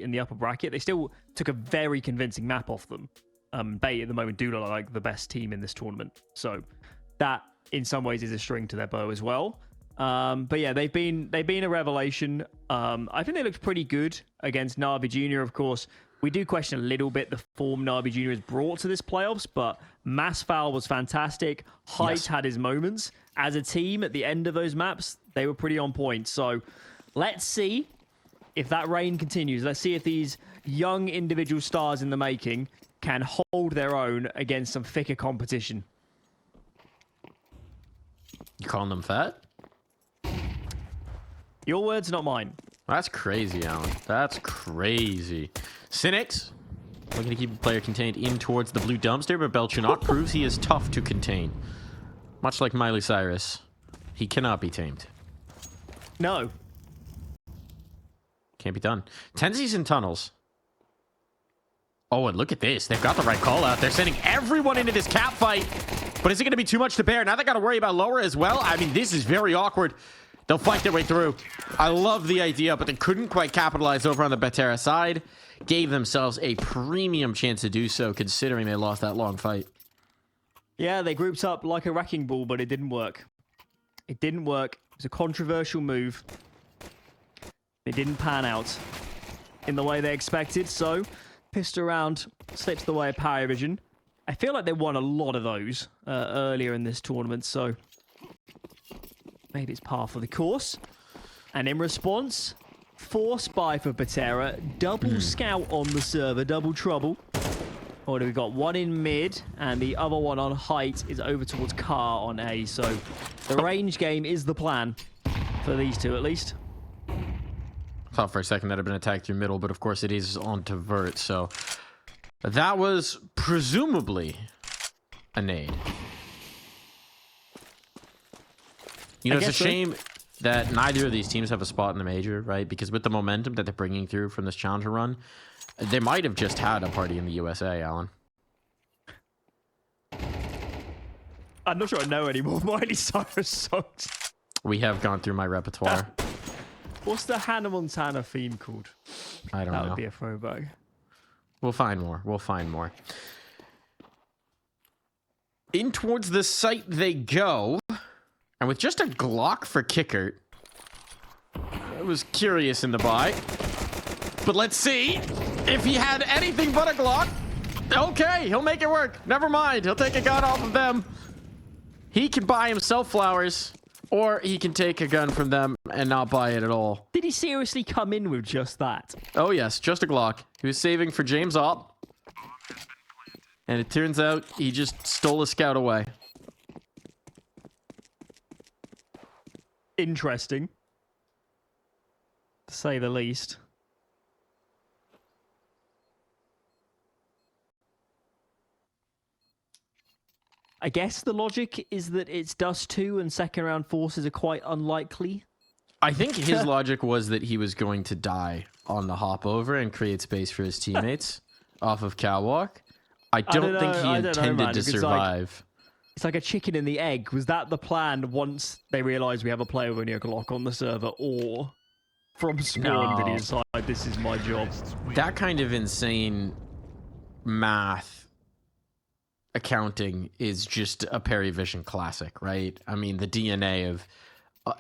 in the upper bracket. They still took a very convincing map off them. Bay at the moment do look like the best team in this tournament. So that in some ways is a string to their bow as well. But yeah, they've been a revelation. I think they looked pretty good against Navi Junior. Of course, we do question a little bit the form Navi Junior has brought to this playoffs, but Massfoul was fantastic. Height had his moments. As a team, at the end of those maps, they were pretty on point. So let's see if that reign continues. Let's see if these young individual stars in the making can hold their own against some thicker competition. You calling them fat? Your words, not mine. That's crazy, Alan. That's crazy. Cynics looking to keep the player contained in towards the blue dumpster, but Belchinock proves he is tough to contain. Much like Miley Cyrus, he cannot be tamed. No. Can't be done. Tenzi's in tunnels. Oh, and look at this. They've got the right call out. They're sending everyone into this cap fight. But is it going to be too much to bear? Now they got to worry about lower as well. I mean, this is very awkward. They'll fight their way through. I love the idea, but they couldn't quite capitalize over on the Betera side. Gave themselves a premium chance to do so, considering they lost that long fight. Yeah, they grouped up like a wrecking ball, but it didn't work. It didn't work. It was a controversial move. It didn't pan out in the way they expected, so pissed around, slips the way of PARIVISION. I feel like they won a lot of those earlier in this tournament, so maybe it's par for the course. And in response, 4 spy for Betera, double scout on the server, double trouble. Or we got 1 in mid, and the other one on height is over towards car on A. So the range game is the plan for these two, at least. Thought for a second that had been attacked through middle, but of course it is on to vert, so that was presumably a nade. You know, it's a shame that neither of these teams have a spot in the major, right? Because with the momentum that they're bringing through from this challenger run, they might have just had a party in the USA, Alan. I'm not sure I know any more Miley Cyrus songs. We have gone through my repertoire. What's the Hannah Montana theme called? I don't know. That would be a throwback. We'll find more. We'll find more. In towards the site they go. And with just a Glock for Kickert. I was curious in the buy. But let's see if he had anything but a Glock. Okay, he'll make it work. Never mind. He'll take a gun off of them. He can buy himself flowers. Or he can take a gun from them and not buy it at all. Did he seriously come in with just that? Oh, yes. Just a Glock. He was saving for James Op. And it turns out he just stole a scout away. Interesting, to say the least. I guess the logic is that it's Dust2 and second round forces are quite unlikely. I think his logic was that he was going to die on the hop over and create space for his teammates off of Catwalk. I don't think he intended to survive. It's like a chicken and the egg. Was that the plan once they realized we have a player with a Glock on the server, or from spawn did he decide this is my job? That kind of insane math accounting is just a PARIVISION classic, right? I mean, the DNA of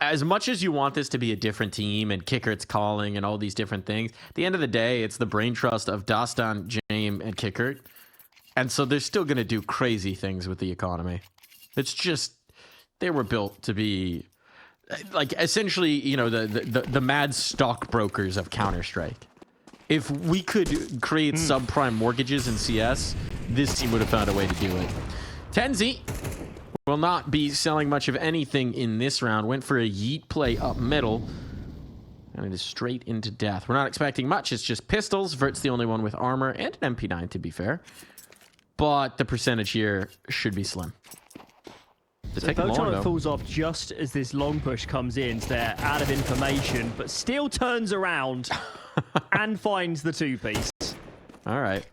as much as you want this to be a different team and Kickert's calling and all these different things, at the end of the day, it's the brain trust of Dastan, Jame, and Kickert. And so they're still going to do crazy things with the economy. It's just, they were built to be, like, essentially, you know, the mad stockbrokers of Counter-Strike. If we could create subprime mortgages in CS, this team would have found a way to do it. Tenzi will not be selling much of anything in this round. Went for a yeet play up middle. And it is straight into death. We're not expecting much. It's just pistols. Vert's the only one with armor and an MP9, to be fair. But the percentage here should be slim. So Belchinock falls off just as this long push comes in. So they're out of information, but still turns around and finds the 2-piece. All right.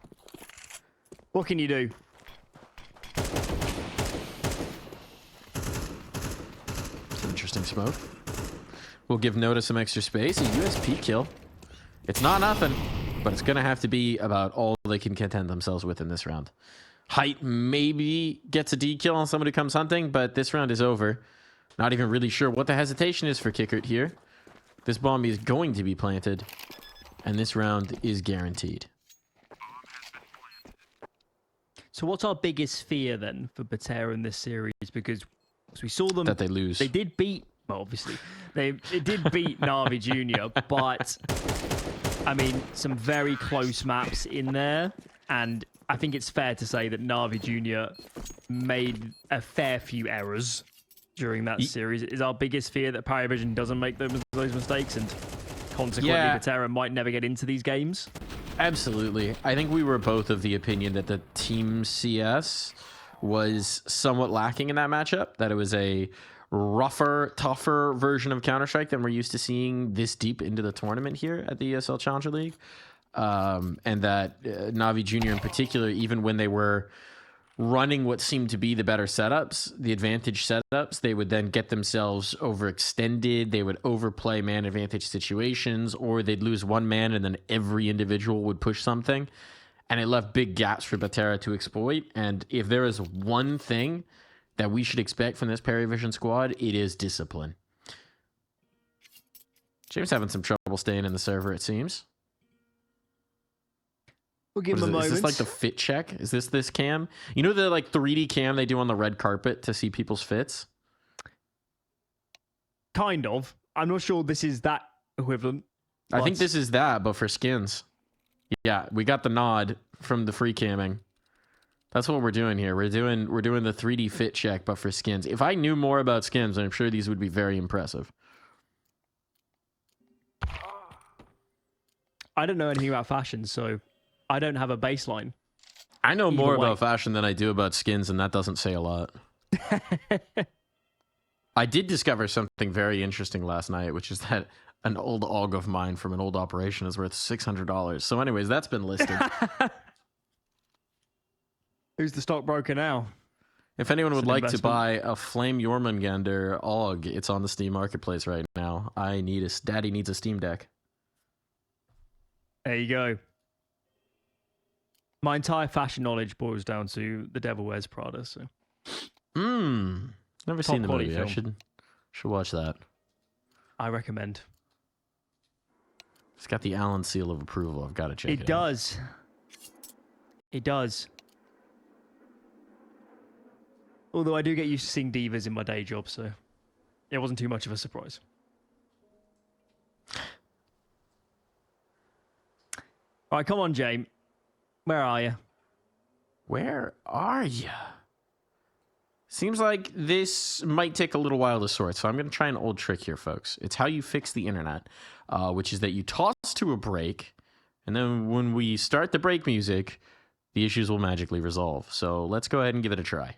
What can you do? Some interesting smoke. We'll give Noda some extra space. A USP kill. It's not nothing. but it's going to have to be about all they can contend themselves with in this round. Height maybe gets a D kill on somebody who comes hunting, but this round is over. Not even really sure what the hesitation is for Kickert here. This bomb is going to be planted, and this round is guaranteed. So what's our biggest fear then for Betera in this series? Because as we saw them... That they lose. They did beat... Well, obviously. It did beat Na'Vi Jr., but... I mean, some very close maps in there, and I think it's fair to say that Na'Vi Jr. made a fair few errors during that series. It is our biggest fear that PARIVISION doesn't make those mistakes, and consequently, Betera might never get into these games. Absolutely. I think we were both of the opinion that the Team CS was somewhat lacking in that matchup, that it was a rougher, tougher version of Counter-Strike than we're used to seeing this deep into the tournament here at the ESL Challenger League. And that Na'Vi Jr. in particular, even when they were running what seemed to be the better setups, the advantage setups, they would then get themselves overextended. They would overplay man advantage situations, or they'd lose one man and then every individual would push something. And it left big gaps for Betera to exploit. And if there is one thing that we should expect from this PARIVISION squad, it is discipline. James having some trouble staying in the server, it seems. We'll give him a moment. Is this like the fit check? Is this cam? You know the like 3D cam they do on the red carpet to see people's fits? Kind of. I'm not sure this is that equivalent. I think this is that, but for skins. Yeah, we got the nod from the free camming. That's what we're doing here. We're doing the 3D fit check, but for skins. If I knew more about skins, I'm sure these would be very impressive. I don't know anything about fashion, so I don't have a baseline. I know more about fashion than I do about skins, and that doesn't say a lot. I did discover something very interesting last night, which is that an old AUG of mine from an old operation is worth $600. So anyways, that's been listed. Who's the stockbroker now? If anyone would like to buy a Flame Jormungandr AUG, it's on the Steam Marketplace right now. Daddy needs a Steam Deck. There you go. My entire fashion knowledge boils down to The Devil Wears Prada. So, never seen the movie. Film. I should watch that. I recommend. It's got the Allen seal of approval. I've got to check it out. It does. It does. Although I do get used to seeing divas in my day job, so it wasn't too much of a surprise. All right, come on, Jame. Where are you? Where are you? Seems like this might take a little while to sort, so I'm going to try an old trick here, folks. It's how you fix the internet, which is that you toss to a break, and then when we start the break music, the issues will magically resolve. So let's go ahead and give it a try.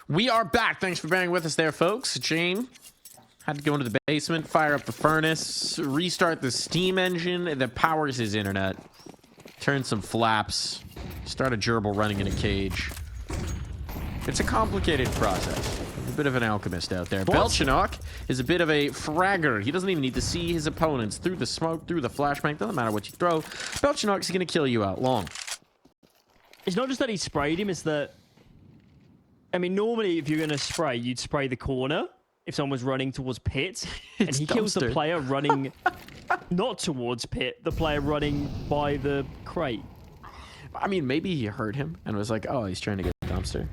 We are back. Thanks for bearing with us there, folks. Jame had to go into the basement, fire up the furnace, restart the steam engine that powers his internet, turn some flaps, start a gerbil running in a cage. It's a complicated process. A bit of an alchemist out there. Belchinok is a bit of a fragger. He doesn't even need to see his opponents through the smoke, through the flashbang. Doesn't matter what you throw. Belchinok is going to kill you out long. It's not just that he sprayed him, it's that... I mean, normally if you're going to spray, you'd spray the corner if someone's running towards pit. And he kills the player running not towards pit, the player running by the crate. I mean, maybe he heard him and was like, oh, he's trying to get a dumpster.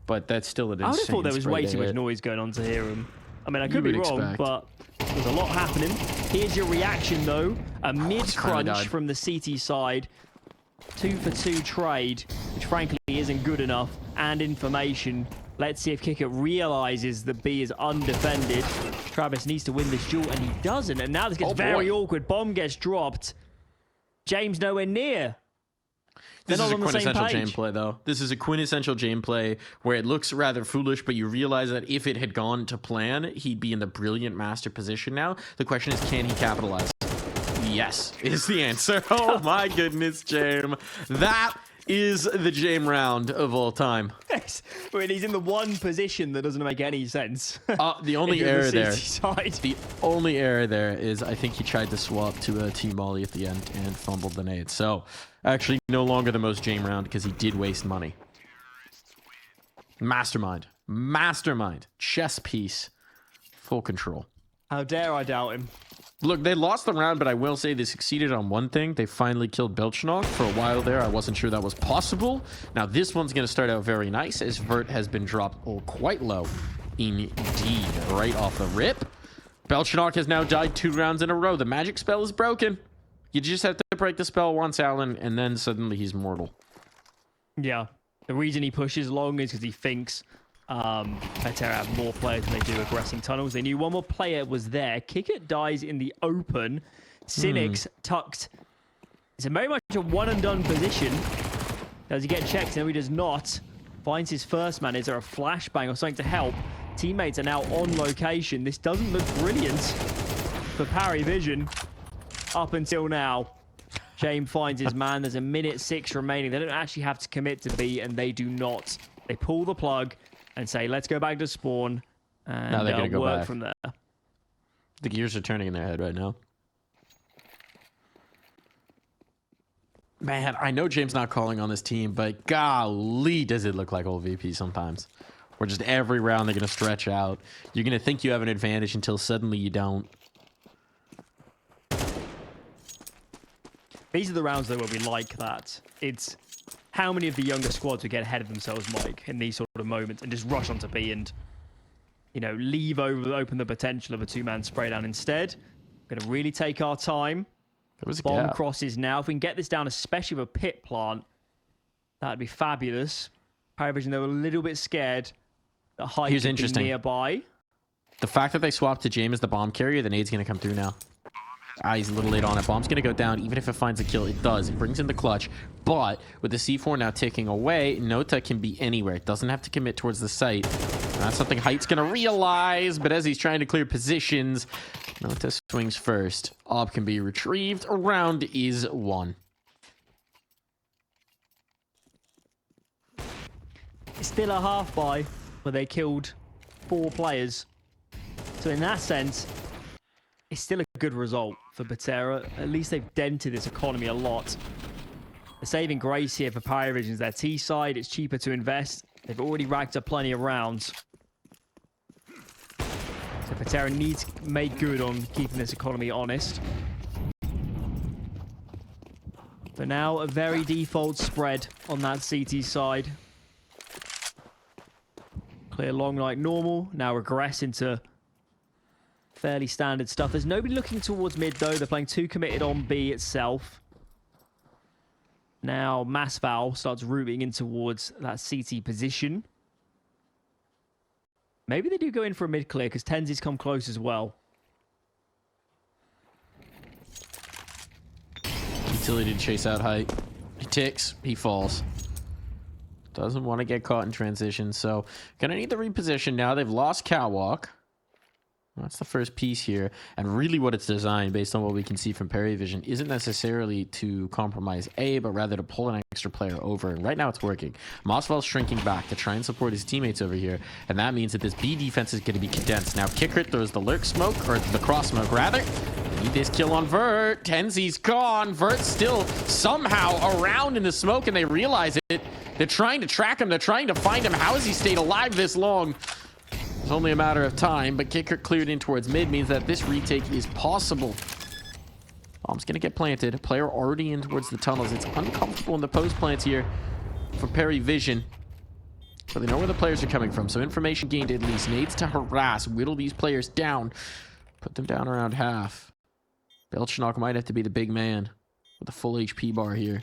But that's still an insane I would have thought there was way too much hit. noise going on to hear him. I mean, I could be wrong, expect. but there's a lot happening. Here's your reaction, though. A mid-crunch from the CT side. 2-for-2 trade, which frankly isn't good enough, and information. Let's see if Kicker realizes that B is undefended. Travis needs to win this duel, and he doesn't. And now this gets very awkward. Bomb gets dropped. James nowhere near. This is a quintessential Jame play, though. This is a quintessential Jame play where it looks rather foolish, but you realize that if it had gone to plan, he'd be in the brilliant master position now. The question is, can he capitalize? Yes, is the answer. Oh my goodness, Jame. That is the Jame round of all time. Yes. I mean, he's in the one position that doesn't make any sense. The only error there. Side. The only error there is I think he tried to swap to a T-Molly at the end and fumbled the nade. So, actually, no longer the most Jame round because he did waste money. Mastermind. Mastermind. Chess piece. Full control. How dare I doubt him? Look, they lost the round, but I will say they succeeded on one thing. They finally killed Belchinok. For a while there, I wasn't sure that was possible. Now, this one's going to start out very nice, as Vert has been dropped quite low. Indeed, right off the rip. Belchinok has now died 2 rounds in a row. The magic spell is broken. You just have to break the spell once, Alan, and then suddenly he's mortal. Yeah. The reason he pushes long is because he thinks Betera have more players than they do aggressing tunnels. They knew one more player was there. Kickit dies in the open. Cynics tucked. It's a very much a one-and-done position. Does he get checked? No, he does not. Finds his first man. Is there a flashbang or something to help? Teammates are now on location. This doesn't look brilliant for PARIVISION up until now. Jame finds his man. There's a minute 6 remaining. They don't actually have to commit to B, and they do not. They pull the plug and say, let's go back to spawn, and now they're gonna go work back from there. The gears are turning in their head right now. Man, I know James not calling on this team, but golly, does it look like old VP sometimes. Where just every round they're going to stretch out. You're going to think you have an advantage until suddenly you don't. These are the rounds, though, where we like that. It's how many of the younger squads would get ahead of themselves, Mike, in these sort of moments and just rush onto B and, you know, leave open the potential of a 2-man spray down instead. We're going to really take our time. There was a Bomb gap. crosses now. If we can get this down, especially with a pit plant, that'd be fabulous. PARIVISION, they were a little bit scared that height Here's could be interesting. nearby. The fact that they swapped to Jame as the bomb carrier, the nade's going to come through now. He's a little late on it. Bomb's going to go down. Even if it finds a kill, it does. It brings in the clutch. But with the C4 now ticking away, Nota can be anywhere. It doesn't have to commit towards the site. And that's something Height's going to realize. But as he's trying to clear positions, Nota swings first. Ob can be retrieved. A round is won. It's still a half buy where they killed 4 players. So in that sense, it's still a good result for Betera. At least they've dented this economy a lot. The saving grace here for PARIVISION is their T side. It's cheaper to invest. They've already racked up plenty of rounds. So Betera needs made good on keeping this economy honest. For now, a very default spread on that CT side. Clear long like normal. Now regress into fairly standard stuff. There's nobody looking towards mid, though. They're playing 2 committed on B itself. Now, Masval starts rooting in towards that CT position. Maybe they do go in for a mid clear, because Tenzi's come close as well. Utility to chase out Height. He ticks. He falls. Doesn't want to get caught in transition, so gonna need the reposition now. They've lost catwalk. That's the first piece here, and really what it's designed, based on what we can see from PARIVISION, isn't necessarily to compromise A, but rather to pull an extra player over, and right now it's working. Mosfell's shrinking back to try and support his teammates over here, and that means that this B defense is going to be condensed. Now Kickert throws the lurk smoke, or the cross smoke rather. Need this kill on Vert. Tenzi's gone. Vert's still somehow around in the smoke, and they realize it. They're trying to track him. They're trying to find him. How has he stayed alive this long? It's only a matter of time, but Kickert cleared in towards mid means that this retake is possible. Bomb's gonna get planted. Player already in towards the tunnels. It's uncomfortable in the post plants here for PARIVISION. But they know where the players are coming from, so information gained at least. Needs to harass, whittle these players down. Put them down around half. Belchenok might have to be the big man with a full HP bar here.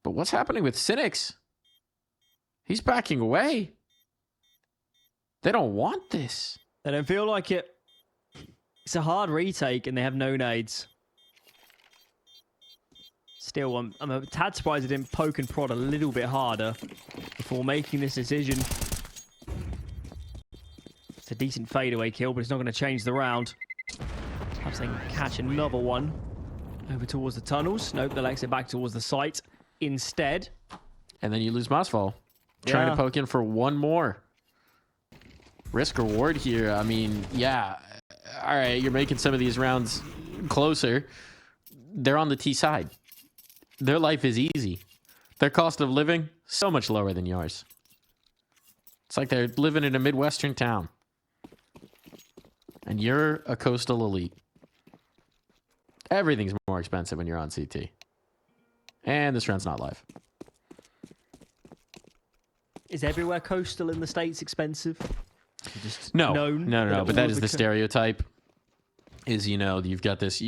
But what's happening with Cynics? He's backing away. They don't want this. They don't feel like it. It's a hard retake and they have no nades. Still, I'm a tad surprised they didn't poke and prod a little bit harder before making this decision. It's a decent fadeaway kill, but it's not going to change the round. Perhaps they can catch another one over towards the tunnels. Nope, they'll exit back towards the site instead. And then you lose Mosfell. Trying to poke in for one more. Risk reward here. I mean, yeah. All right, you're making some of these rounds closer. They're on the T side. Their life is easy. Their cost of living, so much lower than yours. It's like they're living in a Midwestern town. And you're a coastal elite. Everything's more expensive when you're on CT. And this round's not live. Is everywhere coastal in the States expensive? No, known but that is the stereotype. Is, you know, you've got this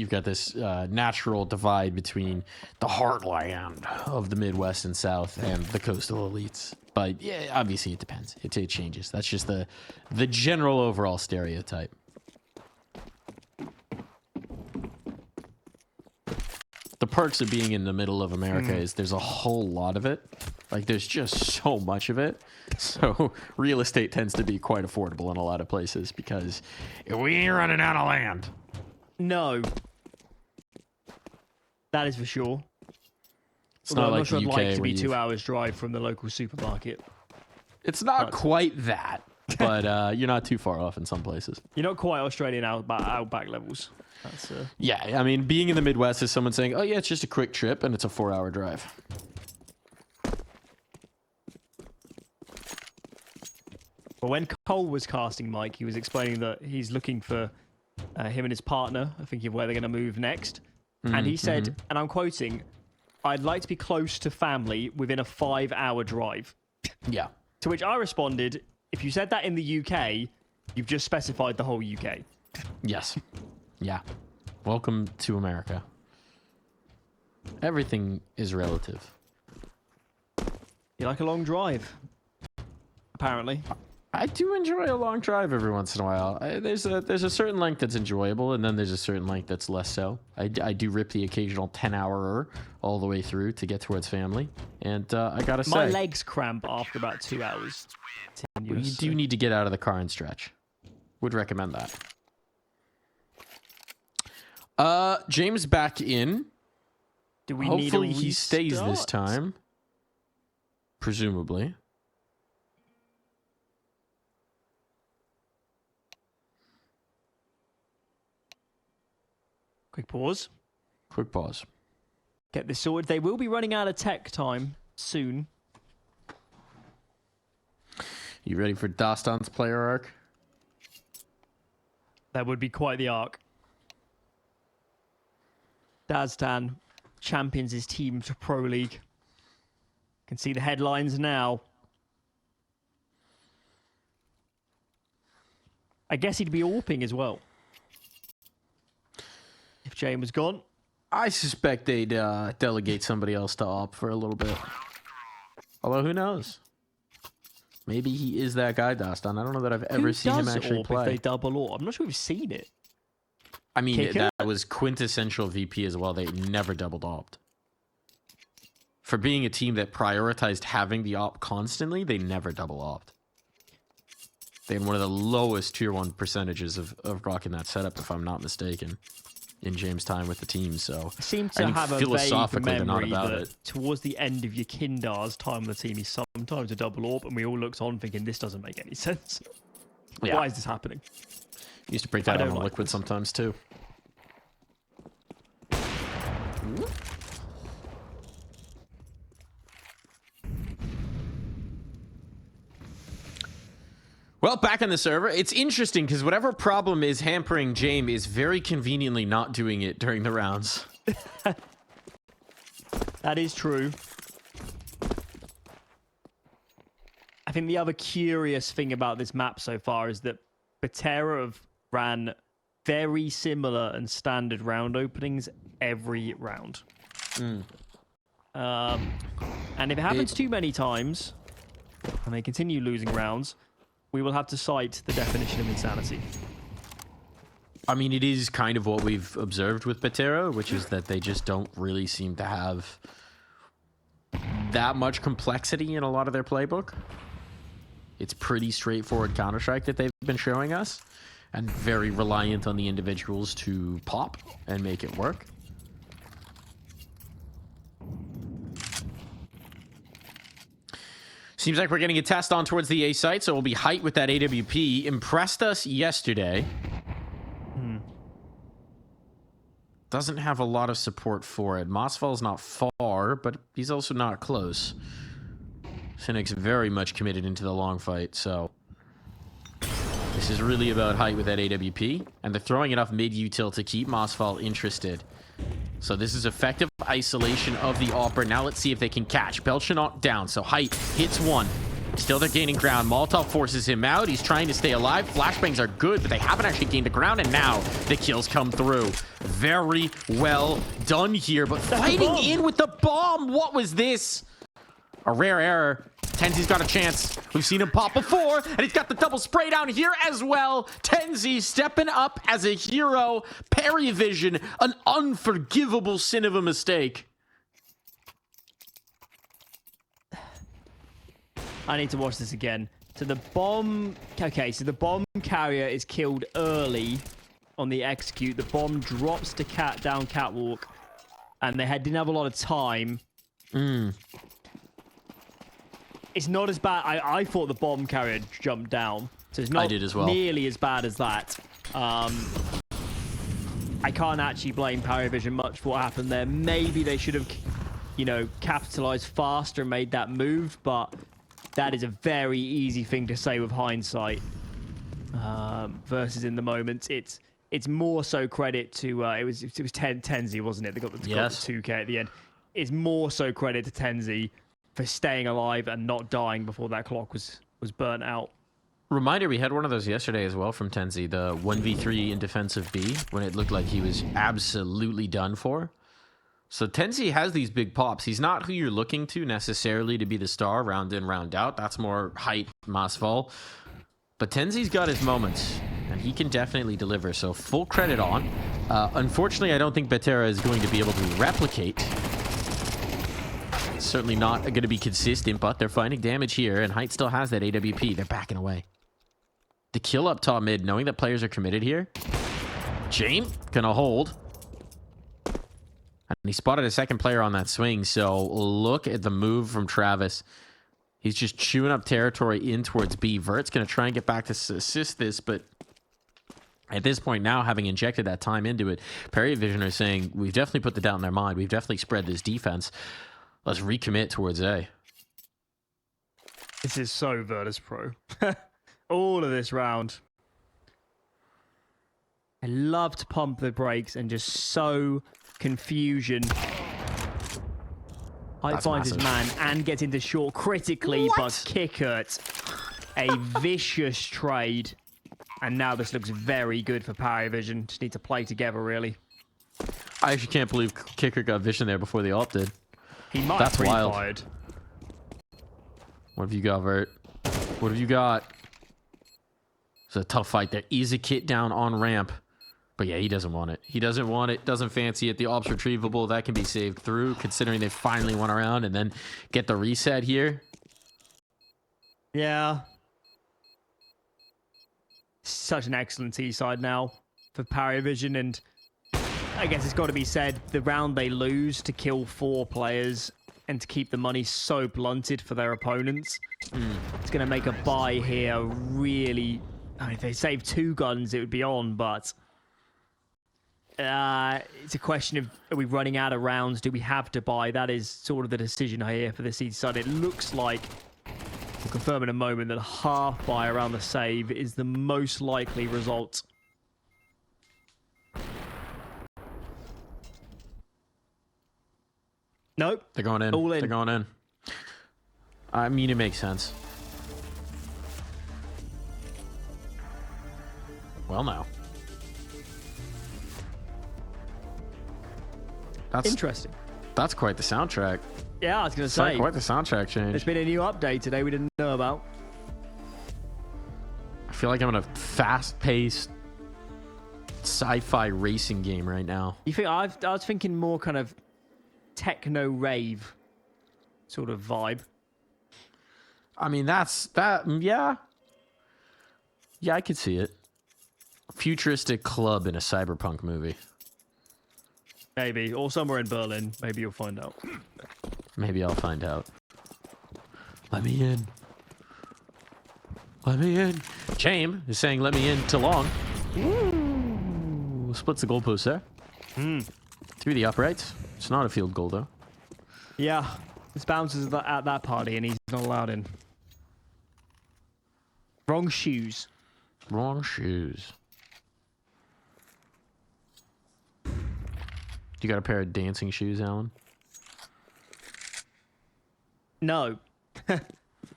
natural divide between the heartland of the Midwest and South and the coastal elites. But yeah, obviously it depends. It changes. That's just the general overall stereotype. The perks of being in the middle of America is there's a whole lot of it. Like, there's just so much of it. So real estate tends to be quite affordable in a lot of places because we ain't running out of land. No. That is for sure. It's not like the UK, I'd like to be 2 hours drive from the local supermarket. It's not quite that, but you're not too far off in some places. You're not quite Australian outback levels. That's Yeah, I mean, being in the Midwest is someone saying, oh yeah, it's just a quick trip and it's a 4-hour drive. But when Cole was casting Mike, he was explaining that he's looking for him and his partner, I think, of where they're going to move next. And he said, and I'm quoting, I'd like to be close to family within a 5-hour drive. Yeah. To which I responded, if you said that in the UK, you've just specified the whole UK. Yes. Yeah. Welcome to America. Everything is relative. You like a long drive? Apparently. I do enjoy a long drive every once in a while. There's a certain length that's enjoyable, and then there's a certain length that's less so. I do rip the occasional 10-hour all the way through to get towards family, and I gotta say, my legs cramp after about 2 hours. You do need to get out of the car and stretch. Would recommend that. James back in. Do we Hopefully need a he stays this restart? time. Presumably. Quick pause. Quick pause. Get this sorted. They will be running out of tech time soon. You ready for Dastan's player arc? That would be quite the arc. Daztan champions his team to Pro League. Can see the headlines now. I guess he'd be AWPing as well. If Jame was gone. I suspect they'd delegate somebody else to AWP for a little bit. Although, who knows? Maybe he is that guy, Dastan. I don't know that I've ever seen him actually play. If they double AWP? I'm not sure we've seen it. I mean, Kicker? that was quintessential VP as well. They never double AWP'd. For being a team that prioritized having the op constantly, they never double opt. They had one of the lowest tier 1 percentages of rocking that setup, if I'm not mistaken, in James' time with the team. So I seem I to think have a philosophically vague they're not memory about that it. towards the end of your Kindar's time on the team, he's sometimes a double AWP, and we all looked on thinking, this doesn't make any sense. Yeah. Why is this happening? Used to break that I out don't on like Liquid this. sometimes too. Well, back on the server, it's interesting because whatever problem is hampering Jame is very conveniently not doing it during the rounds. That is true. I think the other curious thing about this map so far is that Betera have ran very similar and standard round openings every round. And if it happens too many times, and they continue losing rounds, we will have to cite the definition of insanity. I mean, it is kind of what we've observed with Betera, which is that they just don't really seem to have that much complexity in a lot of their playbook. It's pretty straightforward Counter-Strike that they've been showing us, and very reliant on the individuals to pop and make it work. Seems like we're getting a test on towards the A site, so we'll be height with that AWP. Impressed us yesterday. Doesn't have a lot of support for it. Mosfell's not far, but he's also not close. Cynic's very much committed into the long fight, so this is really about height with that AWP, and they're throwing enough mid-util to keep Mosfell interested. So this is effective isolation of the Opera. Now let's see if they can catch. Belchanot down, so height hits one. Still they're gaining ground. Molotov forces him out. He's trying to stay alive. Flashbangs are good, but they haven't actually gained the ground, and now the kills come through. Very well done here, but fighting in with the bomb. What was this? A rare error. Tenzi's got a chance. We've seen him pop before, and he's got the double spray down here as well. Tenzi stepping up as a hero. PARIVISION, an unforgivable sin of a mistake. I need to watch this again. So the bomb... Okay, so the bomb carrier is killed early on the execute. The bomb drops to down catwalk, and they didn't have a lot of time. It's not as bad. I thought the bomb carrier jumped down, so it's not I did as well. Nearly as bad as that. I can't actually blame PARIVISION much for what happened there. Maybe they should have, you know, capitalized faster and made that move, but that is a very easy thing to say with hindsight. Versus in the moment, it's more so credit to it was Tenzi, wasn't it? They got the 2K at the end. It's more so credit to Tenzi for staying alive and not dying before that clock was burnt out. Reminder, we had one of those yesterday as well from Tenzi, the 1v3 in defensive B, when it looked like he was absolutely done for. So Tenzi has these big pops. He's not who you're looking to necessarily to be the star round in, round out. That's more height, Mosfell. But Tenzi's got his moments, and he can definitely deliver. So full credit on. Unfortunately, I don't think Betera is going to be able to replicate. It's certainly not going to be consistent, but they're finding damage here, and height still has that AWP. They're backing away. The kill up top mid, knowing that players are committed here. Jame gonna hold. And he spotted a second player on that swing, so look at the move from Travis. He's just chewing up territory in towards B. Vert's going to try and get back to assist this, but at this point now, having injected that time into it, PARIVISION are saying, we've definitely put the doubt in their mind. We've definitely spread this defense. Let's recommit towards A. This is so Virtus Pro. All of this round. I love to pump the brakes and just sow confusion. Height finds his man and gets into short critically, but Kickert, a vicious trade. And now this looks very good for PARIVISION. Just need to play together, really. I actually can't believe Kicker got vision there before the ult did. He might That's have wild. pre-fired. What have you got, Vert? What have you got? It's a tough fight there. Easy kit down on ramp. But yeah, he doesn't want it. He doesn't want it, doesn't fancy it. The ops retrievable, that can be saved through, considering they finally went around and then get the reset here. Yeah. Such an excellent T-side now for PARIVISION, and I guess it's got to be said, the round they lose to kill 4 players and to keep the money so blunted for their opponents, it's going to make a buy here really... I mean, if they save 2 guns, it would be on, but... it's a question of, are we running out of rounds? Do we have to buy? That is sort of the decision here for the seed side. It looks like, we'll confirm in a moment, that a half buy around the save is the most likely result. Nope. They're going in. All in. They're going in. I mean, it makes sense. Well, now. That's interesting. That's quite the soundtrack. Yeah, I was going to say. Quite the soundtrack change. There's been a new update today we didn't know about. I feel like I'm in a fast-paced sci-fi racing game right now. You think I was thinking more kind of techno rave sort of vibe. I mean, yeah. Yeah, I could see it. Futuristic club in a cyberpunk movie. Maybe, or somewhere in Berlin. Maybe you'll find out. Maybe I'll find out. Let me in. Let me in. Jame is saying let me in to long. Ooh. Splits the goalpost there. Through the uprights. It's not a field goal, though. Yeah. This bounces at that party, and he's not allowed in. Wrong shoes. Wrong shoes. You got a pair of dancing shoes, Alan? No.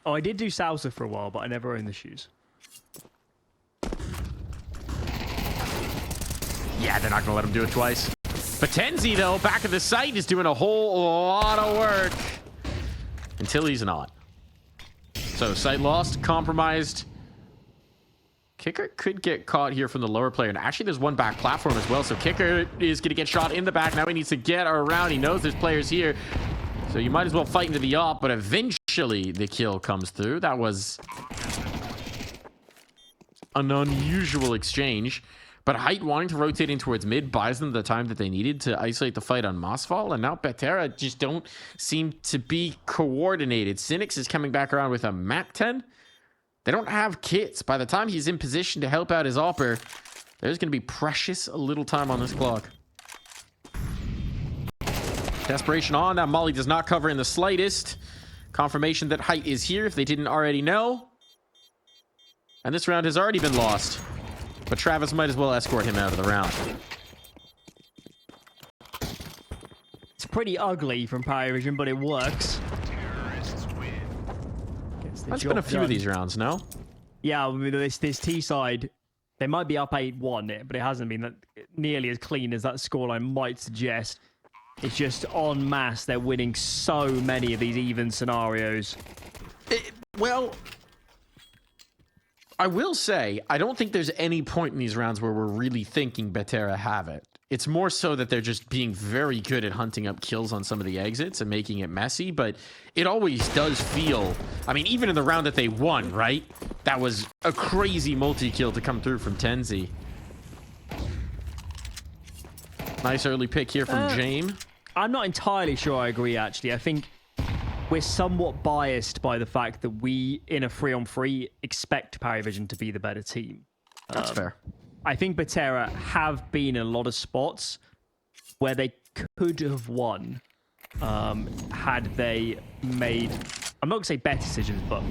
Oh, I did do salsa for a while, but I never owned the shoes. Yeah, they're not going to let him do it twice. Potenzi, though, back of the site, is doing a whole lot of work. Until he's not. So, site lost, compromised. Kicker could get caught here from the lower player. And actually, there's one back platform as well. So, Kicker is going to get shot in the back. Now he needs to get around. He knows there's players here. So, you might as well fight into the op. But eventually, the kill comes through. That was an unusual exchange. But Height wanting to rotate in towards mid buys them the time that they needed to isolate the fight on Mossfall. And now Betera just don't seem to be coordinated. Cynics is coming back around with a MAC 10. They don't have kits. By the time he's in position to help out his opper, there's going to be precious little time on this clock. Desperation on. Now Molly does not cover in the slightest. Confirmation that Height is here if they didn't already know. And this round has already been lost. But Travis might as well escort him out of the round. It's pretty ugly from PARIVISION, but it works. That's been a few of these rounds, no? Yeah, this T side, they might be up 8-1, but it hasn't been that nearly as clean as that scoreline might suggest. It's just en masse, they're winning so many of these even scenarios. Well, I will say, I don't think there's any point in these rounds where we're really thinking Betera have it. It's more so that they're just being very good at hunting up kills on some of the exits and making it messy, but it always does feel... I mean, even in the round that they won, right? That was a crazy multi-kill to come through from Tenzi. Nice early pick here from Jame. I'm not entirely sure I agree, actually. I think we're somewhat biased by the fact that we, in a 3-on-3, expect PARIVISION to be the better team. That's fair. I think Betera have been in a lot of spots where they could have won had they made, I'm not going to say better decisions, but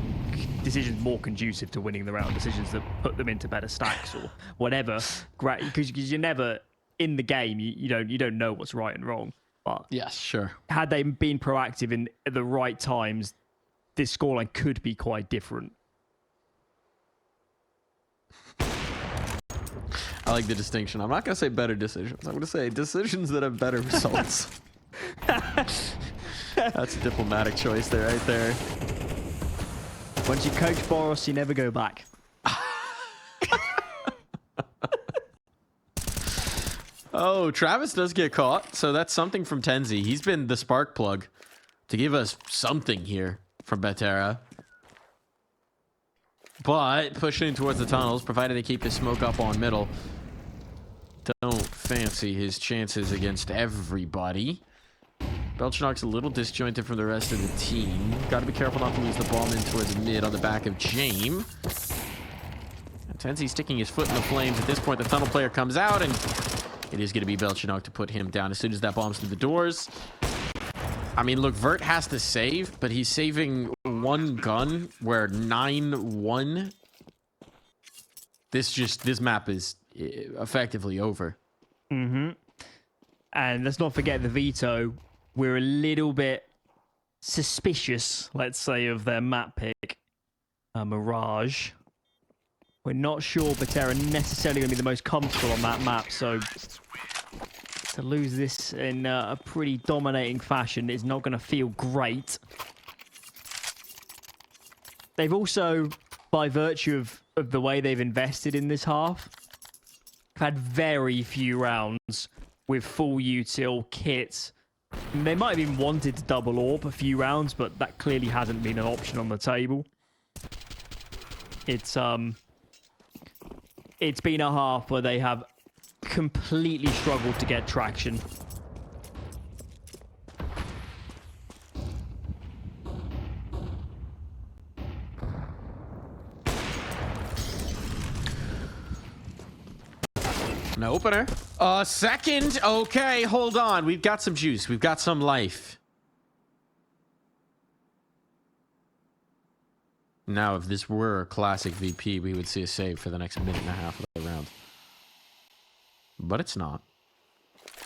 decisions more conducive to winning the round, decisions that put them into better stacks or whatever. Because you're never in the game, you don't know what's right and wrong. But yes, sure. Had they been proactive in at the right times, this scoreline could be quite different. I like the distinction. I'm not going to say better decisions. I'm going to say decisions that have better results. That's a diplomatic choice there, right there. Once you coach Boros, you never go back. Oh, Travis does get caught, so that's something from Tenzi. He's been the spark plug to give us something here from Betera. But pushing towards the tunnels, provided they keep his smoke up on middle. Don't fancy his chances against everybody. Belchenok's a little disjointed from the rest of the team. Got to be careful not to lose the bomb in towards mid on the back of Jame. Tenzi sticking his foot in the flames. At this point, the tunnel player comes out, and it is going to be Belchenok to put him down as soon as that bomb's through the doors. I mean, look, Vert has to save, but he's saving one gun where 9-1. This map is effectively over. Mm-hmm. And let's not forget the veto. We're a little bit suspicious, let's say, of their map pick, Mirage. We're not sure Betera necessarily going to be the most comfortable on that map, so to lose this in a pretty dominating fashion is not going to feel great. They've also, by virtue of the way they've invested in this half, had very few rounds with full util kits. They might have even wanted to double AWP a few rounds, but that clearly hasn't been an option on the table. It's been a half where they have completely struggled to get traction. An opener. Second. Okay, hold on. We've got some juice. We've got some life. Now, if this were a classic VP, we would see a save for the next minute and a half of the round. But it's not.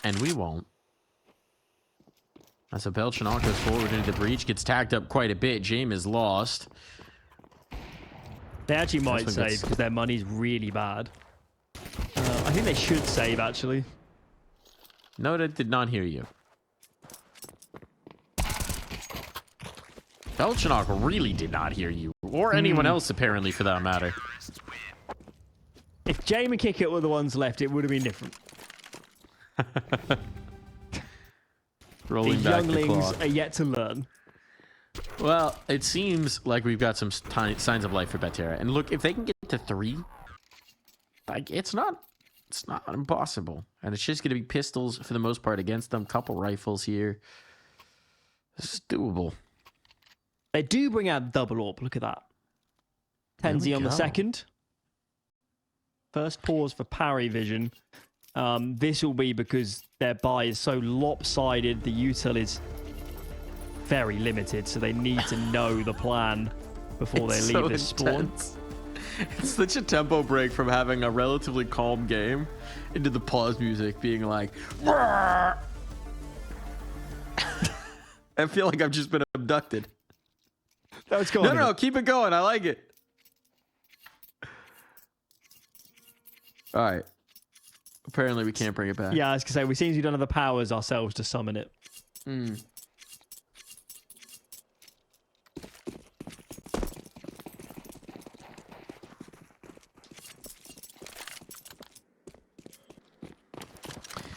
And we won't. As a Belchenok goes forward into the breach, gets tagged up quite a bit. Jame is lost. They actually might save because their money's really bad. I think they should save, actually. No, that did not hear you. Belchenok really did not hear you. Or anyone else, apparently, for that matter. If Jame and Kickit were the ones left, it would have been different. Rolling the back the younglings clock. are yet to learn. Well, it seems like we've got some signs of life for Betera. And look, if they can get to 3, like it's not impossible. And it's just going to be pistols for the most part against them. Couple rifles here. This is doable. They do bring out double AWP. Look at that. Tenzi on the second. First pause for PARIVISION. This will be because their buy is so lopsided. The util is very limited, so they need to know the plan before they leave this spawn. It's such a tempo break from having a relatively calm game into the pause music being like, I feel like I've just been abducted. That was cool. No, keep it going. I like it. All right. Apparently, we can't bring it back. Yeah, I was going to say, we seem to have done the powers ourselves to summon it.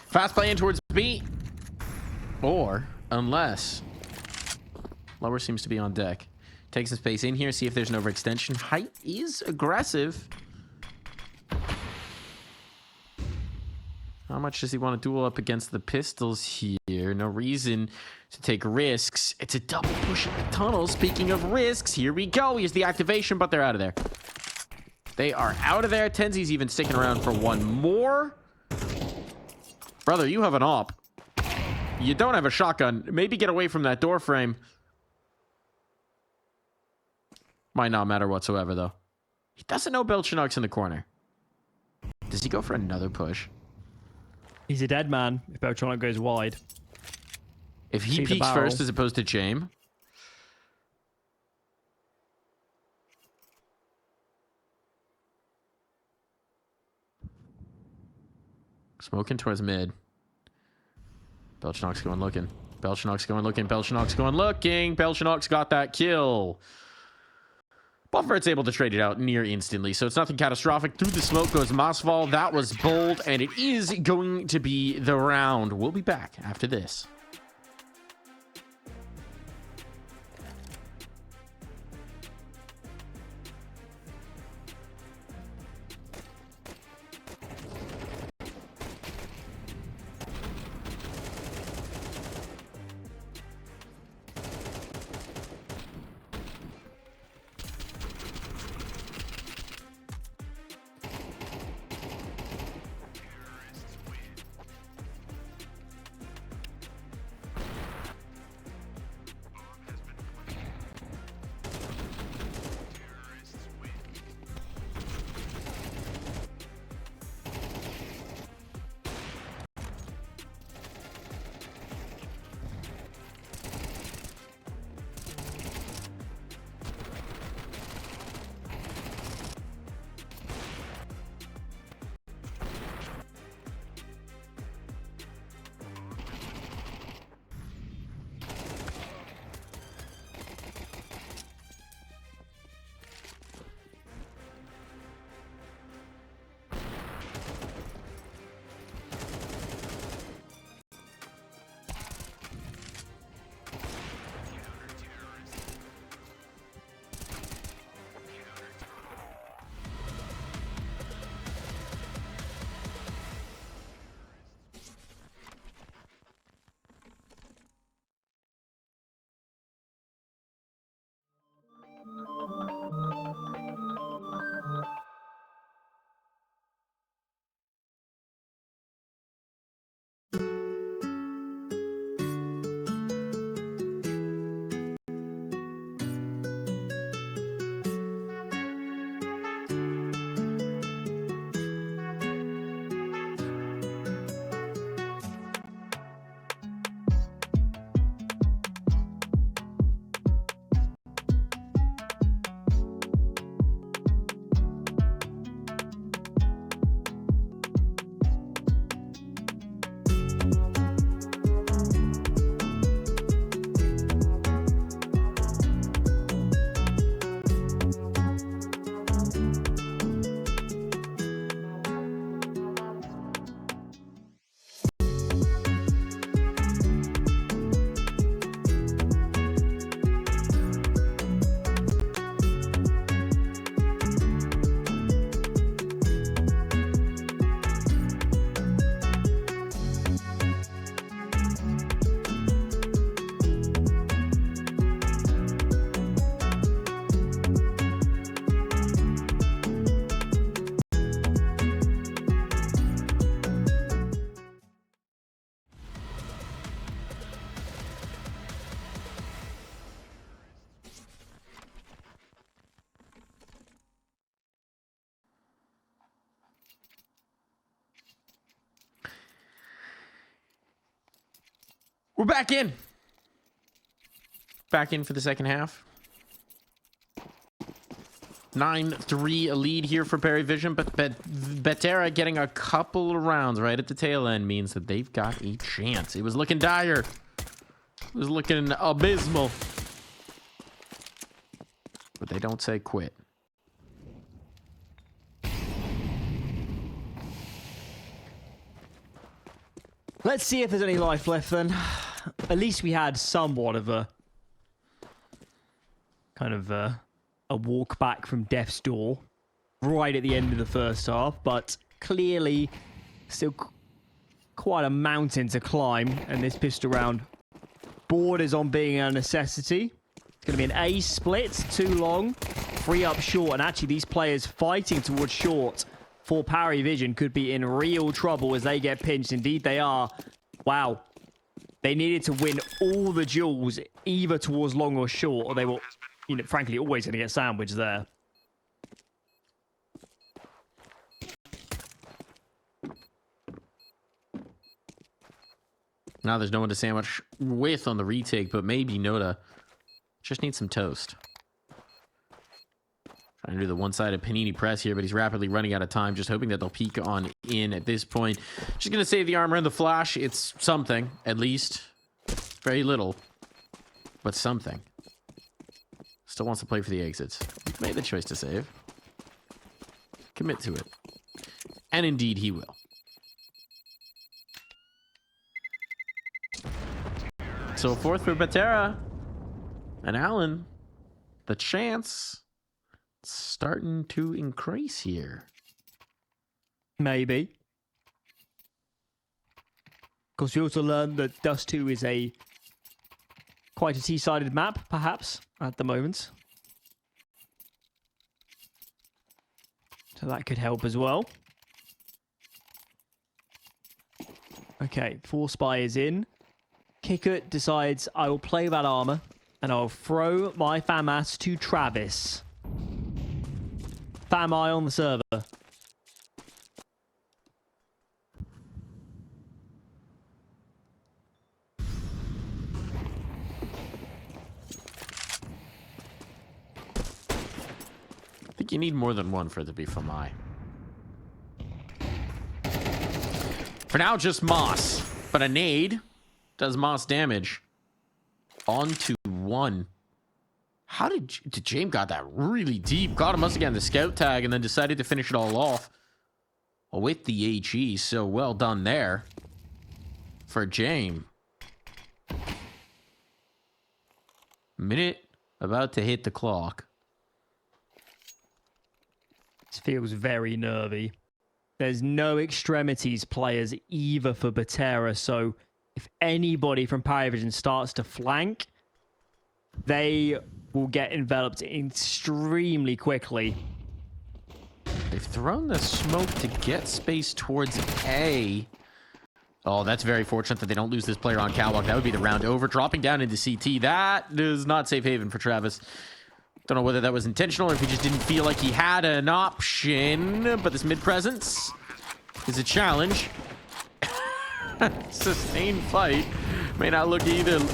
Fast play in towards B. Or, unless... Lower seems to be on deck. Takes some space in here, see if there's an overextension. Height is aggressive. How much does he want to duel up against the pistols here? No reason to take risks. It's a double push in the tunnel. Speaking of risks, here we go. Here's the activation, but they're out of there. They are out of there. Tenzi's even sticking around for one more. Brother, you have an AWP. You don't have a shotgun. Maybe get away from that door frame. Might not matter whatsoever, though. He doesn't know Belchenok's in the corner. Does he go for another push? He's a dead man if Belchenok goes wide. If he peeks first as opposed to Jame. Smoking towards mid. Belchenok's going looking. Belchenok's going looking. Belchenok's going looking. Belchenok's got that kill. Buffert's able to trade it out near instantly, so it's nothing catastrophic. Through the smoke goes Mossfall. That was bold, and it is going to be the round. We'll be back after this. We're back in. Back in for the second half. 9-3 a lead here for PARIVISION, but Betera getting a couple of rounds right at the tail end means that they've got a chance. It was looking dire. It was looking abysmal. But they don't say quit. Let's see if there's any life left then. At least we had somewhat of a kind of a walk back from death's door right at the end of the first half, but clearly still quite a mountain to climb, and this pistol round borders on being a necessity. It's going to be an A split, too long, 3 up short, and actually these players fighting towards short for PARIVISION could be in real trouble as they get pinched. Indeed they are. Wow. They needed to win all the duels either towards long or short, or they were, you know, frankly, always going to get sandwiched there. Now there's no one to sandwich with on the retake, but maybe Noda just needs some toast. Trying to do the one-sided panini press here, but he's rapidly running out of time, just hoping that they'll peek on in at this point. Just going to save the armor and the flash. It's something, at least. Very little, but something. Still wants to play for the exits. He's made the choice to save. Commit to it. And indeed he will. So fourth for Betera. And Alan, the chance starting to increase here. Maybe. Of course, we also learned that Dust2 is quite a T-sided map, perhaps, at the moment. So that could help as well. Okay, 4 spy is in. Kicker decides I will play that armor, and I'll throw my FAMAS to XTRAVIS. FAMI on the server. I think you need more than one for it to be FAMI. For now, just Moss. But a nade does Moss damage. On to 1. How did Jame got that really deep? Got him, must have gotten the scout tag and then decided to finish it all off with the HE. So well done there for Jame. Minute about to hit the clock. This feels very nervy. There's no extremities players either for Betera, so if anybody from PARIVISION starts to flank, they will get enveloped extremely quickly. They've thrown the smoke to get space towards A. Oh, that's very fortunate that they don't lose this player on catwalk. That would be the round over. Dropping down into CT. That is not safe haven for Travis. Don't know whether that was intentional or if he just didn't feel like he had an option. But this mid-presence is a challenge. Sustained fight. May not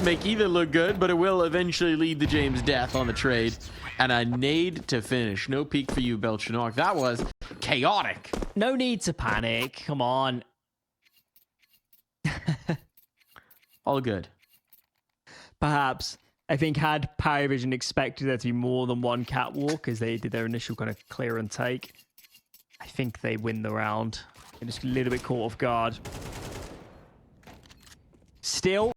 make either look good, but it will eventually lead to James' death on the trade. And a nade to finish. No peek for you, Belchinok. That was chaotic. No need to panic. Come on. All good. Perhaps. I think had PARIVISION expected there to be more than one catwalk as they did their initial kind of clear and take, I think they win the round. They're just a little bit caught off guard. Still,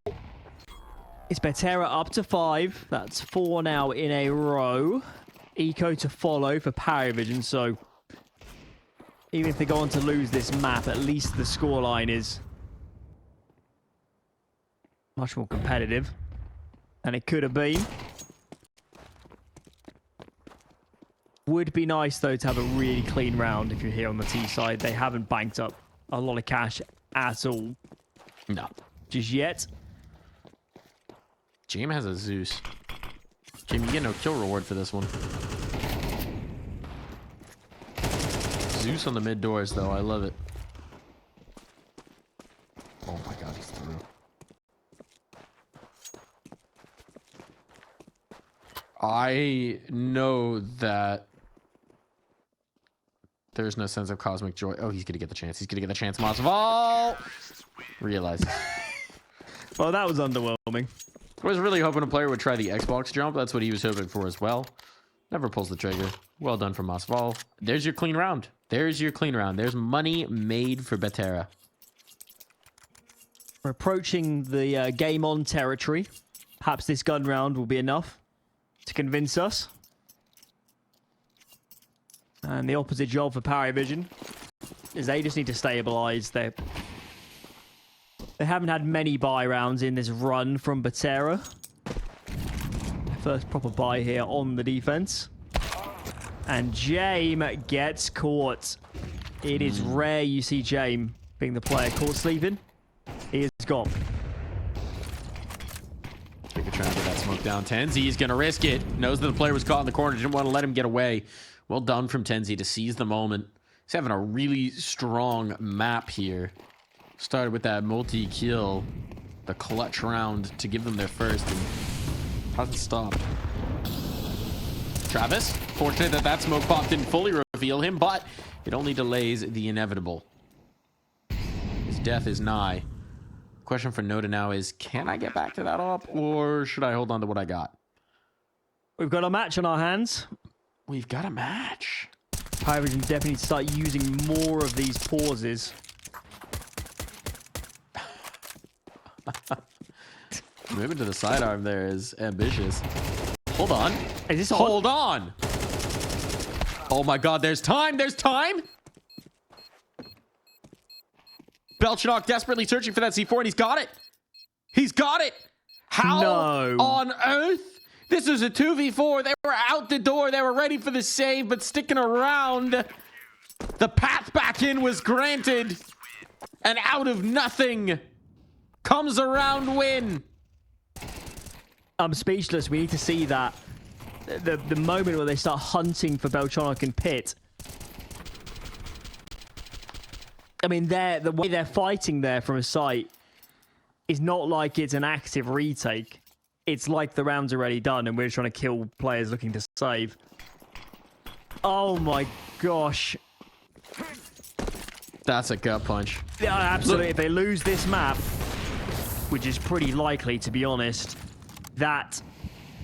it's Betera up to 5. That's 4 now in a row. Eco to follow for PARIVISION, so even if they go on to lose this map, at least the scoreline is much more competitive than it could have been. Would be nice, though, to have a really clean round if you're here on the T side. They haven't banked up a lot of cash at all. No. Just yet. Jame has a Zeus. Jame, you get no kill reward for this one. Zeus on the mid doors, though. I love it. Oh my god, he's through. I know that there's no sense of cosmic joy. Oh, he's gonna get the chance. He's gonna get the chance. Masval realizes. Well, that was underwhelming. I was really hoping a player would try the Xbox jump. That's what he was hoping for as well. Never pulls the trigger. Well done for Masval. There's your clean round. There's your clean round. There's money made for Betera. We're approaching the game on territory. Perhaps this gun round will be enough to convince us. And the opposite job for PARIVISION is they just need to stabilize. They haven't had many buy rounds in this run from Betera. First proper buy here on the defense. And Jame gets caught. It is rare you see Jame being the player caught sleeping. He is gone. Kicker trying to get that smoke down. Tenzi is going to risk it. Knows that the player was caught in the corner. Didn't want to let him get away. Well done from Tenzi to seize the moment. He's having a really strong map here. Started with that multi-kill. The clutch round to give them their first. And hasn't stopped. Travis, fortunate that that smoke pop didn't fully reveal him, but it only delays the inevitable. His death is nigh. Question for Noda now is, can I get back to that op, or should I hold on to what I got? We've got a match on our hands. We've got a match. PARIVISION definitely need to start using more of these pauses. Moving to the sidearm there is ambitious. Hold on. Is this Hold on. Oh my god, there's time. There's time. Belchenok desperately searching for that C4, and he's got it. He's got it. How on earth? This was a 2v4. They were out the door. They were ready for the save, but sticking around. The path back in was granted. And out of nothing comes a round win. I'm speechless. We need to see that. The moment where they start hunting for Belchenok and Pit. I mean, the way they're fighting there from a site is not like it's an active retake. It's like the round's already done and we're trying to kill players looking to save. Oh my gosh. That's a gut punch. Yeah, absolutely. Look. If they lose this map, which is pretty likely to be honest, that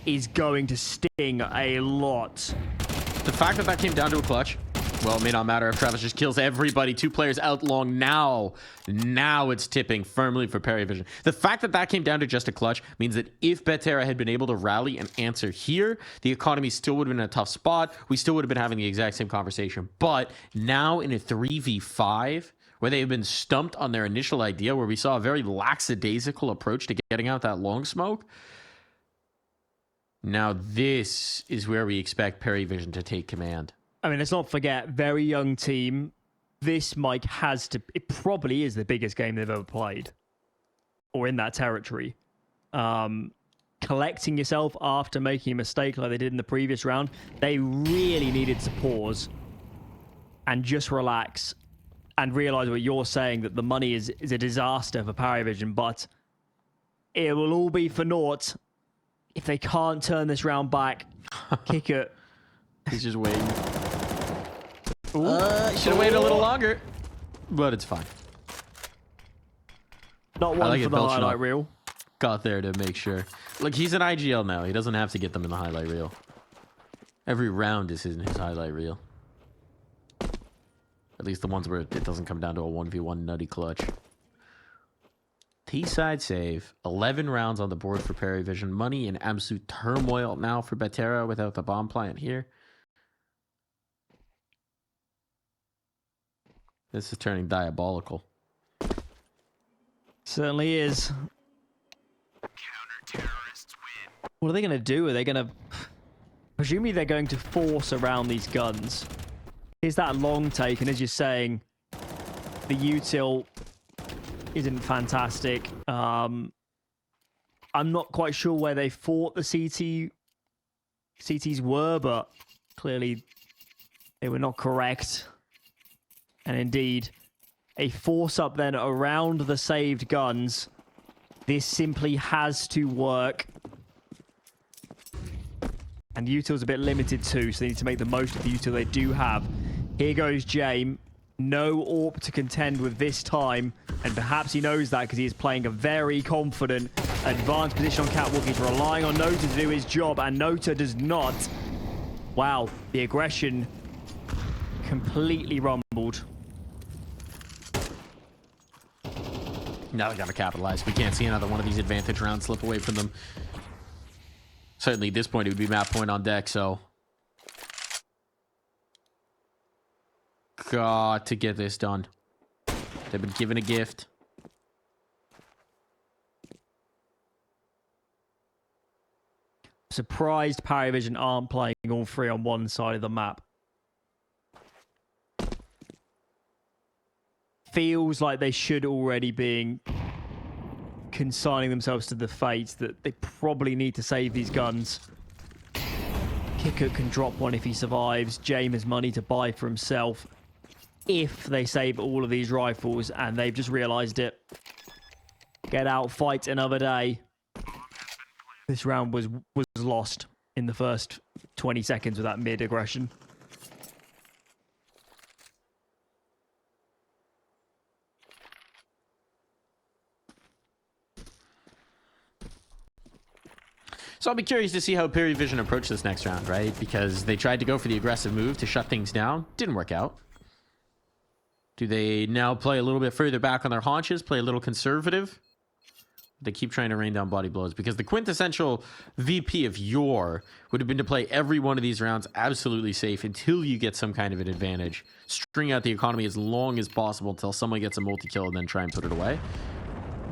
is going to sting a lot. The fact that that came down to a clutch, well, it may not matter if Travis just kills everybody. 2 players out long now. Now it's tipping firmly for PARIVISION. The fact that that came down to just a clutch means that if Betera had been able to rally and answer here, the economy still would have been in a tough spot. We still would have been having the exact same conversation. But now in a 3v5, where they have been stumped on their initial idea, where we saw a very lackadaisical approach to getting out that long smoke, now this is where we expect PARIVISION to take command. I mean, let's not forget, very young team. This, Mike, it probably is the biggest game they've ever played. Or in that territory. Collecting yourself after making a mistake like they did in the previous round, they really needed to pause and just relax and realize what you're saying, that the money is a disaster for PARIVISION, but it will all be for naught if they can't turn this round back. Kick it. He's just waiting. Should have waited a little longer, but it's fine. Not one for the highlight reel. Got there to make sure. Look, he's an IGL now. He doesn't have to get them in the highlight reel. Every round is in his highlight reel. At least the ones where it doesn't come down to a 1v1 nutty clutch. T-side save. 11 rounds on the board for PARIVISION. Money in absolute turmoil now for Betera without the bomb plant here. This is turning diabolical. Certainly is. What are they going to do? Are they going to... Presumably they're going to force around these guns. Here's that long take, and as you're saying, the util isn't fantastic. I'm not quite sure where they thought the CTs were, but clearly they were not correct. And indeed, a force up then around the saved guns. This simply has to work. And the util's a bit limited too, so they need to make the most of the util they do have. Here goes Jame. No AWP to contend with this time. And perhaps he knows that because he is playing a very confident advanced position on catwalk. He's relying on Nota to do his job, and Nota does not. Wow, the aggression completely rumbled. Now they got to capitalize. We can't see another one of these advantage rounds slip away from them. Certainly at this point, it would be map point on deck, so... Got to get this done. They've been given a gift. Surprised PARIVISION aren't playing all 3 on one side of the map. Feels like they should already be consigning themselves to the fate that they probably need to save these guns. Kicker can drop one if he survives. Jame has money to buy for himself if they save all of these rifles, and they've just realized it. Get out, fight another day. This round was lost in the first 20 seconds with that mid-aggression. So I'll be curious to see how PARIVISION approach this next round, right? Because they tried to go for the aggressive move to shut things down. Didn't work out. Do they now play a little bit further back on their haunches, play a little conservative? They keep trying to rain down body blows, because the quintessential VP of yore would have been to play every one of these rounds absolutely safe until you get some kind of an advantage. String out the economy as long as possible until someone gets a multi-kill and then try and put it away.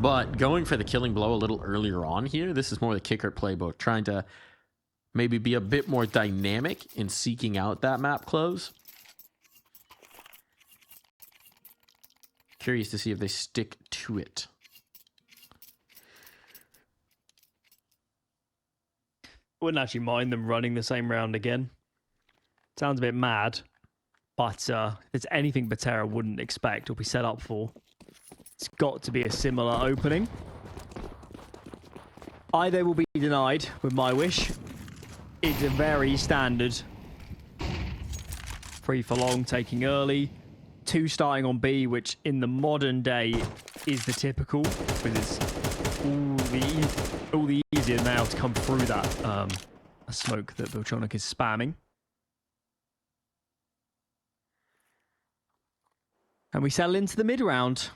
But going for the killing blow a little earlier on here, this is more the kicker playbook, trying to maybe be a bit more dynamic in seeking out that map close. Curious to see if they stick to it. Wouldn't actually mind them running the same round again. Sounds a bit mad, but it's anything Betera wouldn't expect or be set up for. It's got to be a similar opening. Either will be denied with my wish. It's a very standard 3 for long, taking early. 2 starting on B, which in the modern day is the typical, because it's all the easier now to come through that smoke that Beltronic is spamming. And we settle into the mid round.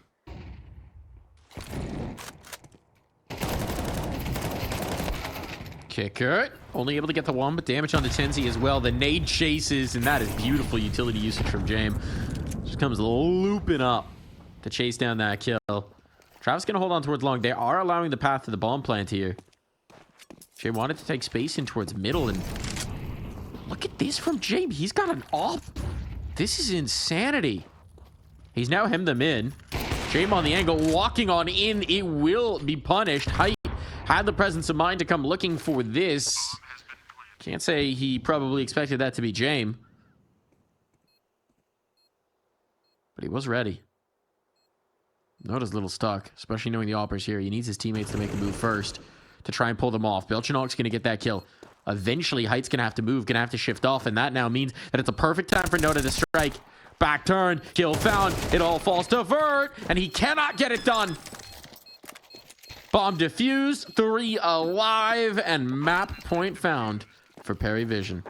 Kicker only able to get the 1, but damage on the Tenzi as well. The nade chases, and that is beautiful utility usage from Jame. Just comes looping up to chase down that kill. Travis gonna hold on towards long. They are allowing the path to the bomb plant here. Jame wanted to take space in towards middle, and look at this from Jame. He's got an op. This is insanity. He's now hemmed them in. Jame on the angle, walking on in. It will be punished. Height had the presence of mind to come looking for this. Can't say he probably expected that to be Jame, but he was ready. Nota's a little stuck, especially knowing the opper's here. He needs his teammates to make a move first to try and pull them off. Belchinok's going to get that kill. Eventually, Height's going to have to move, going to have to shift off, and that now means that it's a perfect time for Nota to strike. Back turn, kill found. It all falls to Vert, and he cannot get it done. Bomb defused, 3 alive, and map point found for PARIVISION.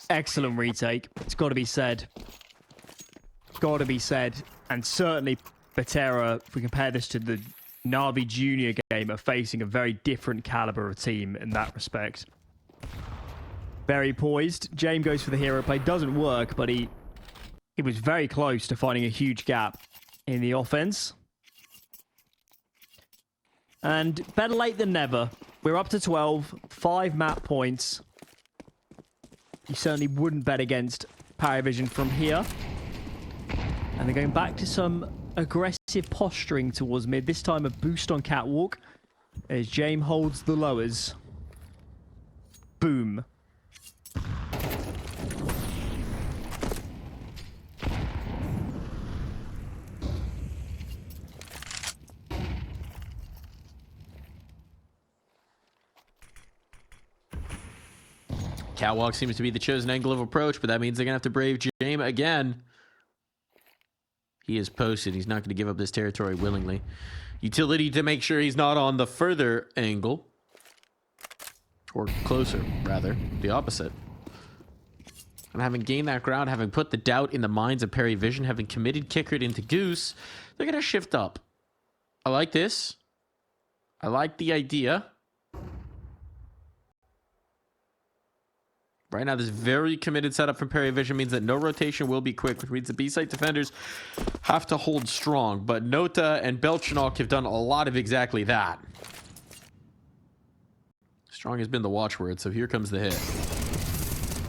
Excellent retake. It's got to be said. Got to be said. And certainly Betera, if we compare this to the Navi Junior game, are facing a very different caliber of team in that respect. Very poised. Jame goes for the hero play. Doesn't work, but he was very close to finding a huge gap in the offense. And better late than never. We're up to 12, 5 map points. You certainly wouldn't bet against PARIVISION from here. And they're going back to some aggressive posturing towards mid. This time a boost on Catwalk as Jame holds the lowers. Boom. Catwalk seems to be the chosen angle of approach, but that means they're going to have to brave Jame again. He is posted. He's not going to give up this territory willingly. Utility to make sure he's not on the further angle. Or closer, rather. The opposite. And having gained that ground, having put the doubt in the minds of PARIVISION, having committed Kickered into Goose, they're going to shift up. I like this. I like the idea. Right now, this very committed setup from PARIVISION means that no rotation will be quick, which means the B-site defenders have to hold strong. But Nota and Belchinok have done a lot of exactly that. Strong has been the watchword, so here comes the hit.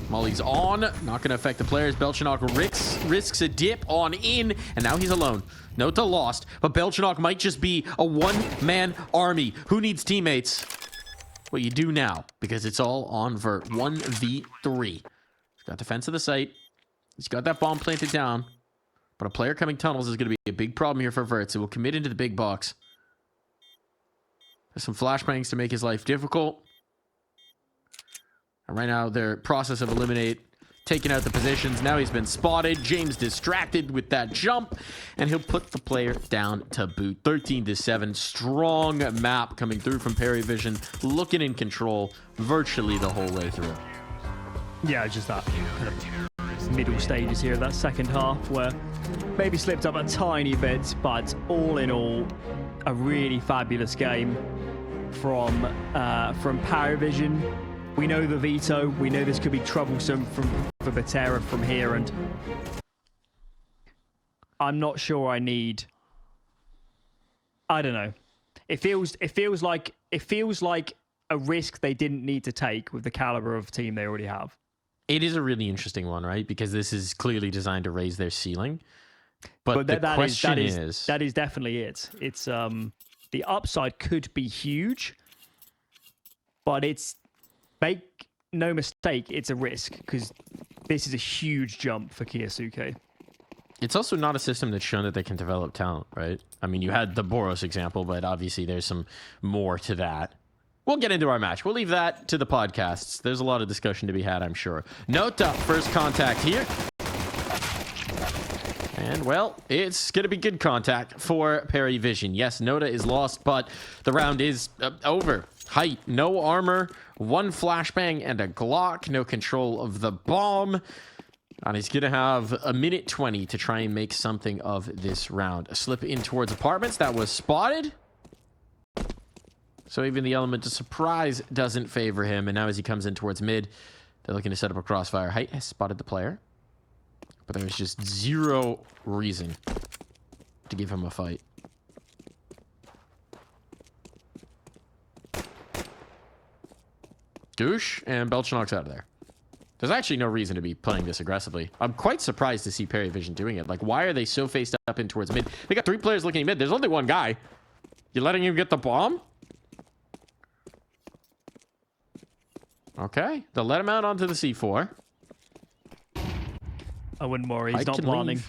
Molly's on, not going to affect the players. Belchinok risks a dip on in, and now he's alone. Nota lost, but Belchinok might just be a one-man army. Who needs teammates? Well, you do now, because it's all on Vert. 1v3. He's got defense of the site. He's got that bomb planted down. But a player coming tunnels is going to be a big problem here for Vert, so we'll commit into the big box. There's some flashbangs to make his life difficult. And right now, their process of eliminate taking out the positions. Now he's been spotted. James distracted with that jump, and he'll put the player down to boot. 13-7. Strong map coming through from PARIVISION, looking in control virtually the whole way through. Yeah, just that kind of middle stages here, that second half where maybe slipped up a tiny bit, but all in all, a really fabulous game from PARIVISION. We know the veto. We know this could be troublesome for Betera from here, and I'm not sure I need. I don't know. It feels like a risk they didn't need to take with the caliber of team they already have. It is a really interesting one, right? Because this is clearly designed to raise their ceiling. But the question is that is definitely it. It's the upside could be huge, but it's, make no mistake, it's a risk because this is a huge jump for Keisuke. It's also not a system that's shown that they can develop talent, right? I mean, you had the Boros example, but obviously there's some more to that. We'll get into our match. We'll leave that to the podcasts. There's a lot of discussion to be had, I'm sure. Nota, first contact here. And, well, it's going to be good contact for PARIVISION. Yes, Nota is lost, but the round is over. Height, no armor, one flashbang and a Glock, no control of the bomb. And he's going to have a minute 20 to try and make something of this round. A slip in towards apartments. That was spotted. So even the element of surprise doesn't favor him. And now as he comes in towards mid, they're looking to set up a crossfire. Height has spotted the player. But there's just zero reason to give him a fight. Goosh, and Belchnok's out of there. There's actually no reason to be playing this aggressively. I'm quite surprised to see PARIVISION doing it. Like, why are they so faced up in towards mid? They got 3 players looking at mid. There's only one guy. You letting him get the bomb? Okay. They'll let him out onto the C4. I wouldn't worry. He's not planning.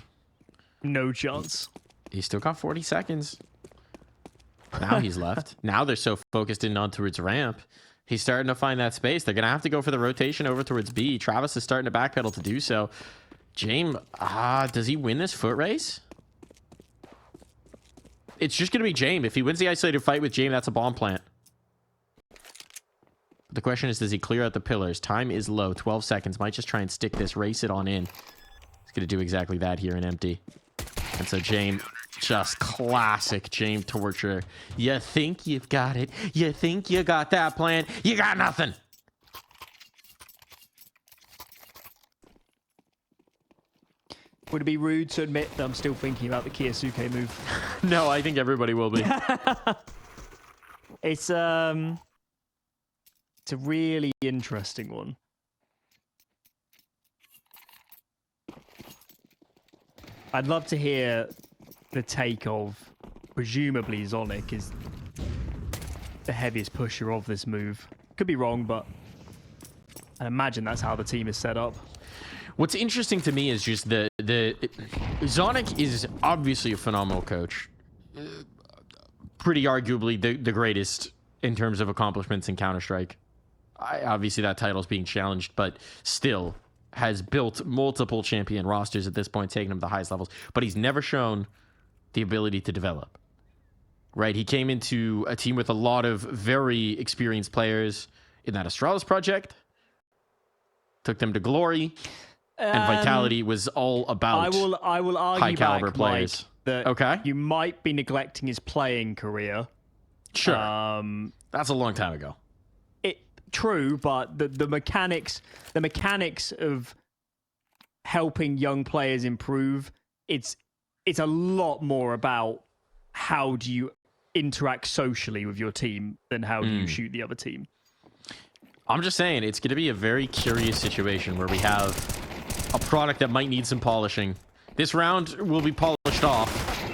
No chance. He's still got 40 seconds. Now he's left. Now they're so focused in on towards ramp. He's starting to find that space. They're going to have to go for the rotation over towards B. Travis is starting to backpedal to do so. Jame, does he win this foot race? It's just going to be Jame. If he wins the isolated fight with Jame, that's a bomb plant. The question is, does he clear out the pillars? Time is low. 12 seconds. Might just try and stick this, race it on in. He's going to do exactly that here in empty. And so Jame, just classic Jame torture. You think you've got it. You think you got that plan. You got nothing. Would it be rude to admit that I'm still thinking about the Keisuke move? No, I think everybody will be. It's a really interesting one. I'd love to hear the take of, presumably Zonic is the heaviest pusher of this move. Could be wrong, but I imagine that's how the team is set up. What's interesting to me is just Zonic is obviously a phenomenal coach. Pretty arguably the greatest in terms of accomplishments in Counter-Strike. Obviously that title is being challenged, but still has built multiple champion rosters at this point, taking him to the highest levels, but he's never shown the ability to develop, right? He came into a team with a lot of very experienced players in that xTRAVIS project, took them to glory, and Vitality was all about I will argue high caliber back, players. Mike, that you might be neglecting his playing career. Sure. That's a long time ago. True, but the mechanics of helping young players improve, it's a lot more about how do you interact socially with your team than how do you shoot the other team. I'm just saying, it's going to be a very curious situation where we have a product that might need some polishing. This round will be polished off.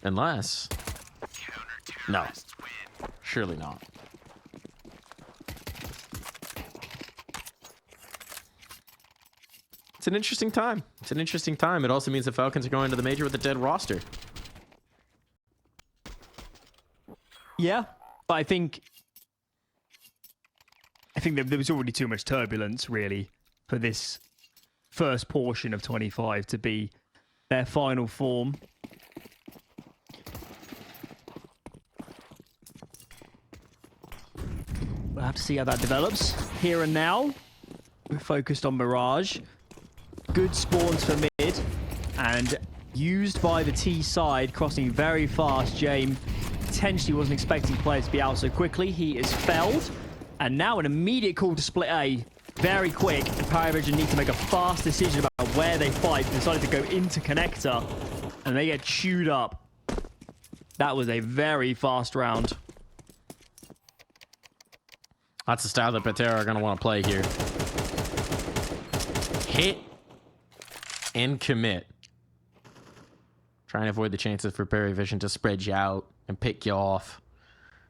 Unless... No. Surely not. It's an interesting time. It's an interesting time. It also means the Falcons are going to the major with a dead roster. Yeah, but I think there was already too much turbulence, really. for this first portion of 25 to be their final form. We'll have to see how that develops. Here and now, we're focused on Mirage. Good spawns for mid, and used by the T side, crossing very fast. Jame potentially wasn't expecting players to be out so quickly. He is felled, and now an immediate call to split A. Very quick, and PARIVISION need to make a fast decision about where they fight. They decided to go into connector, and they get chewed up. That was a very fast round. That's the style that Betera are going to want to play here. Hit and commit. Trying to avoid the chances for PARIVISION to spread you out and pick you off.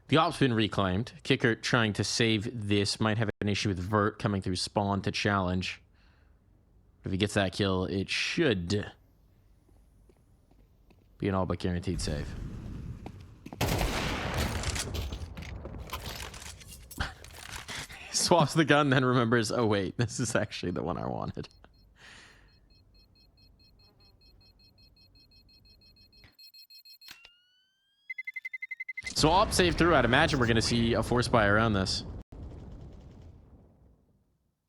The op's been reclaimed. Kicker trying to save this. Might have an issue with Vert coming through spawn to challenge. If he gets that kill, it should be an all but guaranteed save. Swaps the gun, then remembers, oh wait, this is actually the one I wanted. Swap, save through. I'd imagine we're going to see a force buy around this.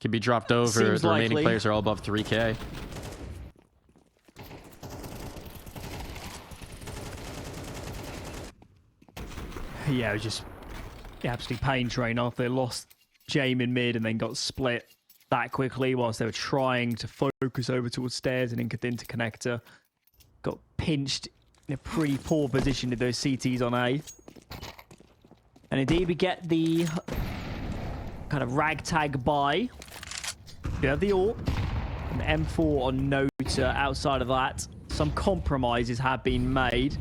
Could be dropped over. Seems the remaining likely. players are all above 3K. Yeah, it was just absolutely pain train off. They lost Jame in mid and then got split that quickly whilst they were trying to focus over towards stairs and into connector. Got pinched in a pretty poor position with those CTs on A. And indeed, we get the kind of ragtag buy. We have the AWP, an M4 on Nota. Outside of that, some compromises have been made.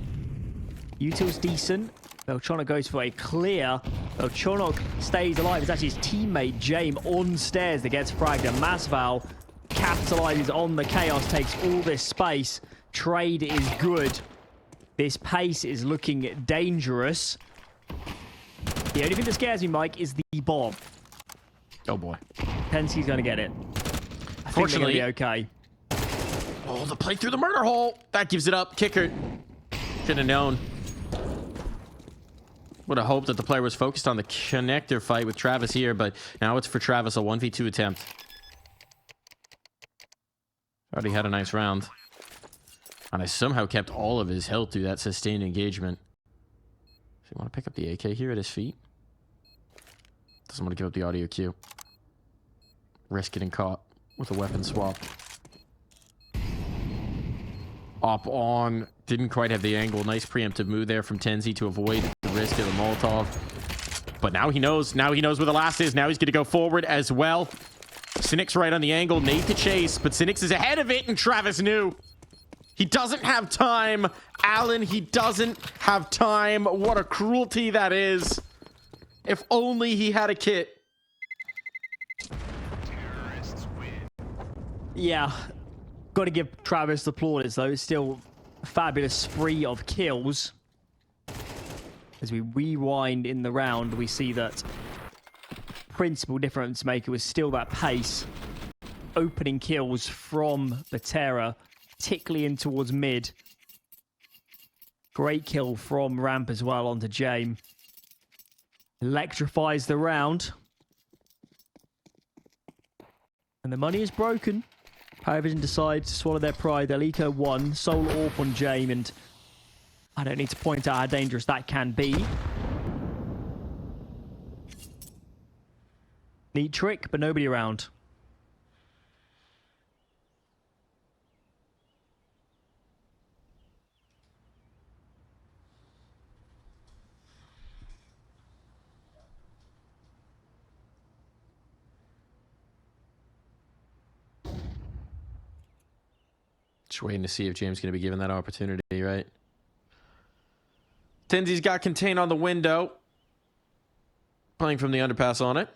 Util's decent. Belchonok goes for a clear. Belchonok stays alive. It's actually his teammate, Jame, on stairs that gets fragged. And Masval capitalizes on the chaos, takes all this space. Trade is good. This pace is looking dangerous. The only thing that scares me, Mike, is the bomb. Oh boy. Penske's going to get it. I think they're going to be okay. Oh, the play through the murder hole. That gives it up. Kicker. Should have known. Would have hoped that the player was focused on the connector fight with Travis here, but now it's for Travis, a 1v2 attempt. Already had a nice round. And I somehow kept all of his health through that sustained engagement. So you want to pick up the AK here at his feet? Doesn't want to give up the audio cue. Risk getting caught with a weapon swap. Up on. Didn't quite have the angle. Nice preemptive move there from Tenzi to avoid the risk of the Molotov. But now he knows. Now he knows where the last is. Now he's going to go forward as well. Cynic's right on the angle. Nate to chase. But Cynics is ahead of it, and Travis knew. He doesn't have time. Alan, he doesn't have time. What a cruelty that is. If only he had a kit. Yeah. Got to give Travis the plaudits, though. It's still a fabulous spree of kills. As we rewind in the round, we see that principal difference maker was still that pace. Opening kills from Betera, particularly in towards mid. Great kill from ramp as well onto Jame. Electrifies the round. And the money is broken. PARIVISION decide to swallow their pride. They'll eco one, sole AWP on Jame, and I don't need to point out how dangerous that can be. Neat trick, but nobody around. Just waiting to see if James going to be given that opportunity, right? Tenzi's got contain on the window. Playing from the underpass on it.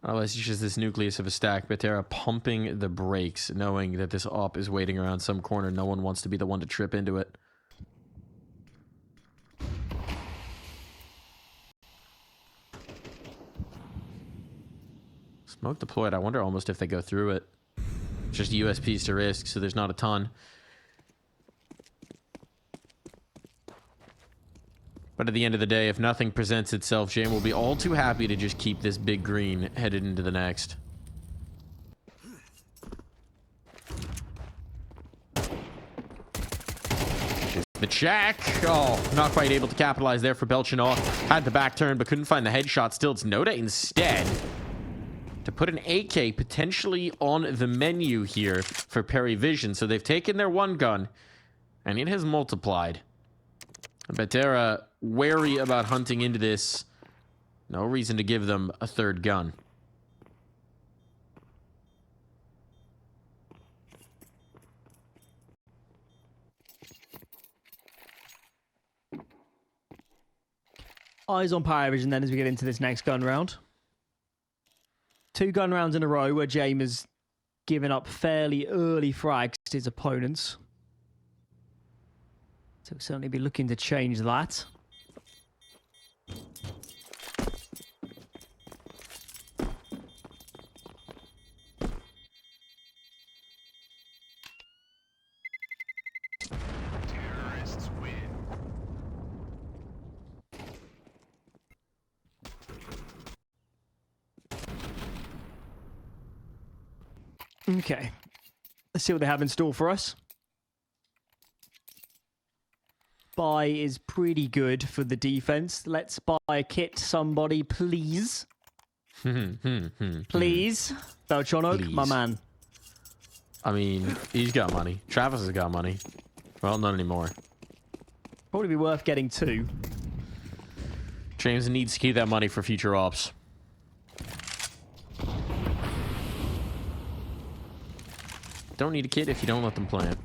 Otherwise, it's just this nucleus of a stack. Betera pumping the brakes, knowing that this op is waiting around some corner. No one wants to be the one to trip into it. Smoke deployed. I wonder almost if they go through it. Just USPs to risk, so there's not a ton. But at the end of the day, if nothing presents itself, Jame will be all too happy to just keep this big green headed into the next. The check. Oh, not quite able to capitalize there for Belchanok. Had the back turn, but couldn't find the headshot. Still, it's Noda instead to put an AK potentially on the menu here for PARIVISION. So they've taken their one gun, and it has multiplied. Betera wary about hunting into this. No reason to give them a third gun. Eyes on PARIVISION then as we get into this next gun round. 2 gun rounds in a row where Jame has given up fairly early frags to his opponents. So we'll certainly be looking to change that. Terrorists win. Okay. Let's see what they have in store for us. Buy is pretty good for the defense. Let's buy a kit, somebody, please. Please. Belchanok, my man. I mean, he's got money. Travis has got money. Well, not anymore. Probably be worth getting 2. James needs to keep that money for future ops. Don't need a kit if you don't let them plant.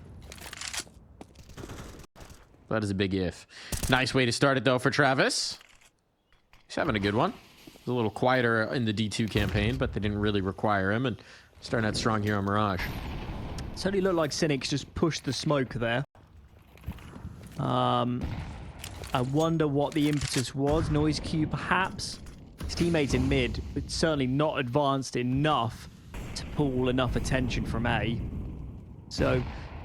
That is a big if. Nice way to start it, though, for Travis. He's having a good one. He's a little quieter in the D2 campaign, but they didn't really require him, and starting out strong here on Mirage. Certainly looked like Cynics just pushed the smoke there. I wonder what the impetus was. Noise Q, perhaps. His teammates in mid, but certainly not advanced enough to pull enough attention from A. So,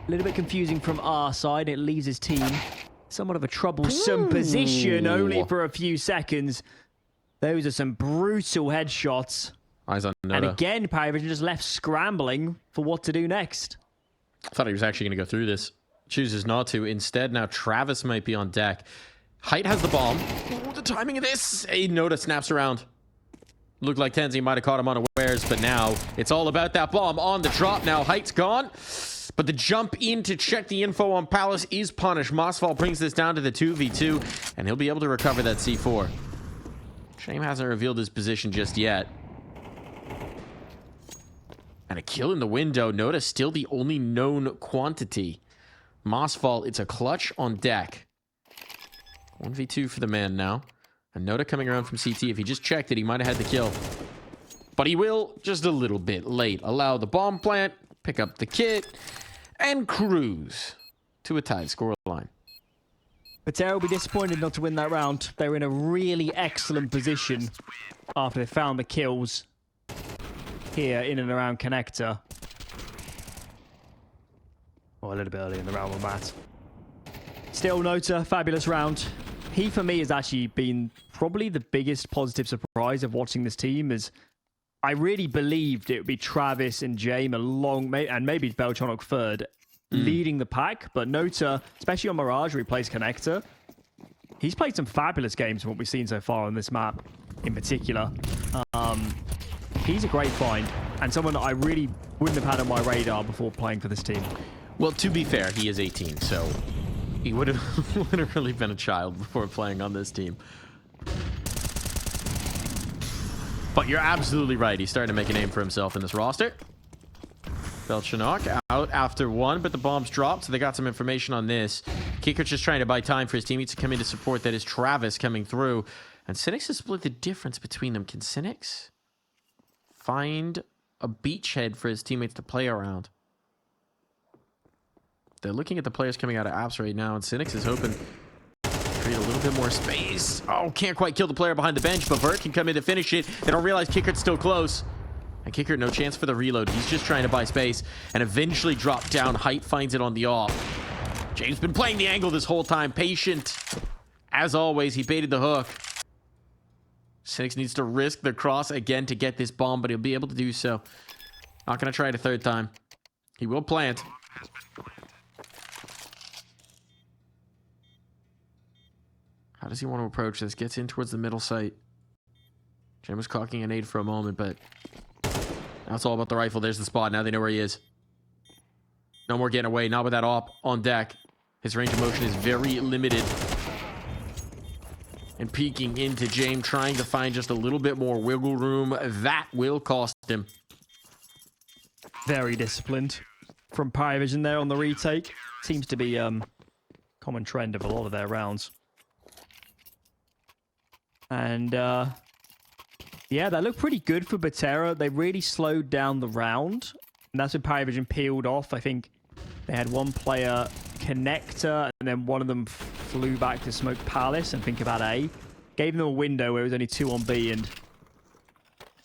a little bit confusing from our side. It leaves his team somewhat of a troublesome position, only for a few seconds. Those are some brutal headshots. Eyes on Noda. And again, PARIVISION just left scrambling for what to do next. I thought he was actually going to go through this. Chooses not to. Instead, now Travis might be on deck. Height has the bomb. Ooh, the timing of this. A Noda snaps around. Looked like Tenzi might have caught him unawares, but now it's all about that bomb on the drop. Now Height's gone, but the jump in to check the info on Palace is punished. Mossfall brings this down to the 2v2, and he'll be able to recover that C4. Jame hasn't revealed his position just yet. And a kill in the window. Noda still the only known quantity. Mossfall, it's a clutch on deck. 1v2 for the man now. And Noda coming around from CT. If he just checked it, he might have had the kill. But he will just a little bit late. Allow the bomb plant, pick up the kit, and cruise to a tied scoreline. Betera will be disappointed not to win that round. They were in a really excellent position after they found the kills here in and around Connector. Oh, a little bit early in the round with Matt. Still, Nota, fabulous round. He, for me, has actually been probably the biggest positive surprise of watching this team. As I really believed it would be Travis and Jame along, and maybe Belchanok third, leading the pack. But Nota, especially on Mirage, where he plays Connector, he's played some fabulous games from what we've seen so far on this map in particular. He's a great find, and someone that I really wouldn't have had on my radar before playing for this team. Well, to be fair, he is 18, so he would have literally been a child before playing on this team. But you're absolutely right. He's starting to make a name for himself in this roster. Belchanok out after one, but the bomb's dropped, so they got some information on this. Kicker's just trying to buy time for his teammates to come in to support. That is Travis coming through. And Cynics has split the difference between them. Can Cynics find a beachhead for his teammates to play around? They're looking at the players coming out of apps right now, and Cynics is hoping to create a little bit more space. Oh, can't quite kill the player behind the bench, but Vert can come in to finish it. They don't realize Kicker's still close. And Kicker, no chance for the reload. He's just trying to buy space and eventually drop down. Height finds it on the off. Jame's been playing the angle this whole time. Patient. As always, he baited the hook. Cynics needs to risk the cross again to get this bomb, but he'll be able to do so. Not going to try it a third time. He will plant. How does he want to approach this? Gets in towards the middle site. Jame was cocking a nade for a moment, but now it's all about the rifle. There's the spot. Now they know where he is. No more getting away. Not with that op on deck. His range of motion is very limited. And peeking into Jame, trying to find just a little bit more wiggle room. That will cost him. Very disciplined from PARIVISION there on the retake. Seems to be common trend of a lot of their rounds. And yeah, that looked pretty good for Betera. They really slowed down the round. And that's when PARIVISION peeled off. I think they had one player connector, and then one of them flew back to smoke Palace and think about A. Gave them a window where it was only 2 on B, and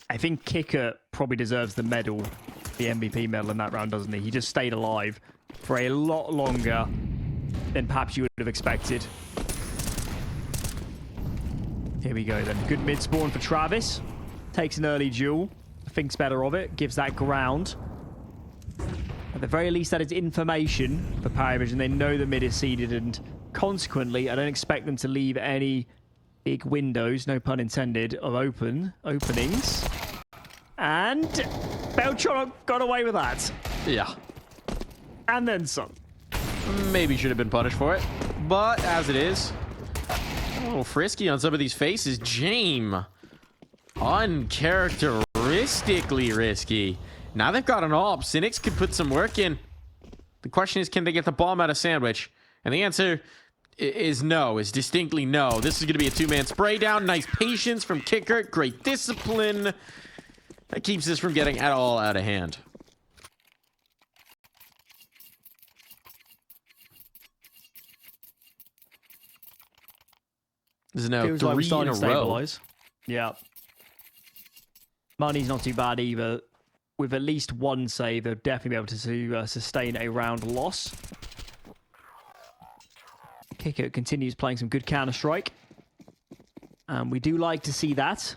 I think Kicker probably deserves the medal, the MVP medal in that round, doesn't he? He just stayed alive for a lot longer than perhaps you would have expected. Here we go then. Good mid spawn for xTRAVIS. Takes an early duel. Thinks better of it. Gives that ground. At the very least, that is information for PARIVISION. They know the mid is seeded, and consequently, I don't expect them to leave any big windows, no pun intended, of openings. And Beltron got away with that. Yeah. And then some. Maybe should have been punished for it. But as it is, a little frisky on some of these faces. Jame. Uncharacteristically risky. Now they've got an op. Cynics could put some work in. The question is, can they get the bomb out of Sandwich? And the answer is no, is distinctly no. This is going to be a 2-man spray down. Nice patience from Kicker. Great discipline. That keeps this from getting at all out of hand. This is now Feels like we're 3 in starting a to row. stabilize. Yeah. Money's not too bad either. With at least one save, they'll definitely be able to sustain a round loss. Kicker continues playing some good Counter-Strike. And we do like to see that.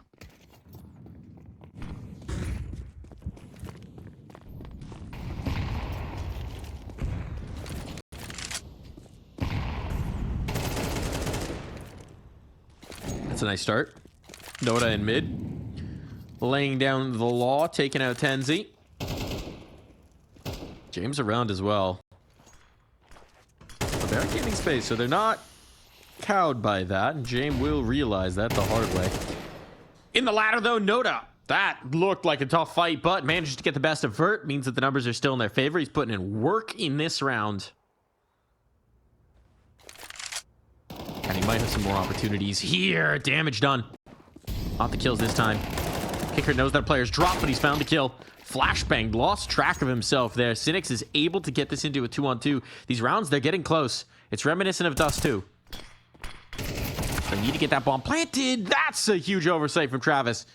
That's a nice start. Noda in mid. Laying down the law, taking out Tenzi. James around as well. But they're gaining space, so they're not cowed by that. And James will realize that the hard way. In the ladder, though, Noda. That looked like a tough fight, but manages to get the best of Vert. Means that the numbers are still in their favor. He's putting in work in this round. And he might have some more opportunities here. Damage done. Not the kills this time. Kicker knows that player's dropped, but he's found the kill. Flashbang lost track of himself there. Cynics is able to get this into a 2-on-2. These rounds, they're getting close. It's reminiscent of Dust2. They need to get that bomb planted. That's a huge oversight from Travis.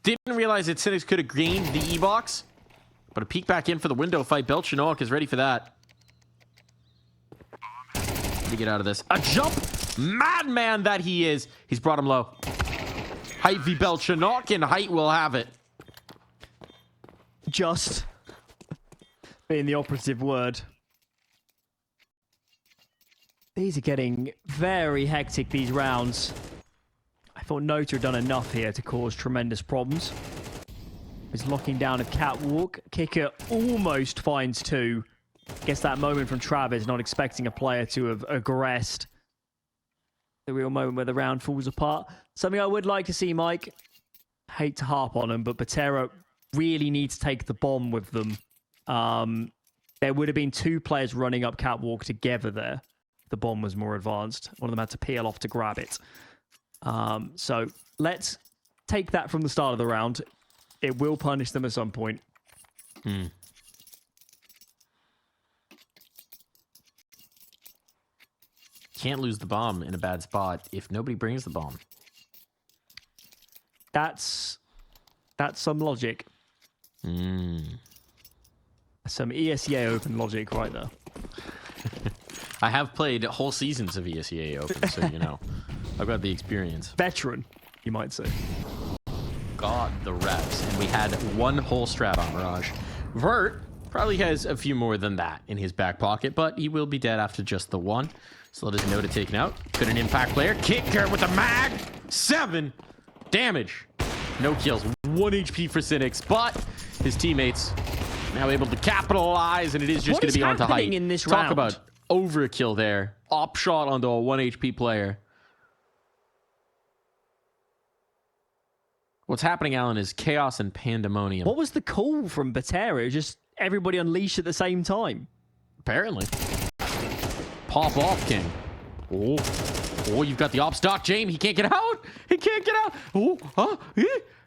Didn't realize that Cynics could have gained the E-box. But a peek back in for the window fight. Belchanoic is ready for that. Let me get out of this. A jump! Madman that he is. He's brought him low. Height v Belchanoic, and Height will have it. Just being the operative word. These are getting very hectic, these rounds. I thought Nota had done enough here to cause tremendous problems. He's locking down a catwalk. Kicker almost finds 2. Gets that moment from Travis, not expecting a player to have aggressed. The real moment where the round falls apart. Something I would like to see, Mike. Hate to harp on him, but Betera really needs to take the bomb with them. There would have been 2 players running up catwalk together there. The bomb was more advanced. One of them had to peel off to grab it. So let's take that from the start of the round. It will punish them at some point. Can't lose the bomb in a bad spot if nobody brings the bomb. That's some logic. Some ESEA Open logic right there. I have played whole seasons of ESEA Open, so you know. I've got the experience. Veteran, you might say. Got the reps, and we had one whole strat on Mirage. Vert probably has a few more than that in his back pocket, but he will be dead after just the one. So let us know to take it out. Could an impact player. Kicker with a mag. 7 damage. No kills. 1 HP for Cynics, but his teammates now able to capitalize, and it is just going to be on to height. In this Talk round? about overkill there. Op shot onto a 1 HP player. What's happening, Alan, is chaos and pandemonium. What was the call from Betera? It was just everybody unleashed at the same time. Apparently. Pop off, King. Oh, you've got the op stock, Jame. He can't get out. He can't get out. Oh, huh?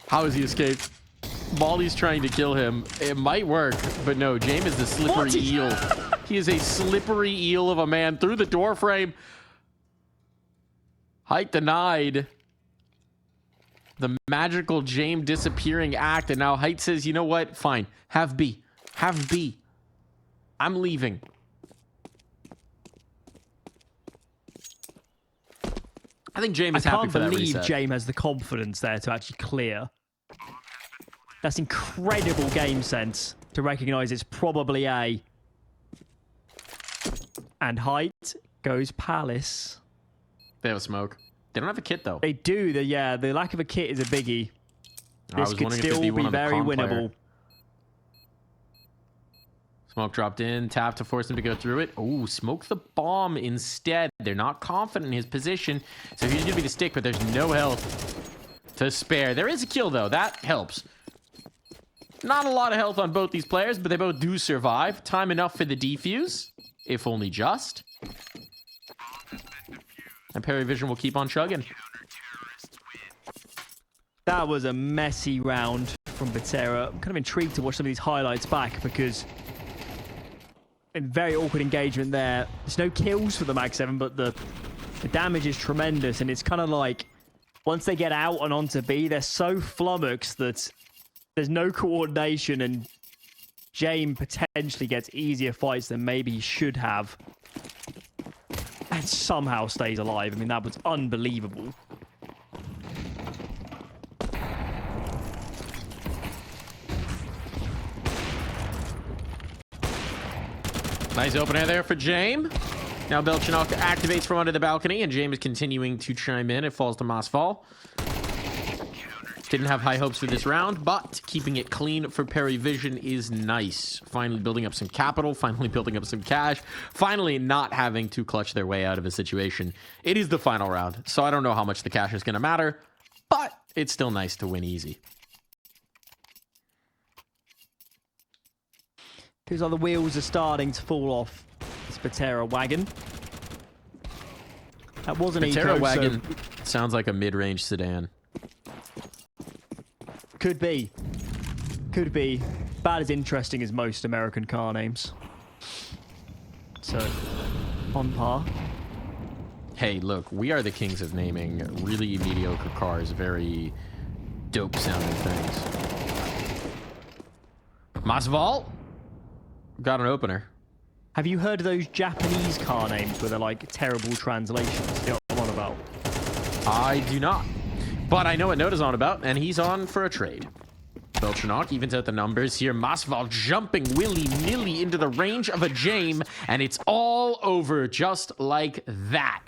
How has he escaped? Molly's trying to kill him. It might work, but no. Jame is the slippery eel. He is a slippery eel of a man through the door frame. Height denied. The magical Jame disappearing act, and now Height says, you know what? Fine. Have B. Have B. I'm leaving. I think Jame is happy for that reset. I can't believe Jame has the confidence there to actually clear. That's incredible game sense to recognize it's probably A. And Height goes Palace. They have a smoke. They don't have a kit, though. They do. The lack of a kit is a biggie. This could still be very winnable. Smoke dropped in. Tap to force him to go through it. Oh, smoke the bomb instead. They're not confident in his position. So he's going to be the stick, but there's no health to spare. There is a kill, though. That helps. Not a lot of health on both these players, but they both do survive. Time enough for the defuse, if only just. And PARIVISION will keep on chugging. That was a messy round from Betera. I'm kind of intrigued to watch some of these highlights back because in very awkward engagement there. There's no kills for the Mag 7, but the damage is tremendous. And it's kind of like once they get out and onto B, they're so flummoxed that there's no coordination, and Jame potentially gets easier fights than maybe he should have. And somehow stays alive. I mean, that was unbelievable. Nice opener there for Jame. Now Belchinok activates from under the balcony, and Jame is continuing to chime in. It falls to Masval. Didn't have high hopes for this round, but keeping it clean for PARIVISION is nice. Finally building up some capital, finally building up some cash, finally not having to clutch their way out of a situation. It is the final round, so I don't know how much the cash is going to matter, but it's still nice to win easy. Feels like the wheels are starting to fall off this Betera wagon. That wasn't Betera eco, wagon so sounds like a mid-range sedan. could be. Could be. About as interesting as most American car names. So, on par. Hey, look, we are the kings of naming really mediocre cars very dope-sounding things. Masval got an opener. Have you heard of those Japanese car names where they're like terrible translations? You know what I'm on about? I do not. But I know what Noda's on about, and he's on for a trade. Belchinok evens out the numbers here. Masval jumping willy-nilly into the range of a Jame, and it's all over just like that.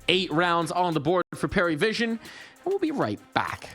8 rounds on the board for PARIVISION, and we'll be right back.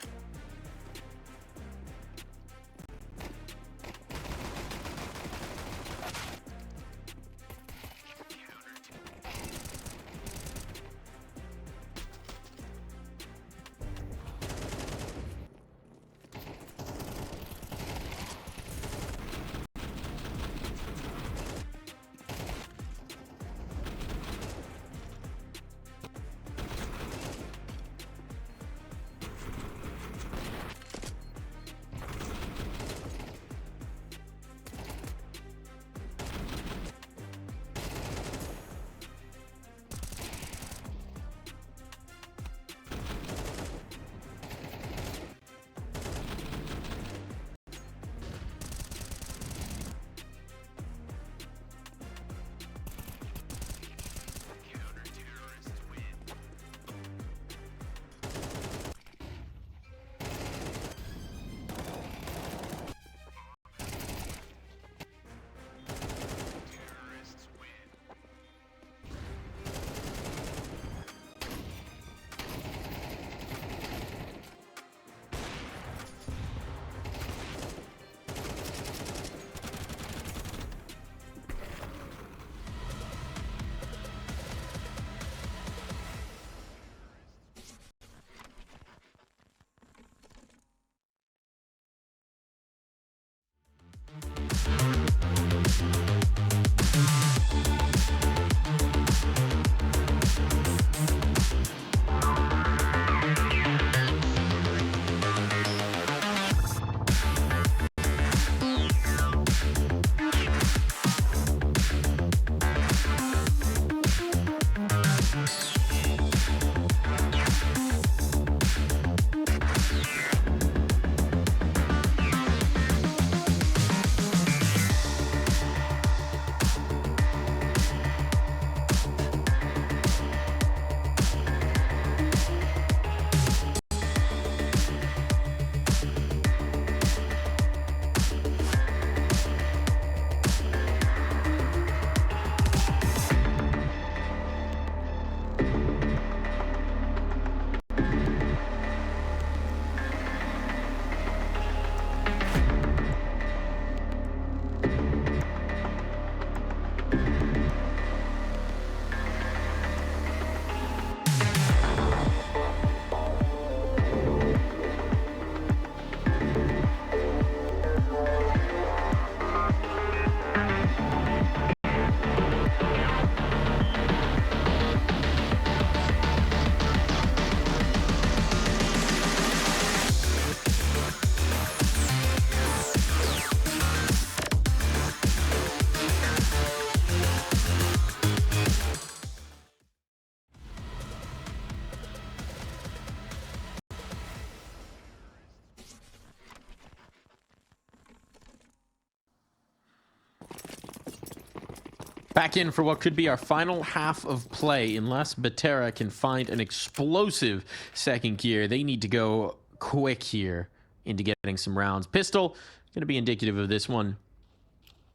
Back in for what could be our final half of play, unless Betera can find an explosive second gear. They need to go quick here into getting some rounds. Pistol, going to be indicative of this one.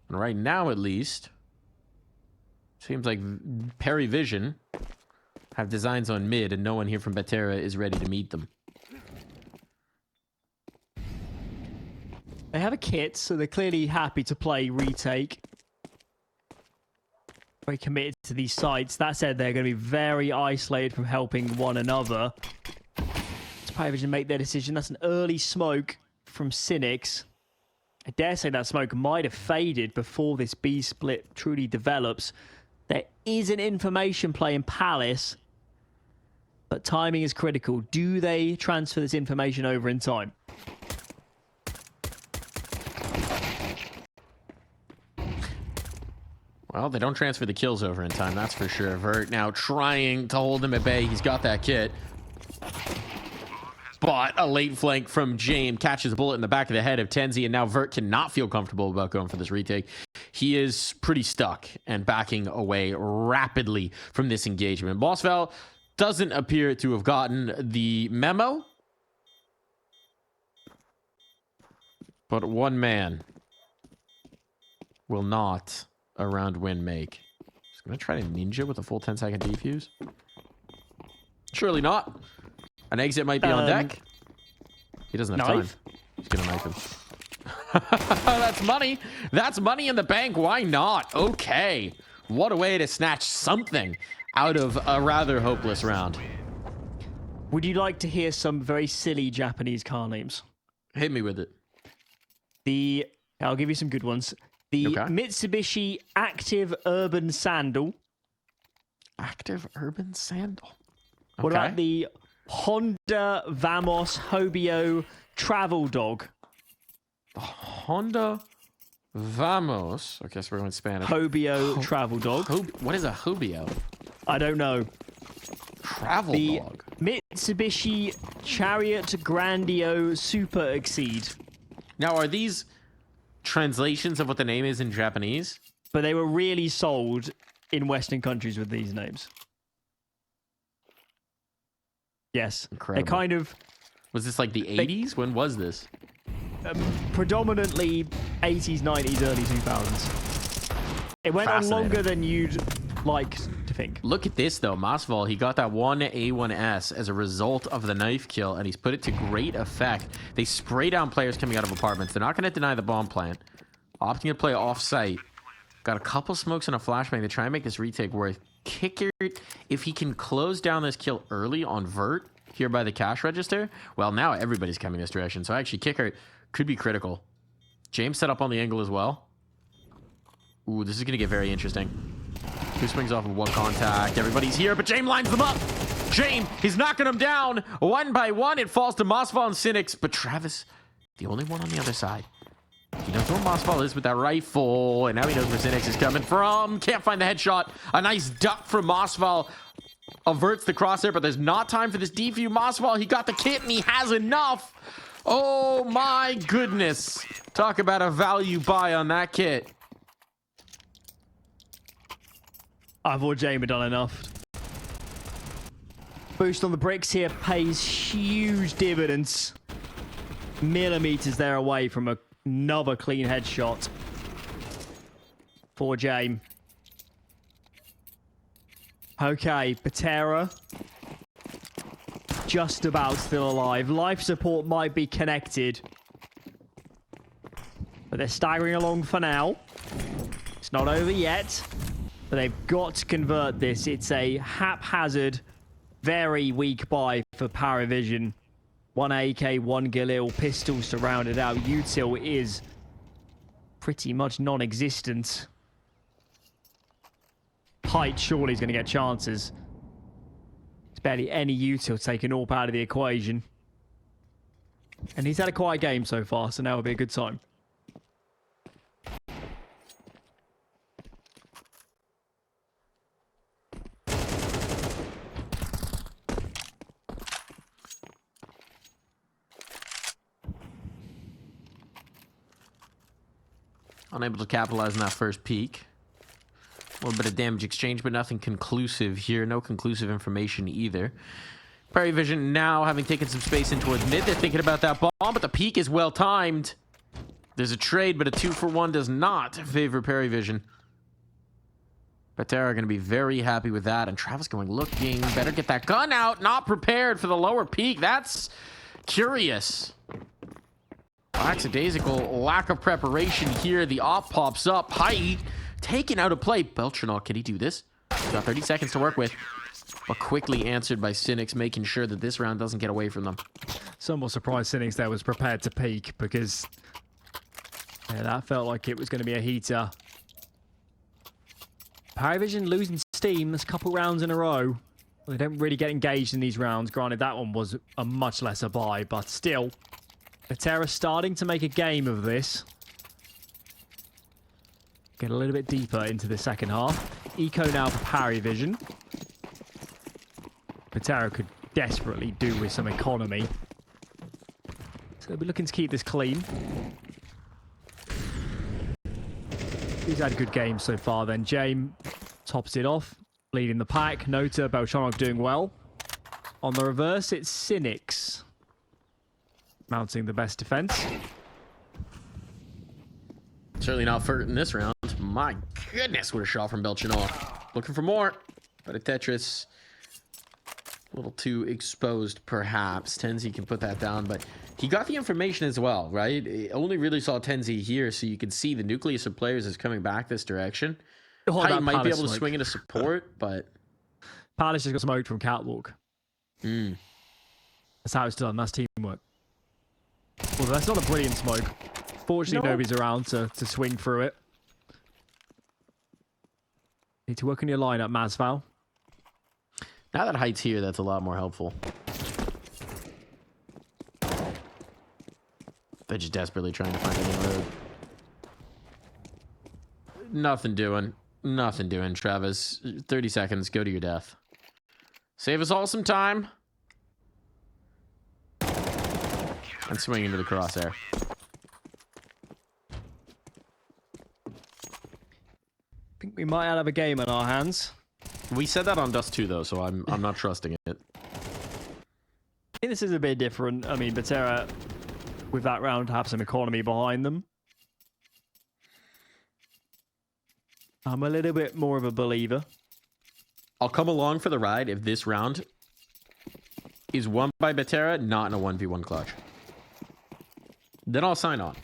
And right now, at least, seems like PARIVISION have designs on mid, and no one here from Betera is ready to meet them. They have a kit, so they're clearly happy to play retake. Very committed to these sites. That said, they're going to be very isolated from helping one another. Does PARIVISION make their decision? That's an early smoke from Cynics. I dare say that smoke might have faded before this B split truly develops. There is an information play in Palace, but timing is critical. Do they transfer this information over in time? Well, they don't transfer the kills over in time, that's for sure. Vert now trying to hold him at bay. He's got that kit. But a late flank from Jame catches a bullet in the back of the head of Tenzi, and now Vert cannot feel comfortable about going for this retake. He is pretty stuck and backing away rapidly from this engagement. Bossvel doesn't appear to have gotten the memo. But one man will not a round win make. Just gonna try to ninja with a full 10-second defuse. Surely not. An exit might be on deck. He doesn't have time. He's gonna knife him. That's money. That's money in the bank. Why not? Okay. What a way to snatch something out of a rather hopeless round. Would you like to hear some very silly Japanese car names? Hit me with it. I'll give you some good ones. The Mitsubishi Active Urban Sandal. Active Urban Sandal. Okay. What about the Honda Vamos Hobio Travel Dog? Honda Vamos. Okay, so we're going Spanish. Hobio Travel Dog. What is a Hobio? I don't know. Travel dog. Mitsubishi Chariot Grandio Super Exceed. Now, are these translations of what the name is in Japanese? But they were really sold in Western countries with these names. Yes. Incredible. They kind of... Was this like the 80s? When was this? Predominantly 80s, 90s, early 2000s. It went on longer than you'd like to think. Look at this, though. Masval, he got that one A1S as a result of the knife kill, and he's put it to great effect. They spray down players coming out of apartments. They're not going to deny the bomb plant. Opting to play off-site. Got a couple smokes and a flashbang to try and make this retake worth. Kicker, if he can close down this kill early on Vert here by the cash register, well, now everybody's coming this direction. So actually, Kicker could be critical. James set up on the angle as well. Ooh, this is going to get very interesting. Two swings off of one contact. Everybody's here, but Jame lines them up. Jame, he's knocking them down. One by one, it falls to Masval and Cynics, but Travis, the only one on the other side. He knows where Masval is with that rifle, and now he knows where Cynics is coming from. Can't find the headshot. A nice duck from Masval. Averts the crosshair, but there's not time for this defuse. Masval, he got the kit, and he has enough. Oh, my goodness. Talk about a value buy on that kit. I thought Jame had done enough. Boost on the bricks here pays huge dividends. Millimeters there away from another clean headshot for Jame. Okay, Betera. Just about still alive. Life support might be connected. But they're staggering along for now. It's not over yet. But they've got to convert this. It's a haphazard, very weak buy for PARIVISION. 1 AK, 1 Galil, pistols to round it out. Util is pretty much non-existent. Height surely is going to get chances. There's barely any Util taking AWP out of the equation. And he's had a quiet game so far, so now will be a good time. Unable to capitalize on that first peak. little bit of damage exchange, but nothing conclusive here. No conclusive information either. PARIVISION now having taken some space in towards mid. They're thinking about that bomb, but the peek is well timed. There's a trade, but a 2-for-1 does not favor PARIVISION. Betera going to be very happy with that. And Travis going, looking, better get that gun out. Not prepared for the lower peak. That's curious. Lackadaisical lack of preparation here. The op pops up. Height taken out of play. Beltranol, can he do this? He's got 30 seconds to work with. But quickly answered by Cynics, making sure that this round doesn't get away from them. Somewhat surprised Cynics there was prepared to peek because yeah, that felt like it was going to be a heater. PARIVISION losing steam this couple rounds in a row. They don't really get engaged in these rounds. Granted, that one was a much lesser buy, but still. Betera starting to make a game of this. Get a little bit deeper into the second half. Eco now for PARIVISION. Betera could desperately do with some economy. So they'll be looking to keep this clean. He's had a good game so far then. Jame tops it off, leading the pack. Nota, Beltranol doing well. On the reverse, it's Cynics mounting the best defense. Certainly not for in this round. My goodness, what a shot from Beltranol. Looking for more, but a Tetris a little too exposed, perhaps. Tenzi can put that down, but he got the information as well, right? It only really saw Tenzi here, so you can see the nucleus of players is coming back this direction. He might be able to swing into support, but Palace just got smoked from Catwalk. That's how it's done. That's teamwork. Well, that's not a brilliant smoke. Fortunately, nobody's around to swing through it. Need to work on your lineup, Masval. Now that Height's here, that's a lot more helpful. They're just desperately trying to find a new road. Nothing doing. Nothing doing, Travis. 30 seconds. Go to your death. Save us all some time. And swing into the crosshair. I think we might have a game on our hands. We said that on Dust 2 though, so I'm not trusting it. I think this is a bit different. I mean, Betera, with that round, have some economy behind them. I'm a little bit more of a believer. I'll come along for the ride if this round is won by Betera, not in a 1v1 clutch. Then I'll sign on.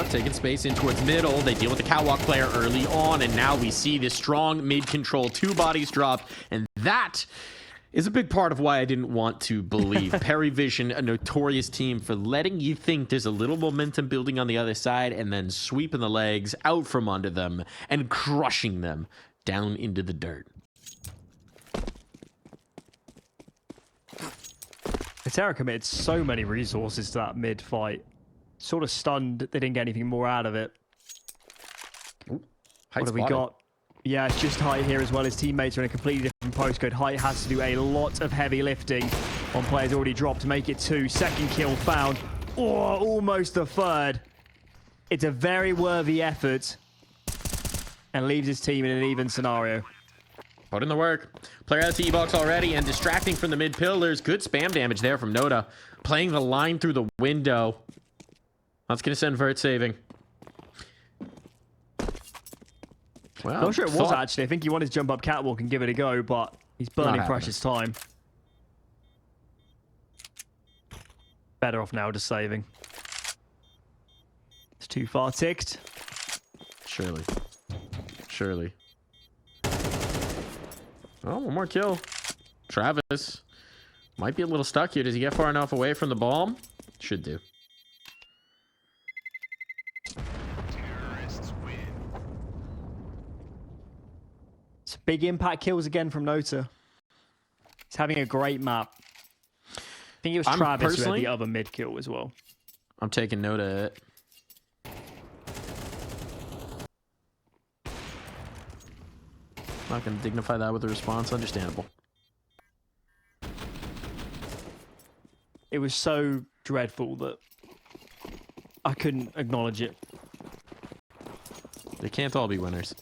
Taking space in towards middle. They deal with the catwalk player early on, and now we see this strong mid control. 2 bodies drop, and that is a big part of why I didn't want to believe. PARIVISION, a notorious team for letting you think there's a little momentum building on the other side, and then sweeping the legs out from under them and crushing them down into the dirt. Betera committed so many resources to that mid fight. Sort of stunned they didn't get anything more out of it. Ooh, what have we got? Yeah, it's just Height here as well. His teammates are in a completely different postcode. Height has to do a lot of heavy lifting on players already dropped to make it 2. Second kill found. Oh, almost a third. It's a very worthy effort and leaves his team in an even scenario. Put in the work. Player out to E-box already and distracting from the mid pillars. Good spam damage there from Nota. Playing the line through the window. That's going to send Vert saving. Well, not sure it was actually. I think he wanted to jump up catwalk and give it a go, but he's burning precious time. Better off now just saving. It's too far ticked. Surely. Surely. Oh, one more kill. Travis might be a little stuck here. Does he get far enough away from the bomb? Should do. Big impact kills again from Nota. He's having a great map. I think it was Travis who had the other mid kill as well. I'm taking note of it. Not going to dignify that with a response. Understandable. It was so dreadful that I couldn't acknowledge it. They can't all be winners,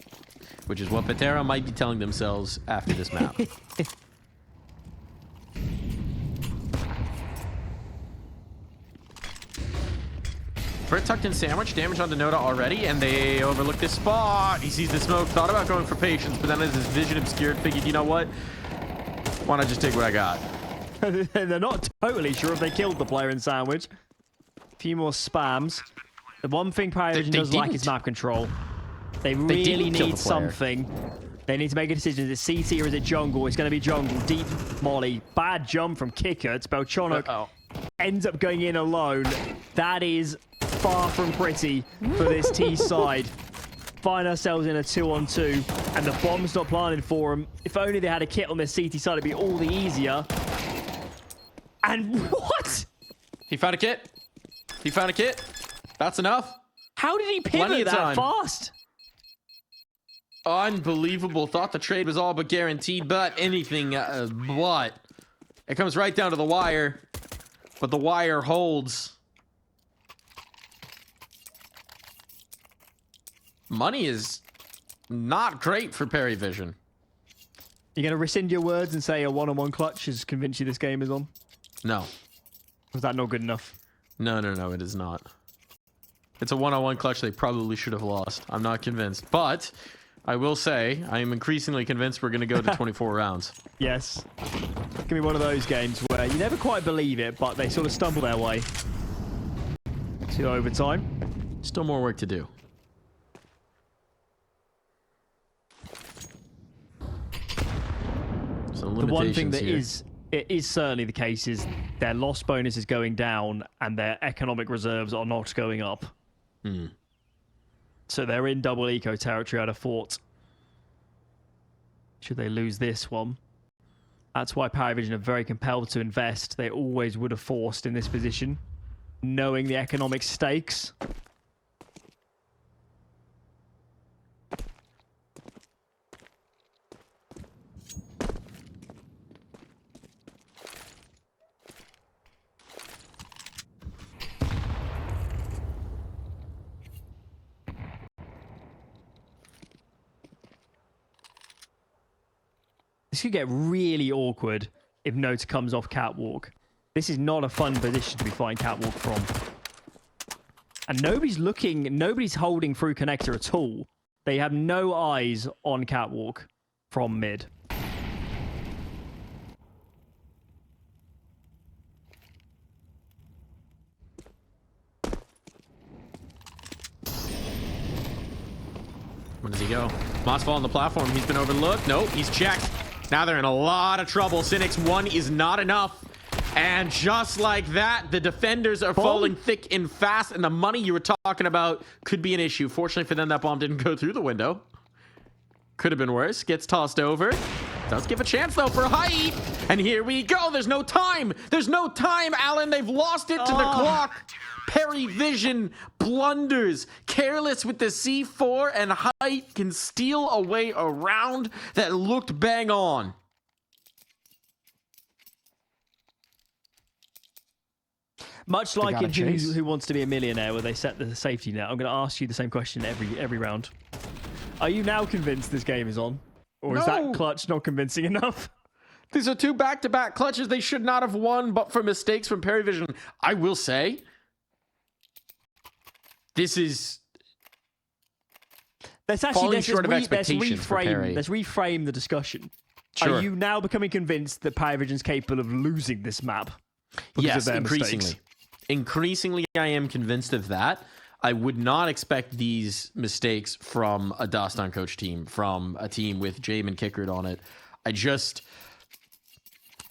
which is what Betera might be telling themselves after this map. Brett tucked in sandwich, damage on Denoda already, and they overlook this spot. He sees the smoke, thought about going for patience, but then as his vision obscured, figured, you know what? Why not just take what I got? They're not totally sure if they killed the player in sandwich. A few more spams. The one thing PARIVISION does lack is map control. They really need something. They need to make a decision. Is it CT or is it jungle? It's going to be jungle. Deep molly. Bad jump from Kicker. It's Belchonok. Ends up going in alone. That is far from pretty for this T side. Find ourselves in a 2-on-2, and the bomb's not planted for them. If only they had a kit on their CT side, it'd be all the easier. And what? He found a kit. He found a kit. That's enough. How did he pivot that fast? Unbelievable. Thought the trade was all but guaranteed, but anything what? It comes right down to the wire, but the wire holds. Money is not great for PARIVISION. You're going to rescind your words and say a one-on-one clutch has convinced you this game is on? No. Was that not good enough? No, it is not. It's a one-on-one clutch they probably should have lost. I'm not convinced. But I will say I am increasingly convinced we're going to go to 24 rounds. Yes. It's going to be one of those games where you never quite believe it, but they sort of stumble their way to overtime. Still more work to do. The one thing that is certainly the case is their loss bonus is going down and their economic reserves are not going up. So they're in double eco territory out of fort. Should they lose this one? That's why PARIVISION are very compelled to invest. They always would have forced in this position, knowing the economic stakes. This could get really awkward if Notes comes off catwalk. This is not a fun position to be fighting catwalk from. And nobody's holding through connector at all. They have no eyes on catwalk from mid. Where does he go? Mossfall on the platform. He's been overlooked. Nope, he's checked. Now they're in a lot of trouble. Cynics 1 is not enough. And just like that, the defenders are falling thick and fast, and the money you were talking about could be an issue. Fortunately for them, that bomb didn't go through the window. Could have been worse. Gets tossed over. Does give a chance, though, for height. And here we go. There's no time. There's no time, Alan. They've lost it to the clock. PARIVISION blunders. Careless with the C4, and height can steal away a round that looked bang on. Much like in Who Wants to Be a Millionaire, where they set the safety net, I'm going to ask you the same question every round. Are you now convinced this game is on? Or is that clutch not convincing enough? These are two back-to-back clutches they should not have won, but for mistakes from PARIVISION. I will say, this is falling short of expectations for Perry. Let's reframe the discussion. Sure. Are you now becoming convinced that PARIVISION's capable of losing this map? Yes, increasingly. Increasingly, I am convinced of that. I would not expect these mistakes from a Dust uncoached team, from a team with Jame and Kickert on it.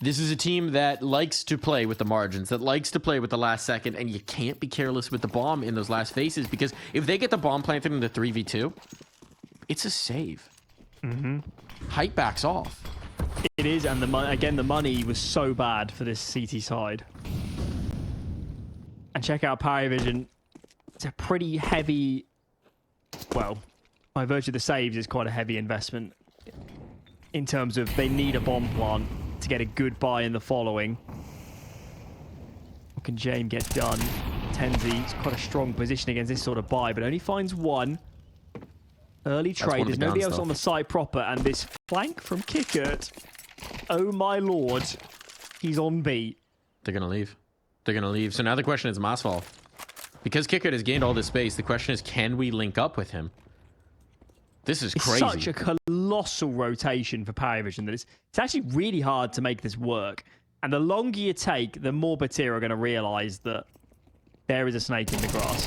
This is a team that likes to play with the margins, that likes to play with the last second, and you can't be careless with the bomb in those last phases, because if they get the bomb planted in the 3v2, it's a save. Height backs off. It is, and the money was so bad for this CT side. And check out PARIVISION. It's a pretty heavy, well, by virtue of the saves, it's quite a heavy investment. in terms of they need a bomb plant to get a good buy in the following. What can Jame get done? Tenzi's quite a strong position against this sort of buy, but only finds one. Early trade. There's nobody else on the site proper, and this flank from Kickert. Oh my lord. He's on beat. They're going to leave. They're going to leave. So now the question is Masval. Because Kickert has gained all this space, the question is, can we link up with him? This is crazy. It's such a colossal rotation for PARIVISION that it's actually really hard to make this work. And the longer you take, the more Betera are going to realize that there is a snake in the grass.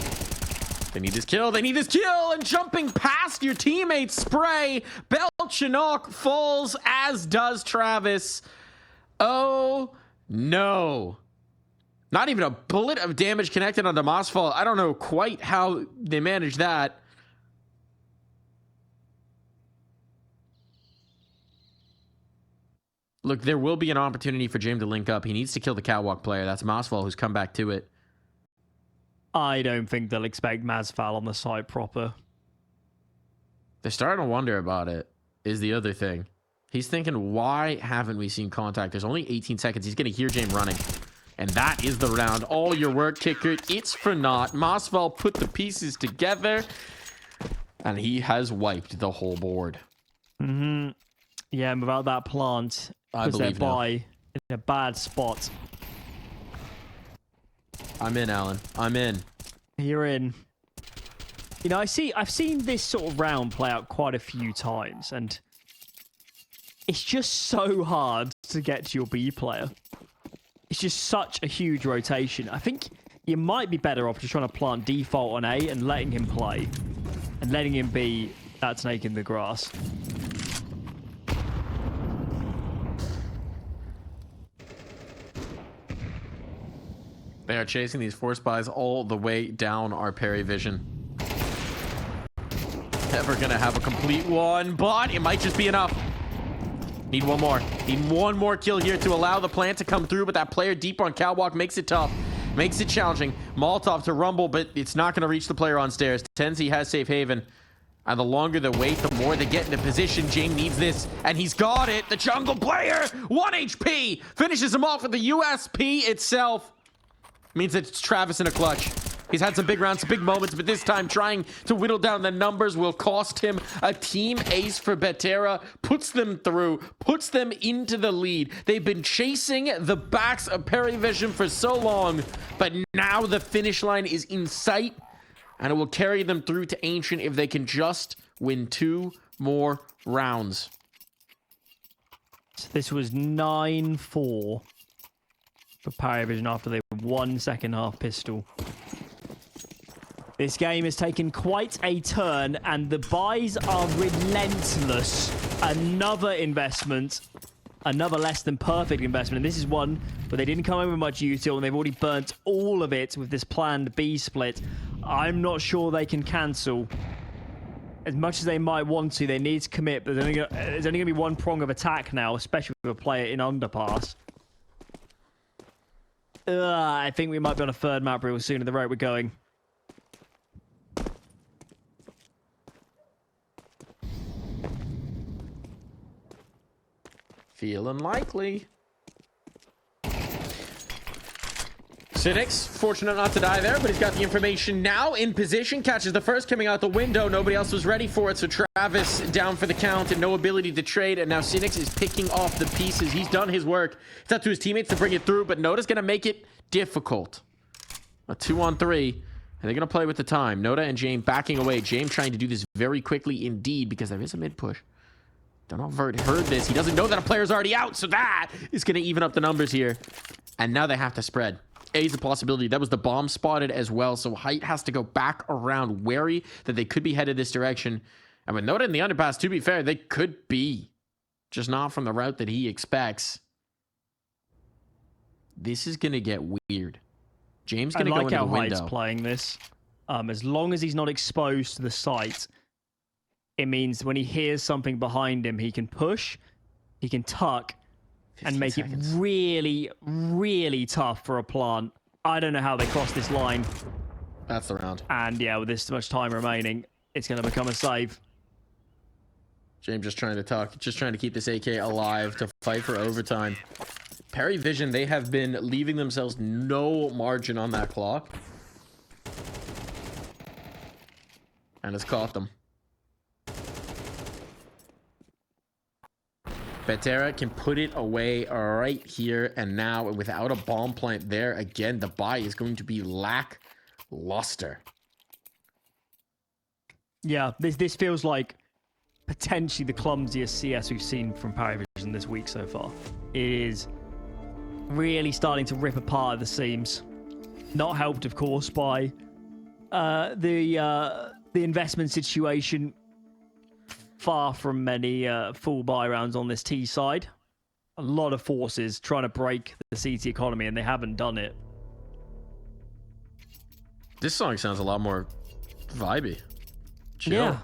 They need this kill. They need this kill. And jumping past your teammates, Spray. Belchinok falls, as does xTRAVIS. Oh, no. Not even a bullet of damage connected on the Masval. I don't know quite how they managed that. Look, there will be an opportunity for Jame to link up. He needs to kill the catwalk player. That's Masval, who's come back to it. I don't think they'll expect Masval on the site proper. They're starting to wonder about it, is the other thing. He's thinking, why haven't we seen contact? There's only 18 seconds. He's going to hear Jame running. And that is the round. All your work, Kicker. It's for naught. Masval put the pieces together. And he has wiped the whole board. Mm-hmm. Yeah, and without that plant, because they're by in a bad spot. I'm in, Alan. I'm in. You're in. You know, I've seen this sort of round play out quite a few times, and it's just so hard to get to your B player. It's just such a huge rotation. I think you might be better off just trying to plant default on A and letting him play, and letting him be that snake in the grass. They are chasing these force buys all the way down our PARIVISION. Never gonna have a complete one, but it might just be enough. Need one more. Need one more kill here to allow the plant to come through, but that player deep on catwalk makes it tough. Makes it challenging. Molotov to rumble, but it's not gonna reach the player on stairs. Tenzi has safe haven. And the longer they wait, the more they get into position. Jame needs this, and he's got it. The jungle player, 1 HP, finishes him off with the USP itself. Means that it's xTRAVIS in a clutch. He's had some big rounds, some big moments, but this time trying to whittle down the numbers will cost him a team ace for Betera. Puts them through, puts them into the lead. They've been chasing the backs of PARIVISION for so long, but now the finish line is in sight, and it will carry them through to Ancient if they can just win 2 more rounds. This was 9-4 for PARIVISION after they won second half pistol. This game has taken quite a turn, and the buys are relentless. Another investment, another less than perfect investment, and this is one where they didn't come in with much util, and they've already burnt all of it with this planned B split. I'm not sure they can cancel. As much as they might want to, they need to commit, but there's only going to be one prong of attack now, especially with a player in underpass. I think we might be on a third map real soon at the rate we're going. Feeling likely. Cynics, fortunate not to die there, but he's got the information now. In position, catches the first coming out the window. Nobody else was ready for it, so xTRAVIS down for the count and no ability to trade. And now Cynics is picking off the pieces. He's done his work. It's up to his teammates to bring it through, but Noda's going to make it difficult. A 2-on-3, and they're going to play with the time. Noda and Jame backing away. Jame trying to do this very quickly indeed, because there is a mid push. Don't know if Vert heard this. He doesn't know that a player's already out, so that is going to even up the numbers here. And now they have to spread. A is a possibility. That was the bomb spotted as well, so Height has to go back around, wary that they could be headed this direction. And with Noda in the underpass, to be fair, they could be. Just not from the route that he expects. This is going to get weird. James going to go into the window. I like how Height's playing this. As long as he's not exposed to the site, it means when he hears something behind him, he can push, he can tuck, and make it really, really tough for a plant. I don't know how they cross this line. That's the round. And yeah, with this much time remaining, it's going to become a save. Jame just trying to talk, just trying to keep this AK alive to fight for overtime. PARIVISION, they have been leaving themselves no margin on that clock. And it's caught them. Betera can put it away right here and now. And without a bomb plant there, again, the buy is going to be lackluster. Yeah, this feels like potentially the clumsiest CS we've seen from PARIVISION this week so far. It is really starting to rip apart at the seams. Not helped, of course, by the investment situation. Far from many full buy rounds on this T side. A lot of forces trying to break the CT economy, and they haven't done it. This song sounds a lot more vibey. Chill. Yeah.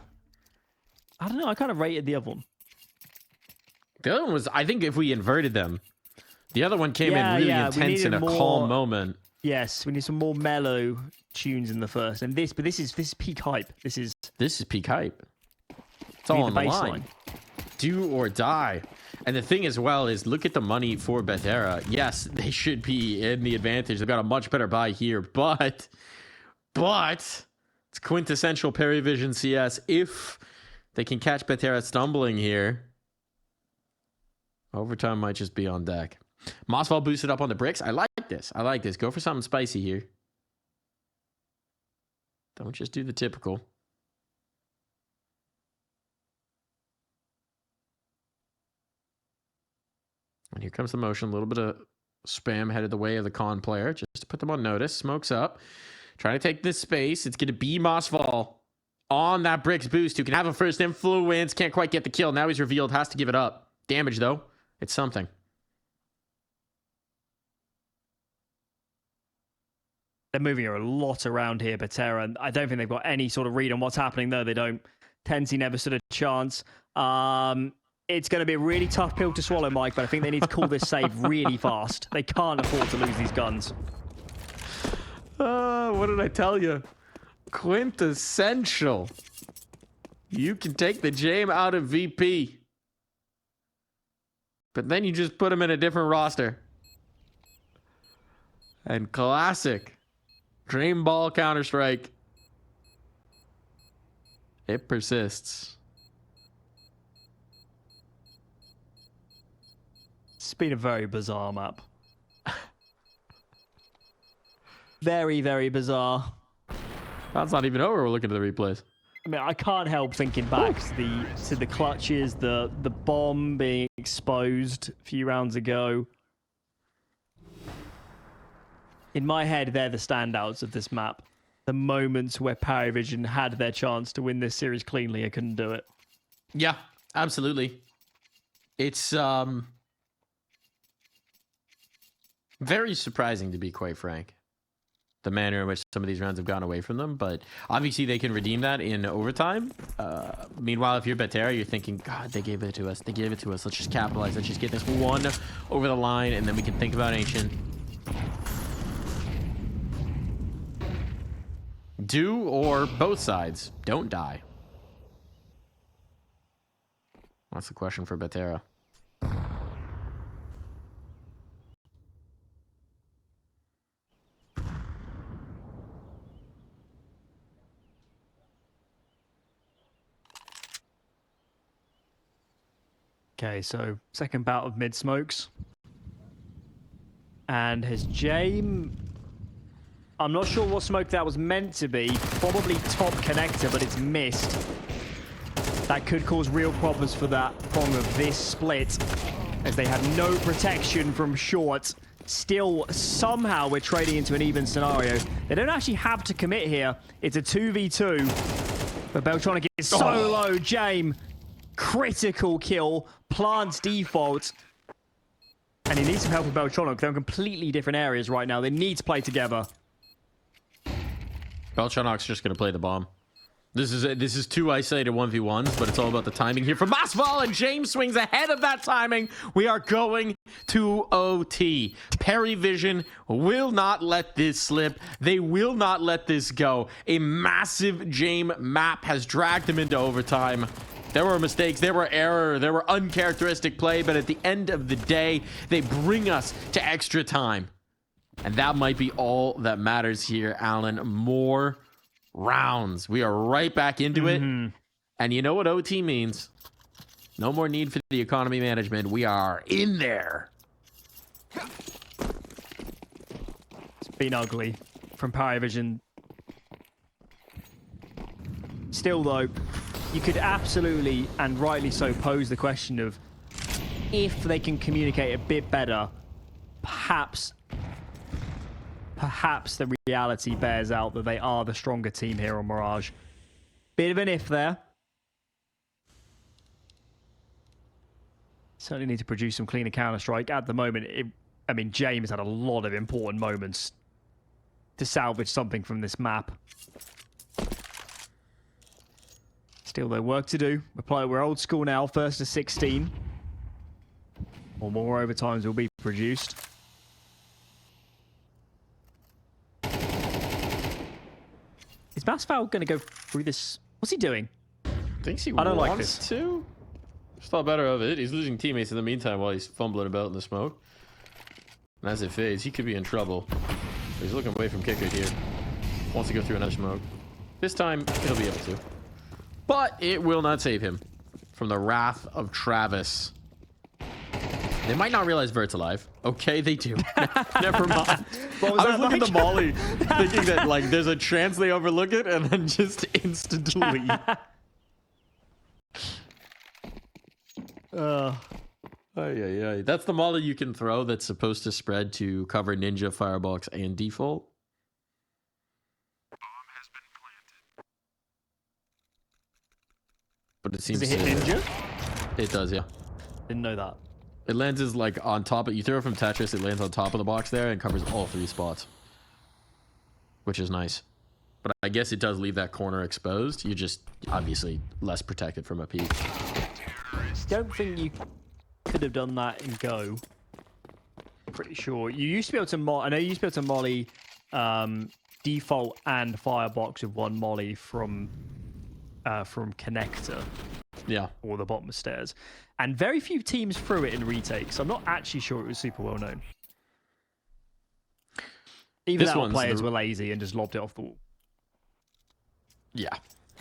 I don't know. I kind of rated the other one. The other one was, I think if we inverted them, the other one came in really intense in a calm moment. Yes, we need some more mellow tunes in the first. And this is peak hype. This is peak hype. It's all on the line. Do or die. And the thing as well is, look at the money for Betera. Yes, they should be in the advantage. They've got a much better buy here, but it's quintessential PARIVISION CS. If they can catch Betera stumbling here, overtime might just be on deck. Mossfall boosted up on the bricks. I like this. I like this. Go for something spicy here. Don't just do the typical. And here comes the motion. A little bit of spam headed the way of the con player, just to put them on notice. Smokes up. Trying to take this space. It's going to be Mossfall on that bricks boost, who can have a first influence. Can't quite get the kill. Now he's revealed. Has to give it up. Damage, though. It's something. They're moving a lot around here, Betera, and I don't think they've got any sort of read on what's happening, though. They don't. Tensi never stood a chance. It's going to be a really tough pill to swallow, Mike, but I think they need to call this save really fast. They can't afford to lose these guns. What did I tell you? Quintessential. You can take the Jame out of VP, but then you just put him in a different roster. And classic Dream Ball Counter-Strike. It persists. It's been a very bizarre map. Very, very bizarre. That's not even over. We're looking at the replays. I mean, I can't help thinking back to the clutches, the bomb being exposed a few rounds ago. In my head, they're the standouts of this map. The moments where PARIVISION had their chance to win this series cleanly and couldn't do it. Yeah, absolutely. It's very surprising, to be quite frank, the manner in which some of these rounds have gone away from them. But obviously they can redeem that in overtime. Meanwhile, if you're Betera, you're thinking, God, they gave it to us. They gave it to us. Let's just capitalize. Let's just get this one over the line, and then we can think about Ancient. Do or both sides don't die. That's the question for Betera. Okay, so second bout of mid smokes. And his Jame, I'm not sure what smoke that was meant to be. Probably top connector, but it's missed. That could cause real problems for that prong of this split, as they have no protection from short. Still, somehow we're trading into an even scenario. They don't actually have to commit here. It's a 2v2. But Beltronic is so low. Jame, critical kill, plants default. And he needs some help with Beltronic. They're in completely different areas right now. They need to play together. Beltronic's just going to play the bomb. This is two isolated 1v1s, but it's all about the timing here from Mossfall, and James swings ahead of that timing. We are going to OT. PARIVISION will not let this slip. They will not let this go. A massive Jame map has dragged them into overtime. There were mistakes, there were error, there were uncharacteristic play, but at the end of the day, they bring us to extra time. And that might be all that matters here, Alan. More rounds. We are right back into it. And you know what OT means? No more need for the economy management. We are in there. It's been ugly from PARIVISION. Still, though, you could absolutely, and rightly so, pose the question of if they can communicate a bit better, perhaps the reality bears out that they are the stronger team here on Mirage. Bit of an if there. Certainly need to produce some cleaner Counter-Strike. At the moment, I mean, Jame has had a lot of important moments to salvage something from this map. Still, though, work to do. We're old school now, first to 16. Or more overtimes will be produced. Is Masval going to go through this? What's he doing? Thinks he I don't like wants this. to. Just thought better of it. He's losing teammates in the meantime while he's fumbling about in the smoke. And as it fades, he could be in trouble. He's looking away from Kicker here. Wants to go through another smoke. This time, he'll be able to. But it will not save him from the wrath of Travis. They might not realize Vert's alive. Okay, they do. Never mind. I was looking at the molly, thinking that like there's a chance they overlook it, and then just instantly. Ay. That's the molly you can throw that's supposed to spread to cover Ninja, Firebox, and Default. But it seems Does it hit Ninja? It does, yeah. Didn't know that. It lands is like on top of, you throw it from Tetris, it lands on top of the box there and covers all 3 spots. Which is nice. But I guess it does leave that corner exposed. You're just obviously less protected from a peek. Don't think you could have done that in Go. Pretty sure. You used to be able to I know you used to be able to molly Default and Firebox with one molly from Connector. Yeah. Or the bottom of stairs. And very few teams threw it in retakes. I'm not actually sure it was super well known. Even that players were lazy and just lobbed it off the wall. Yeah.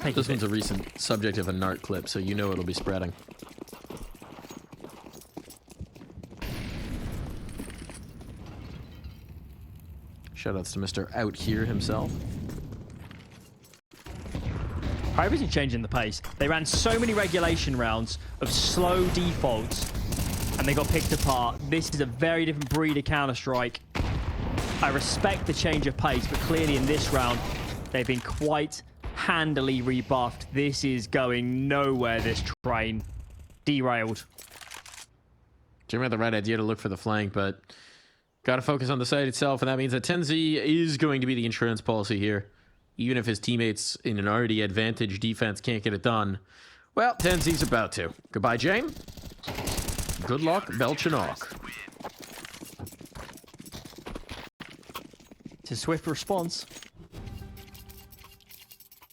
This one's a recent subject of a NART clip, so you know it'll be spreading. Shoutouts to Mr. Out Here himself. PARIVISION changing the pace. They ran so many regulation rounds of slow defaults, and they got picked apart. This is a very different breed of Counter-Strike. I respect the change of pace, but clearly in this round, they've been quite handily rebuffed. This is going nowhere, this train. Derailed. Jim had the right idea to look for the flank, but got to focus on the site itself, and that means that Tenzi is going to be the insurance policy here. Even if his teammates in an already advantaged defense can't get it done. Well, Tenzi's about to. Goodbye, Jame. Good luck, Belchinok. It's a swift response.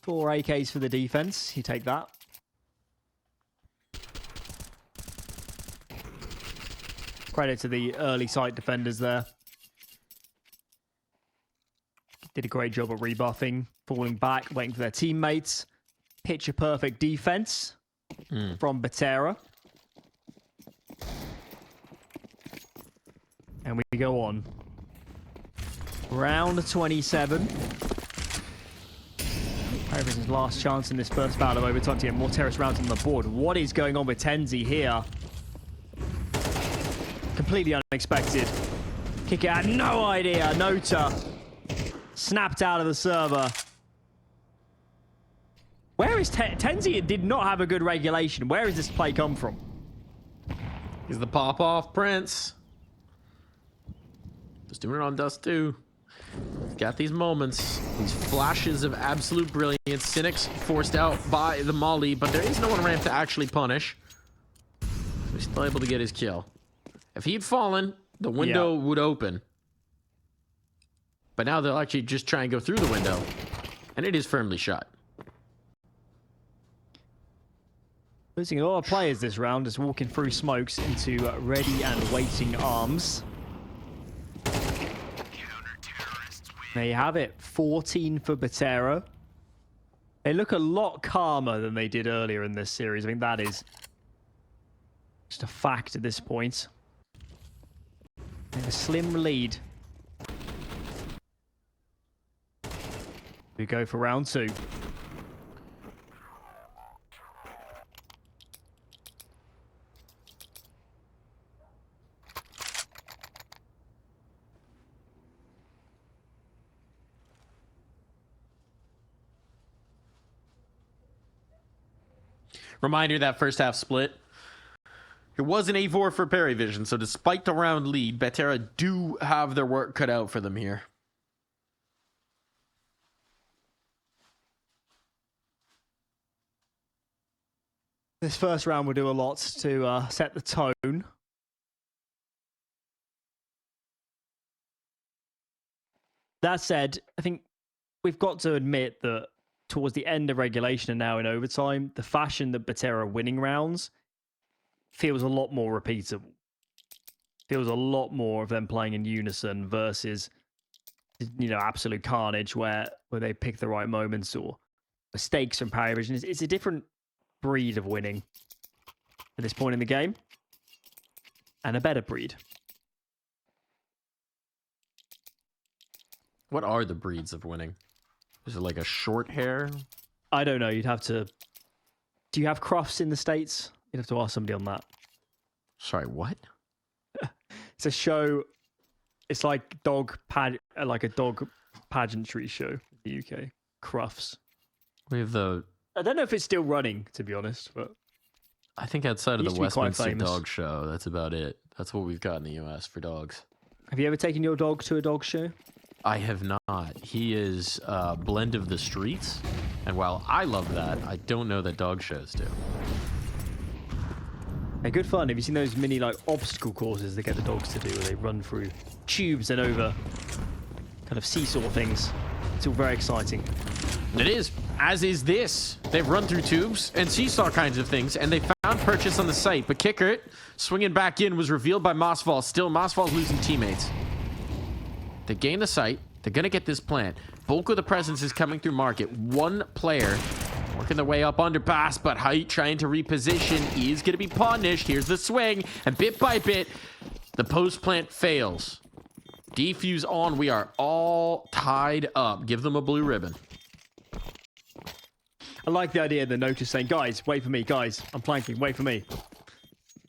4 AKs for the defense. You take that. Credit to the early site defenders there. Did a great job at rebuffing, falling back, waiting for their teammates. Picture perfect defense from Betera. And we go on. Round 27. PARIVISION's last chance in this first battle of overtime to get more terrace rounds on the board. What is going on with Tenzi here? Completely unexpected. Kick it out, no idea. Nota. Snapped out of the server. Where is Tenzi? Did not have a good regulation. Where has this play come from? He's the pop-off prince. Just doing it on Dust2. Got these moments, these flashes of absolute brilliance. Cynic's forced out by the molly, but there is no one ramp to actually punish. So he's still able to get his kill. If he'd fallen, the window would open. But now they'll actually just try and go through the window. And it is firmly shut. Losing a lot of players this round, just walking through smokes into ready and waiting arms. There you have it. 14 for Betera. They look a lot calmer than they did earlier in this series. I think that is just a fact at this point. And a slim lead. We go for round 2. Reminder, that first half split, it was an A4 for PARIVISION, so despite the round lead, Betera do have their work cut out for them here. This first round will do a lot to set the tone. That said, I think we've got to admit that towards the end of regulation and now in overtime, the fashion that Betera are winning rounds feels a lot more repeatable. Feels a lot more of them playing in unison versus, you know, absolute carnage where they pick the right moments or mistakes from PARIVISION. It's a different breed of winning at this point in the game, and a better breed. What are the breeds of winning? Is it like a short hair? I don't know. You'd have to... Do you have crufts in the States? You'd have to ask somebody on that. Sorry, what? It's a show. It's like like a dog pageantry show in the UK. Crufts. We have the... I don't know if it's still running, to be honest, but... I think outside of used the to be quite Westminster famous. Dog Show, that's about it. That's what we've got in the US for dogs. Have you ever taken your dog to a dog show? I have not. He is a blend of the streets, and while I love that, I don't know that dog shows do. Hey, good fun. Have you seen those mini like obstacle courses they get the dogs to do where they run through tubes and over kind of seesaw things? It's all very exciting. It is, as is this. They've run through tubes and seesaw kinds of things, and they found purchase on the site, but Kickert swinging back in was revealed by Mossfall. Still, Mossfall's losing teammates. They gain the site. They're going to get this plant. Bulk of the presence is coming through market. One player working their way up underpass, but Height trying to reposition is going to be punished. Here's the swing, and bit by bit, the post plant fails. Defuse on. We are all tied up. Give them a blue ribbon. I like the idea of the notice saying, guys, wait for me, guys, I'm planking, wait for me.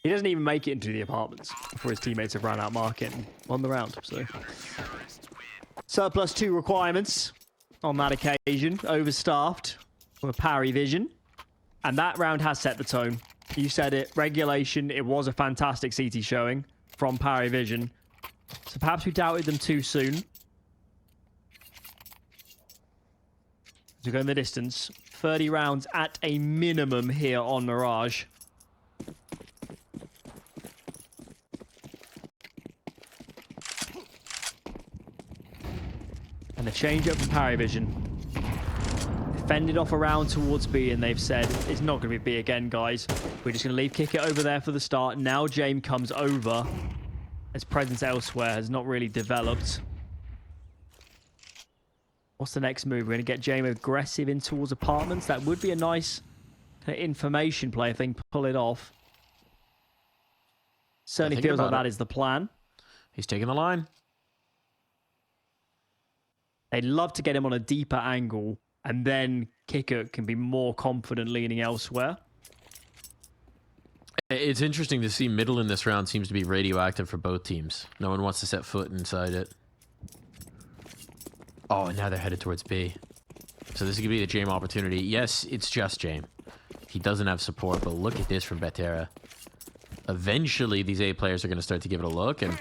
He doesn't even make it into the apartments before his teammates have run out market and won the round. So, surplus 2 requirements on that occasion, overstaffed for PARIVISION, and that round has set the tone. You said it, regulation, it was a fantastic CT showing from PARIVISION. So perhaps we doubted them too soon. To go in the distance, 30 rounds at a minimum here on Mirage. And the change up from PARIVISION. Fended off around towards B, and they've said it's not going to be B again, guys. We're just going to leave Kick It over there for the start. Now Jame comes over. His presence elsewhere has not really developed. What's the next move? We're going to get Jame aggressive in towards apartments. That would be a nice kind of information play if they can pull it off. Certainly feels like that is the plan. He's taking the line. They'd love to get him on a deeper angle, and then Kicker can be more confident leaning elsewhere. It's interesting to see middle in this round seems to be radioactive for both teams. No one wants to set foot inside it. Oh, and now they're headed towards B. So this is going to be the Jame opportunity. Yes, it's just Jame. He doesn't have support, but look at this from Betera. Eventually, these A players are going to start to give it a look, and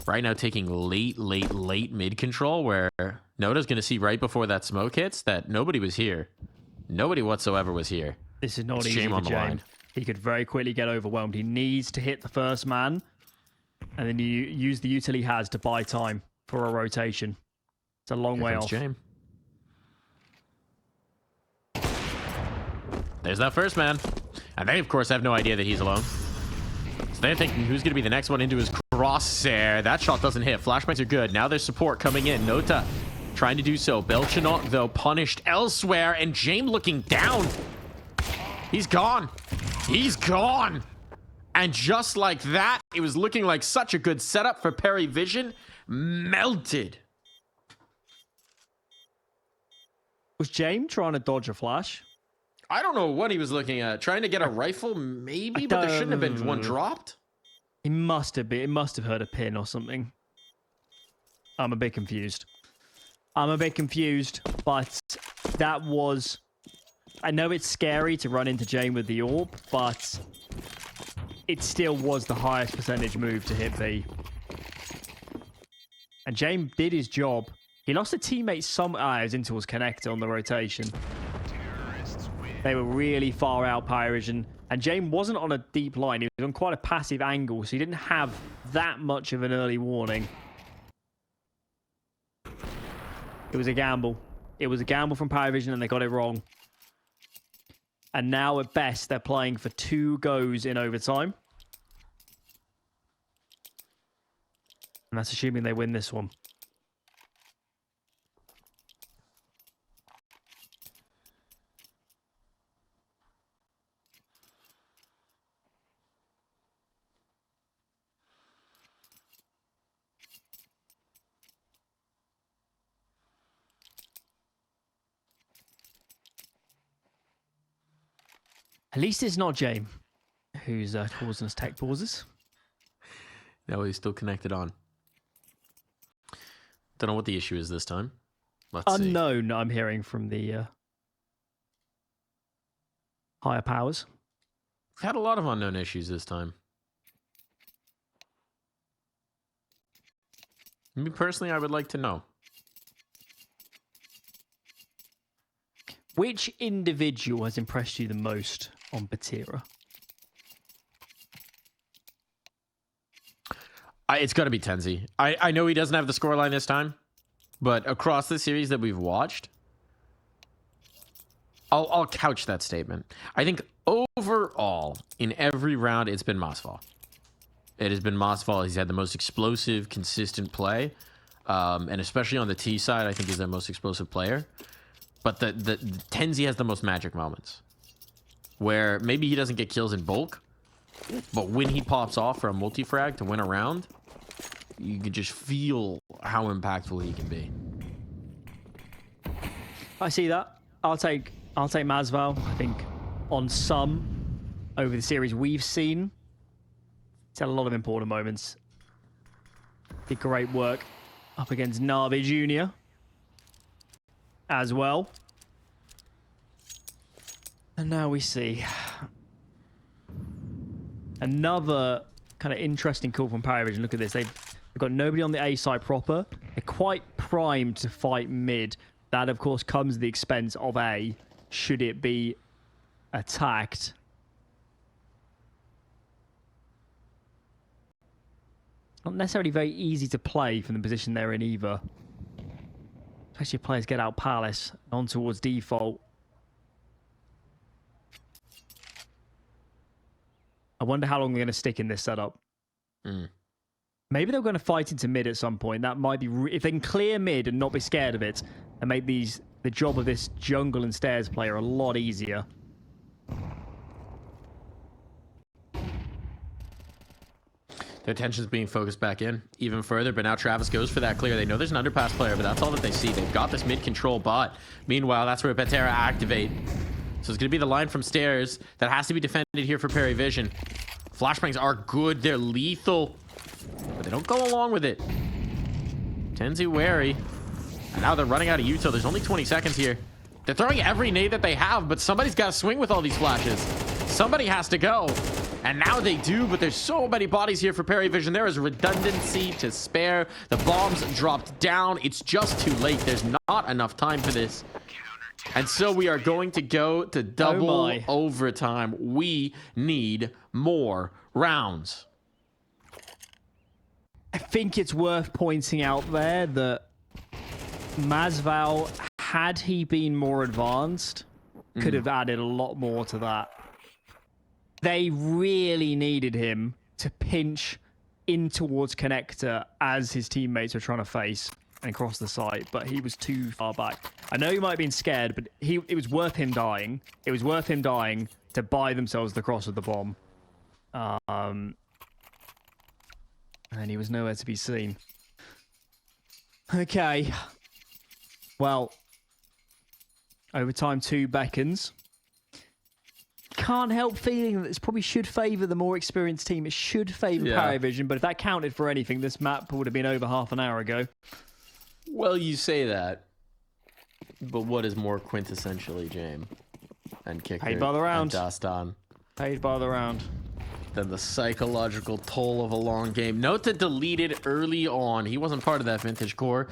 right now taking late mid control, where Noda's going to see right before that smoke hits that nobody was here. Nobody whatsoever was here. This is not It's easy Jame for on the Jame. line. He could very quickly get overwhelmed. He needs to hit the first man, and then you use the util he has to buy time for a rotation. It's a long way off. Jame. There's that first man. And they, of course, have no idea that he's alone. So they're thinking who's going to be the next one into his crosshair. That shot doesn't hit. Flashbangs are good. Now there's support coming in. Nota trying to do so. Belchanot, though, punished elsewhere. And Jame looking down. He's gone. He's gone. And just like that, it was looking like such a good setup for PARIVISION. Melted. Was Jame trying to dodge a flash? I don't know what he was looking at. Trying to get a rifle, maybe, but there shouldn't have been one dropped. It must have been. It must have heard a pin or something. I'm a bit confused. But that was... I know it's scary to run into Jame with the AWP, but it still was the highest percentage move to hit B. And Jame did his job. He lost a teammate some eyes into his connector on the rotation. They were really far out, PARIVISION. And Jame wasn't on a deep line. He was on quite a passive angle, so he didn't have that much of an early warning. It was a gamble. It was a gamble from PARIVISION, and they got it wrong. And now, at best, they're playing for 2 goes in overtime. And that's assuming they win this one. At least it's not Jame who's causing us tech pauses. No, he's still connected on. Don't know what the issue is this time. Let's see. Unknown, I'm hearing from the higher powers. We've had a lot of unknown issues this time. Me personally, I would like to know. Which individual has impressed you the most on Betera? It's got to be Tenzi. I know he doesn't have the scoreline this time, but across the series that we've watched, I'll couch that statement. I think overall, in every round, it's been Masval. It has been Masval. He's had the most explosive, consistent play, and especially on the T side, I think he's their most explosive player. But the Tenzi has the most magic moments, where maybe he doesn't get kills in bulk, but when he pops off for a multi-frag to win a round, you can just feel how impactful he can be. I see that. I'll take Masval. I think on some over the series we've seen, he's had a lot of important moments. Did great work up against Navi Jr. as well. And now we see another kind of interesting call from PARIVISION. Look at this. They've got nobody on the A side proper. They're quite primed to fight mid. That, of course, comes at the expense of A, should it be attacked. Not necessarily very easy to play from the position they're in either. Especially if players get out Palace on towards default. I wonder how long they're going to stick in this setup. Maybe they're going to fight into mid at some point. That might be... if they can clear mid and not be scared of it, and make the job of this jungle and stairs player a lot easier. Their attention's being focused back in even further, but now Travis goes for that clear. They know there's an underpass player, but that's all that they see. They've got this mid-control bot. Meanwhile, that's where Betera activate. So it's going to be the line from stairs that has to be defended here for PARIVISION. Flashbangs are good. They're lethal, but they don't go along with it. Tenzi wary. And now they're running out of util. There's only 20 seconds here. They're throwing every nade that they have, but somebody's got to swing with all these flashes. Somebody has to go. And now they do, but there's so many bodies here for PARIVISION. There is redundancy to spare. The bombs dropped down. It's just too late. There's not enough time for this. And so we are going to go to double overtime. We need more rounds. I think it's worth pointing out there that Masval, had he been more advanced, could have added a lot more to that. They really needed him to pinch in towards connector as his teammates were trying to face and cross the site, but he was too far back. I know he might have been scared, but it was worth him dying. It was worth him dying to buy themselves the cross of the bomb. And he was nowhere to be seen. Okay. Well, overtime 2 beckons. Can't help feeling that this probably should favour the more experienced team. It should favour PARIVISION, but if that counted for anything, this map would have been over half an hour ago. Well, you say that, but what is more quintessentially Jame and Kicker Paid by the round. and Dust2 Paid by the round. than the psychological toll of a long game? Note to deleted early on. He wasn't part of that vintage core.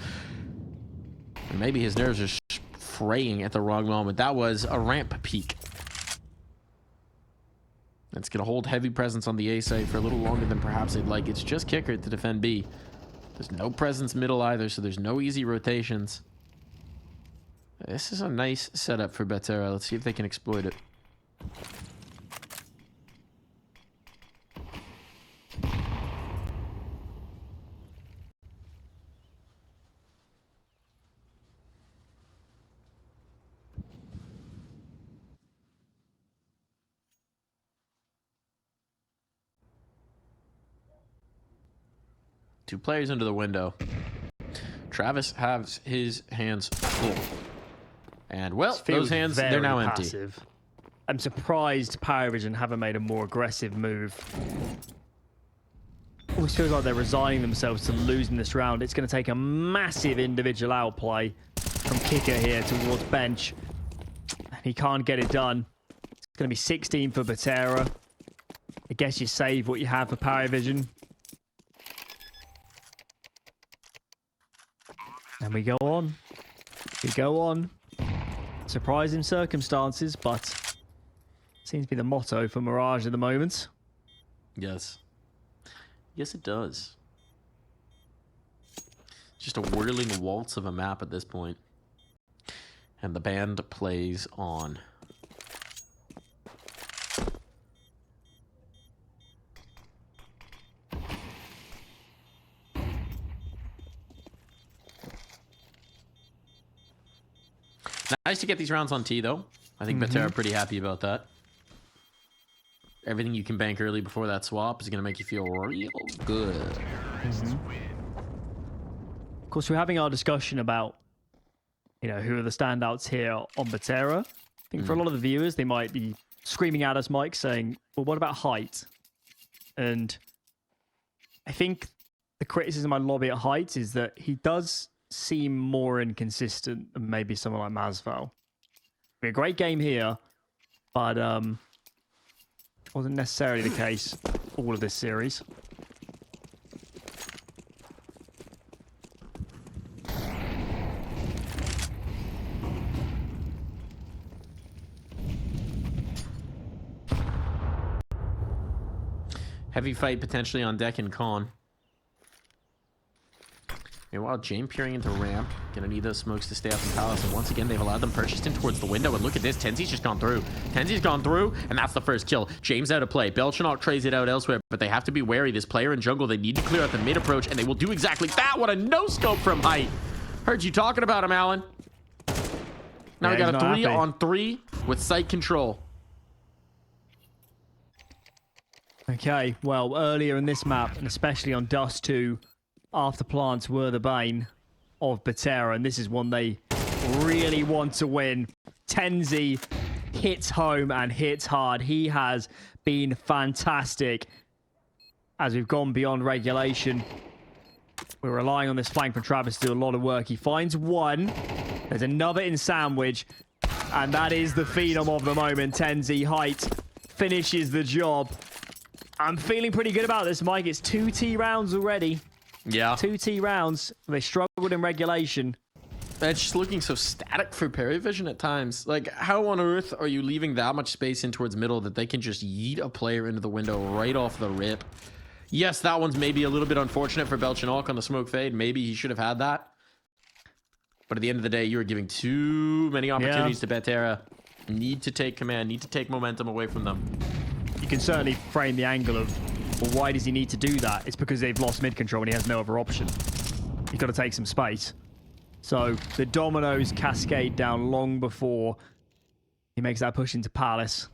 Maybe his nerves are fraying at the wrong moment. That was a ramp peak. It's going to hold heavy presence on the A site for a little longer than perhaps they'd like. It's just Kicker to defend B. There's no presence middle either, so there's no easy rotations. This is a nice setup for Betera. Let's see if they can exploit it. Two players into the window. Travis has his hands full. And, well, those hands, they're now empty. I'm surprised PARIVISION haven't made a more aggressive move. Almost feels like they're resigning themselves to losing this round. It's going to take a massive individual outplay from Kicker here towards bench. He can't get it done. It's going to be 16 for Betera. I guess you save what you have for PARIVISION. And we go on. We go on. Surprising circumstances, but seems to be the motto for Mirage at the moment. Yes. Yes, it does. Just a whirling waltz of a map at this point. And the band plays on. Nice to get these rounds on T, though. I think Betera pretty happy about that. Everything you can bank early before that swap is going to make you feel real good. Of course, we're having our discussion about, you know, who are the standouts here on Betera. I think for a lot of the viewers, they might be screaming at us, Mike, saying, well, what about height? And I think the criticism I lobby at height is that he does seem more inconsistent than maybe someone like Masval. A great game here, but wasn't necessarily the case all of this series. Heavy fight potentially on deck in Con. Meanwhile, Jame peering into ramp. Gonna need those smokes to stay up in Palace. And once again, they've allowed them purchased in towards the window. And look at this. Tenzi's just gone through. Tenzi's gone through. And that's the first kill. James out of play. Belchanok trays it out elsewhere. But they have to be wary. This player in jungle, they need to clear out the mid approach. And they will do exactly that. What a no-scope from height. Heard you talking about him, Alan. Now we got a 3-on-3 with sight control. Okay, well, earlier in this map, and especially on Dust2, after plants were the bane of Betera, and this is one they really want to win. Tenzi hits home and hits hard. He has been fantastic as we've gone beyond regulation. We're relying on this flank from Travis to do a lot of work. He finds one. There's another in sandwich, and that is the phenom of the moment. Tenzi height finishes the job. I'm feeling pretty good about this, Mike. It's 2 T rounds already. Yeah. 2 T rounds. They struggled in regulation. It's just looking so static for PARIVISION at times. Like, how on earth are you leaving that much space in towards middle that they can just yeet a player into the window right off the rip? Yes, that one's maybe a little bit unfortunate for Belchanok on the smoke fade. Maybe he should have had that. But at the end of the day, you are giving too many opportunities to Betera. Need to take command. Need to take momentum away from them. you can certainly frame the angle of, well, why does he need to do that? It's because they've lost mid control and he has no other option. He's got to take some space. So the dominoes cascade down long before he makes that push into Palace.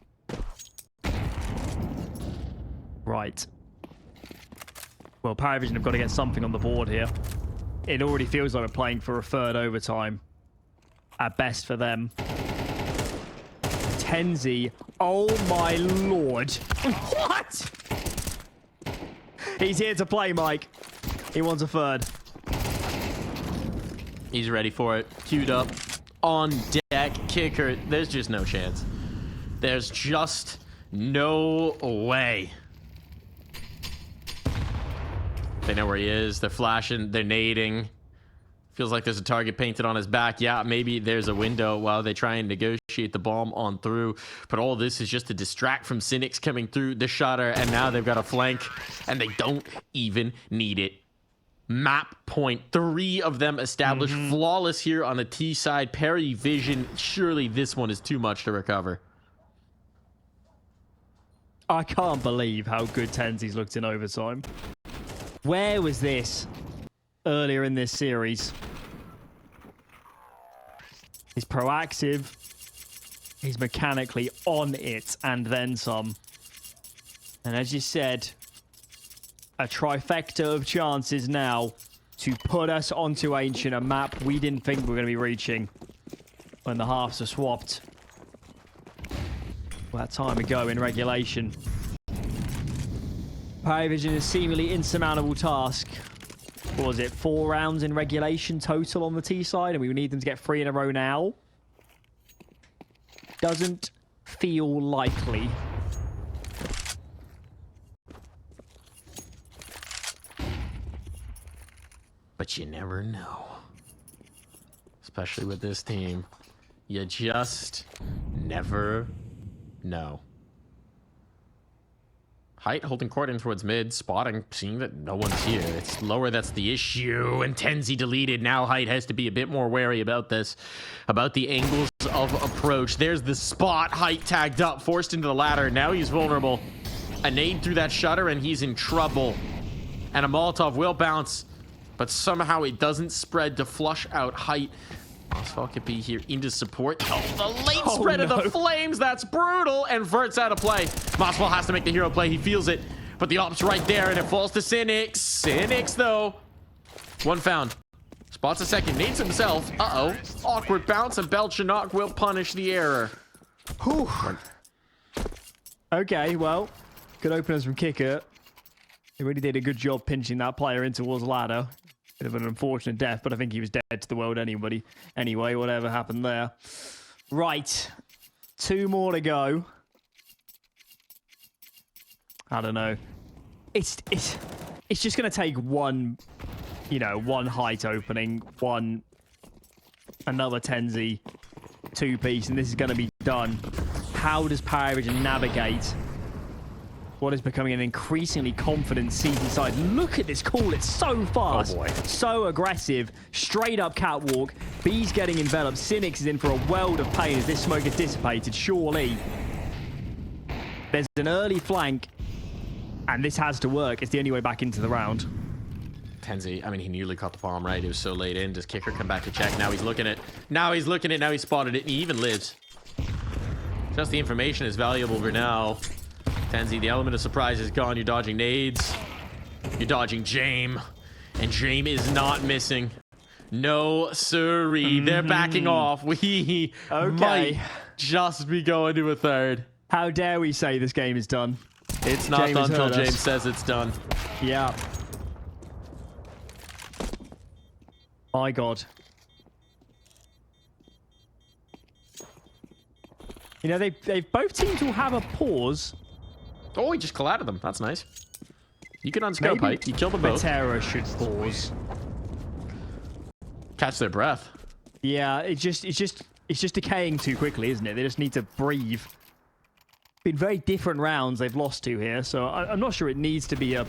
Right. Well, PARIVISION have got to get something on the board here. It already feels like we're playing for a third overtime. At best for them. Tenzi. Oh my lord. What? He's here to play, Mike. He wants a third. He's ready for it. Queued up. On deck. Kicker. There's just no chance. There's just no way. They know where he is. They're flashing. They're nading. Feels like there's a target painted on his back. Yeah, maybe there's a window while they try and negotiate the bomb on through. But all this is just to distract from Cynics coming through the shutter. And now they've got a flank. And they don't even need it. Map point. 3 of them established. Flawless here on the T side. PARIVISION. Surely this one is too much to recover. I can't believe how good Tenzi's looked in overtime. Where was this earlier in this series? He's proactive. He's mechanically on it and then some. And as you said, a trifecta of chances now to put us onto Ancient, a map we didn't think we were going to be reaching when the halves are swapped. Well, that time ago in regulation. PARIVISION is seemingly insurmountable task. What was it? 4 rounds in regulation total on the T side, and we need them to get 3 in a row now. Doesn't feel likely. But you never know. Especially with this team. You just never know. Height holding court in towards mid, spotting, seeing that no one's here. It's lower, that's the issue. And Tenzi deleted. Now Height has to be a bit more wary about this, about the angles of approach. There's the spot. Height tagged up, forced into the ladder. Now he's vulnerable. A nade through that shutter and he's in trouble. And a Molotov will bounce, but somehow it doesn't spread to flush out Height. Asphalt could be here into support. Oh, the late spread of the flames. That's brutal. And Vert's out of play. Mosswell has to make the hero play. He feels it. But the op's right there, and it falls to Cynics. Cynics, though. One found. Spots a second. Needs himself. Uh-oh. Awkward bounce, and Belchanok will punish the error. Whew. Okay, well, good openers from Kicker. He really did a good job pinching that player in towards the ladder. Bit of an unfortunate death, but I think he was dead to the world anyway, whatever happened there. Right. 2 more to go. I don't know. It's just going to take one, one Height opening, another Tenzi, 2-piece, and this is going to be done. How does PARIVISION navigate what is becoming an increasingly confident CT side? Look at this call. It's so fast. Oh boy. So aggressive. Straight up catwalk. B's getting enveloped. Cynics is in for a world of pain as this smoke is dissipated. Surely. There's an early flank. And this has to work. It's the only way back into the round. Tenzi, I mean, he nearly caught the bomb, right? It was so late in. Does Kicker come back to check? Now he's looking at it. Now he's spotted it. And he even lives. Just the information is valuable for now. Tenzi, the element of surprise is gone. You're dodging nades. You're dodging Jame. And Jame is not missing. No, sirree. They're backing off. We might just be going to a third. How dare we say this game is done? It's not done until James says it's done. Yeah. My God. They both seem to have a pause. Oh, he just collided them. That's nice. You can unscope Height. You kill them both. Betera should pause. Catch their breath. Yeah, it's just decaying too quickly, isn't it? They just need to breathe. Been very different rounds they've lost to here, so I'm not sure it needs to be a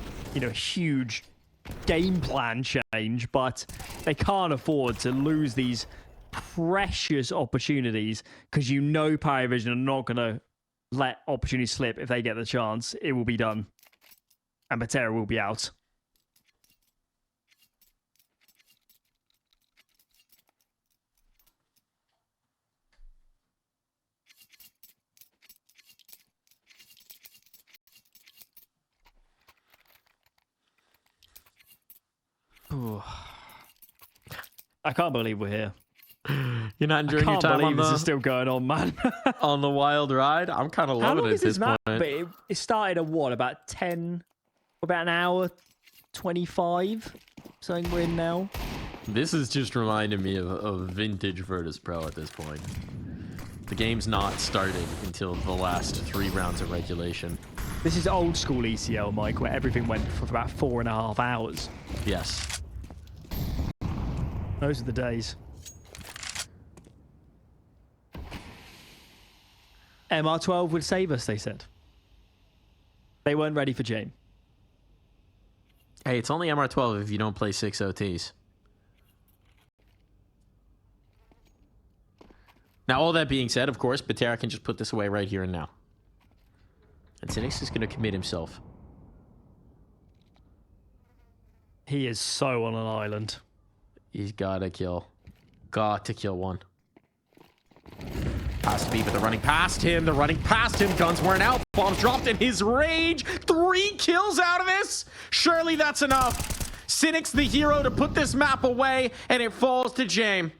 huge game plan change, but they can't afford to lose these precious opportunities because PARIVISION are not going to let opportunity slip if they get the chance, it will be done. And Betera will be out. Ooh. I can't believe we're here. You're not enjoying your time on this is still going on, man. on the wild ride? I'm kind of loving it at this point. But it started at what, about an hour 25? Something we're in now. This is just reminding me of vintage Virtus Pro at this point. The game's not started until the last 3 rounds of regulation. This is old school ECL, Mike, where everything went for about 4.5 hours. Yes. Those are the days. MR12 would save us, they said. They weren't ready for Jame. Hey, it's only MR12 if you don't play 6 OTs. Now, all that being said, of course, Betera can just put this away right here and now. And Cynics is going to commit himself. He is so on an island. He's got to kill. Got to kill one. Has to be, but they're running past him. They're running past him. Guns weren't out. Bombs dropped in his rage. 3 kills out of this. Surely that's enough. Cynic's the hero to put this map away, and it falls to Jame.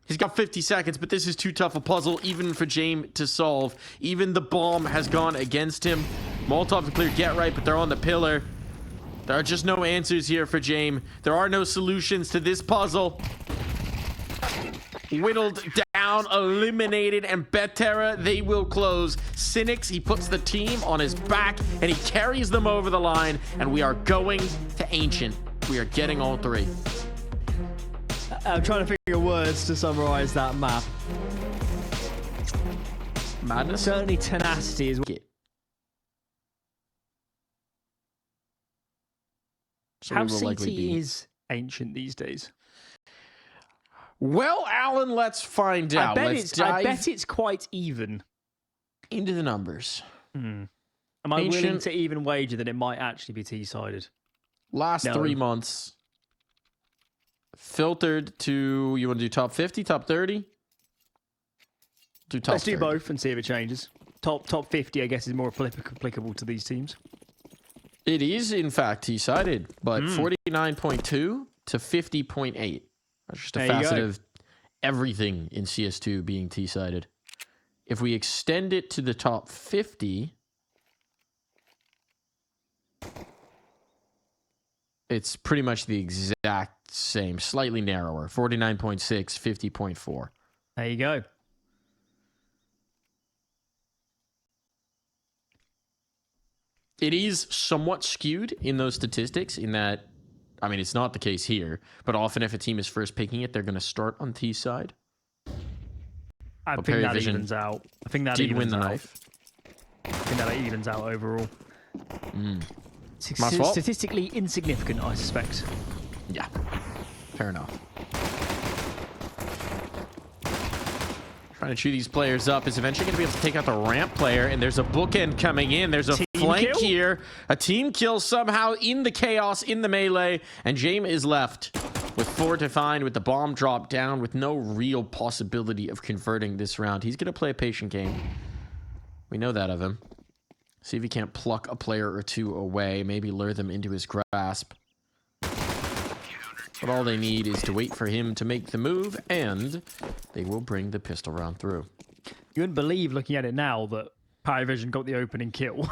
He's got 50 seconds, but this is too tough a puzzle even for Jame to solve. Even the bomb has gone against him. Molotov to clear Get Right, but they're on the pillar. There are just no answers here for Jame. There are no solutions to this puzzle. Whittled down, eliminated, and Betera, they will close. Cynics, he puts the team on his back, and he carries them over the line, and we are going to Ancient. We are getting all 3. I'm trying to figure words to summarize that map. Madness? Certainly tenacity is... So How we will CT likely be... is Ancient these days? Well, Alan, let's find out. I bet it's quite even. Into the numbers. Am I willing to even wager that it might actually be T-sided? Last 3 months. Filtered to, you want to do top 50, top 30? Do top Let's 30. do both and see if it changes. Top 50, I guess, is more applicable to these teams. It is, in fact, T-sided, but 49.2 to 50.8. That's just a facet of everything in CS2 being T-sided. If we extend it to the top 50, it's pretty much the exact same, slightly narrower. 49.6, 50.4. There you go. It is somewhat skewed in those statistics in that, I mean, it's not the case here, but often if a team is first picking it, they're going to start on T side. I think that evens out. I think that did win the out. knife. I think that evens out overall. My fault. Statistically insignificant, I suspect. Yeah, fair enough. Trying to chew these players up is eventually going to be able to take out the ramp player, and there's a bookend coming in. There's a flank here. A team kill somehow in the chaos, in the melee, and Jame is left with 4 to find with the bomb drop down with no real possibility of converting this round. He's going to play a patient game. We know that of him. See if he can't pluck a player or 2 away, maybe lure them into his grasp. But all they need is to wait for him to make the move, and they will bring the pistol round through. You wouldn't believe, looking at it now, that PARIVISION got the opening kill.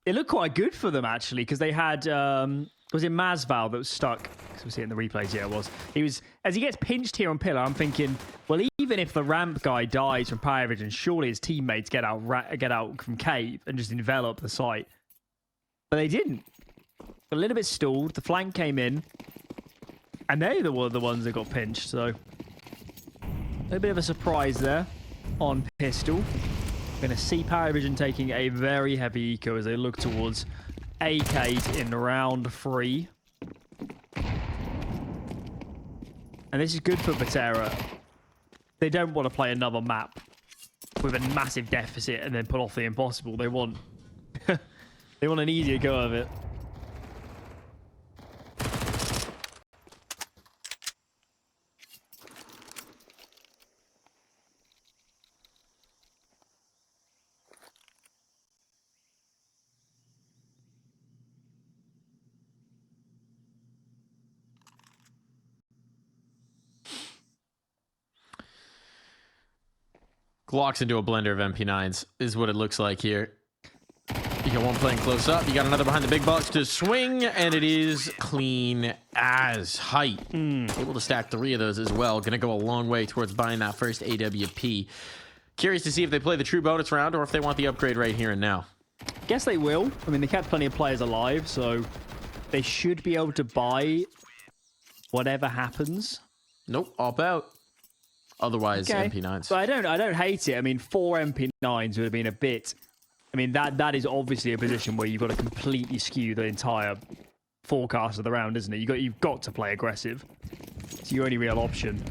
It looked quite good for them, actually, because they had... was it Masval that was stuck? Because we see it in the replays. Yeah, it was. He was... As he gets pinched here on pillar, I'm thinking, well, even if the ramp guy dies from PARIVISION, surely his teammates get out from cave and just envelop the site. But they didn't. A little bit stalled. The flank came in. And they were the ones that got pinched, so... A bit of a surprise there on pistol. We're going to see PARIVISION taking a very heavy eco as they look towards AK in round 3. And this is good for Betera. They don't want to play another map with a massive deficit and then pull off the impossible. They want they want an easier go of it. Glocks into a blender of MP9s is what it looks like here. You got one playing close up. You got another behind the big box to swing, and it is clean as height. Able to stack 3 of those as well. Going to go a long way towards buying that first AWP. Curious to see if they play the true bonus round or if they want the upgrade right here and now. Guess they will. I mean, they kept plenty of players alive, so they should be able to buy whatever happens. Nope, opt out. Otherwise, Okay. MP9s. But I don't hate it. I mean, 4 MP9s would have been a bit. I mean, that is obviously a position where you've got to completely skew the entire forecast of the round, isn't it? You've got to play aggressive. It's your only real option.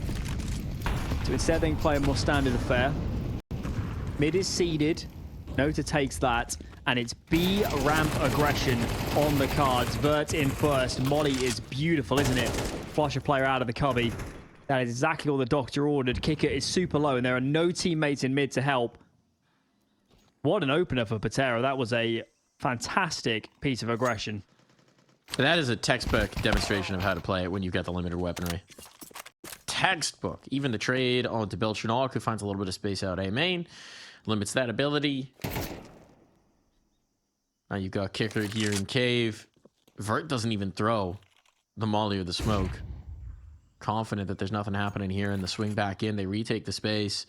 So instead, they can play a more standard affair. Mid is seeded. Nota takes that, and it's B ramp aggression on the cards. Vert in first. Molly is beautiful, isn't it? Flush a player out of the cubby. That is exactly all the doctor ordered. Kicker is super low, and there are no teammates in mid to help. What an opener for Betera. That was a fantastic piece of aggression. That is a textbook demonstration of how to play it when you've got the limited weaponry. Textbook. Even the trade onto Belchanok, who finds a little bit of space out A main. Limits that ability. Now you've got Kicker here in cave. Vert doesn't even throw the molly or the smoke. Confident that there's nothing happening here, and the swing back in. They retake the space.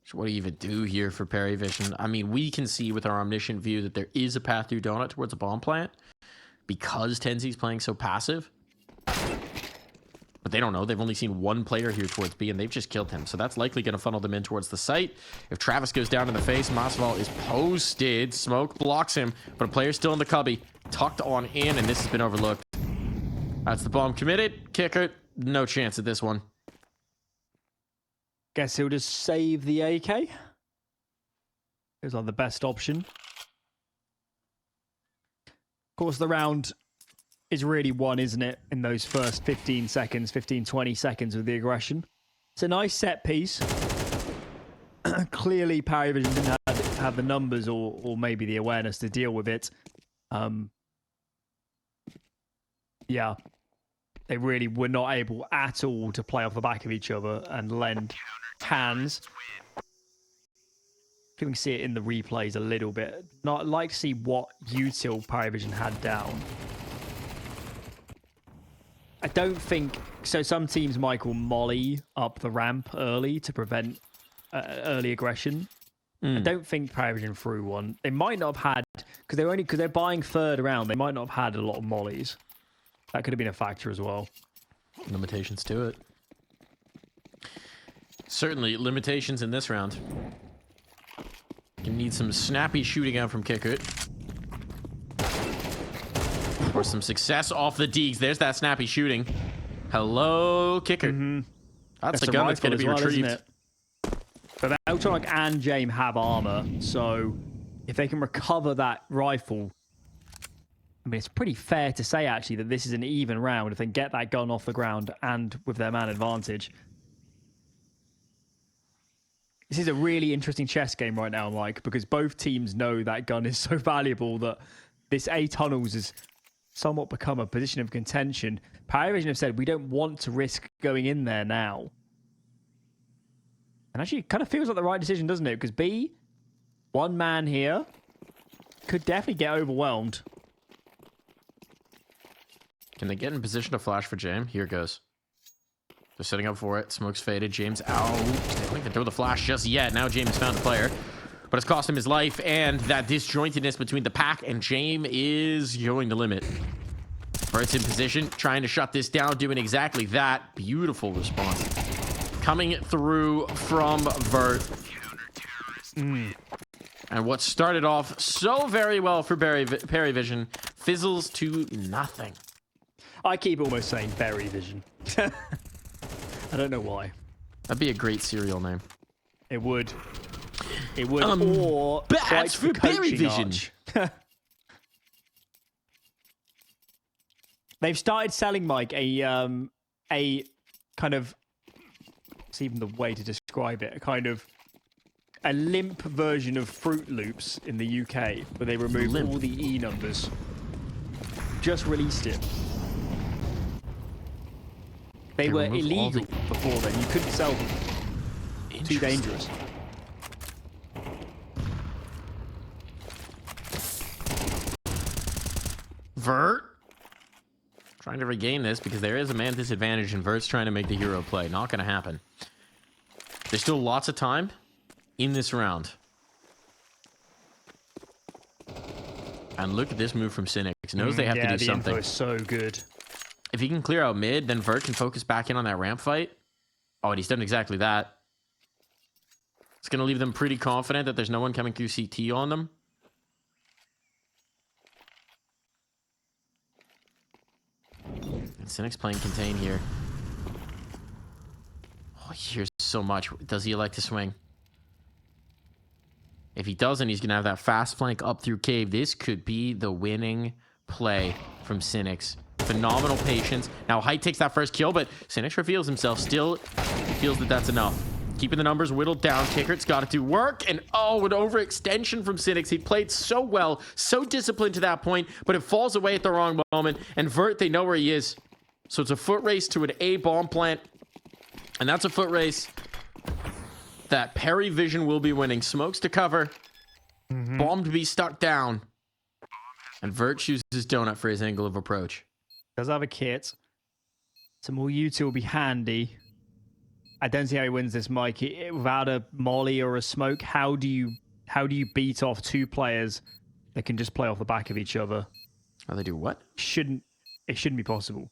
So what do you even do here for PARIVISION? I mean, we can see with our omniscient view that there is a path through Donut towards a bomb plant because Tenzi's playing so passive. But they don't know. They've only seen one player here towards B, and they've just killed him. So that's likely going to funnel them in towards the site. If Travis goes down in the face, Masvidal is posted. Smoke blocks him, but a player's still in the cubby. Tucked on in, and this has been overlooked. That's the bomb committed. Kicker, no chance at this one. Guess he'll just save the AK. Feels like the best option. Of course, the round is really won, isn't it? In those first 15 seconds, 15, 20 seconds with the aggression. It's a nice set piece. Clearly, PARIVISION didn't have the numbers or maybe the awareness to deal with it. Yeah. They really were not able at all to play off the back of each other and lend hands. You can see it in the replays a little bit. I'd like to see what util PARIVISION had down. I don't think... So some teams, Michael, molly up the ramp early to prevent early aggression. I don't think PARIVISION threw one. They might not have had... Because they're buying third round, they might not have had a lot of mollies. That could have been a factor as well. Limitations to it. Certainly limitations in this round. You need some snappy shooting out from Kicker. Or some success off the Deegs. There's that snappy shooting. Hello, Kicker. That's a gun that's going to be retrieved. But Belchanok and Jame have armor, so if they can recover that rifle... I mean, it's pretty fair to say, actually, that this is an even round if they can get that gun off the ground and with their man advantage. This is a really interesting chess game right now, Mike, because both teams know that gun is so valuable that this A tunnels has somewhat become a position of contention. PARIVISION have said, we don't want to risk going in there now. And actually, it kind of feels like the right decision, doesn't it? Because B, one man here, could definitely get overwhelmed. Can they get in position to flash for Jame? Here it goes. They're setting up for it. Smoke's faded. James out. They don't even throw the flash just yet. Now James found a player. But it's cost him his life. And that disjointedness between the pack and Jame is going to limit. Bert's in position. Trying to shut this down. Doing exactly that. Beautiful response. Coming through from Vert. And what started off so very well for PARIVISION fizzles to nothing. I keep almost saying PARIVISION. I don't know why. That'd be a great serial name. It would. It would. Or bats fight for the coaching PARIVISION. arch. They've started selling, Mike, a kind of, it's even the way to describe it, a limp version of Fruit Loops in the UK, where they remove all the E numbers. Just released it. They were illegal before then. You couldn't sell them. Too dangerous. Vert trying to regain this because there is a man disadvantage and Vert's trying to make the hero play. Not going to happen. There's still lots of time in this round. And look at this move from Cynics. Knows they have to do something. The info is so good. If he can clear out mid, then Vert can focus back in on that ramp fight. Oh, and he's done exactly that. It's going to leave them pretty confident that there's no one coming through CT on them. And Cynic's playing contain here. Oh, he hears so much. Does he like to swing? If he doesn't, he's going to have that fast flank up through cave. This could be the winning play from Cynics. Phenomenal patience. Now, Height takes that first kill, but Cynics reveals himself. Still feels that that's enough. Keeping the numbers whittled down. Kickert's got to do work. And oh, an overextension from Cynics. He played so well, so disciplined to that point, but it falls away at the wrong moment. And Vert, they know where he is. So it's a foot race to an A bomb plant. And that's a foot race that PARIVISION will be winning. Smokes to cover. Bomb to be stuck down. And Vert chooses Donut for his angle of approach. Does have a kit. Some more U2 will be handy. I don't see how he wins this, Mike. Without a molly or a smoke, how do you beat off two players that can just play off the back of each other? How they do what? It shouldn't be possible.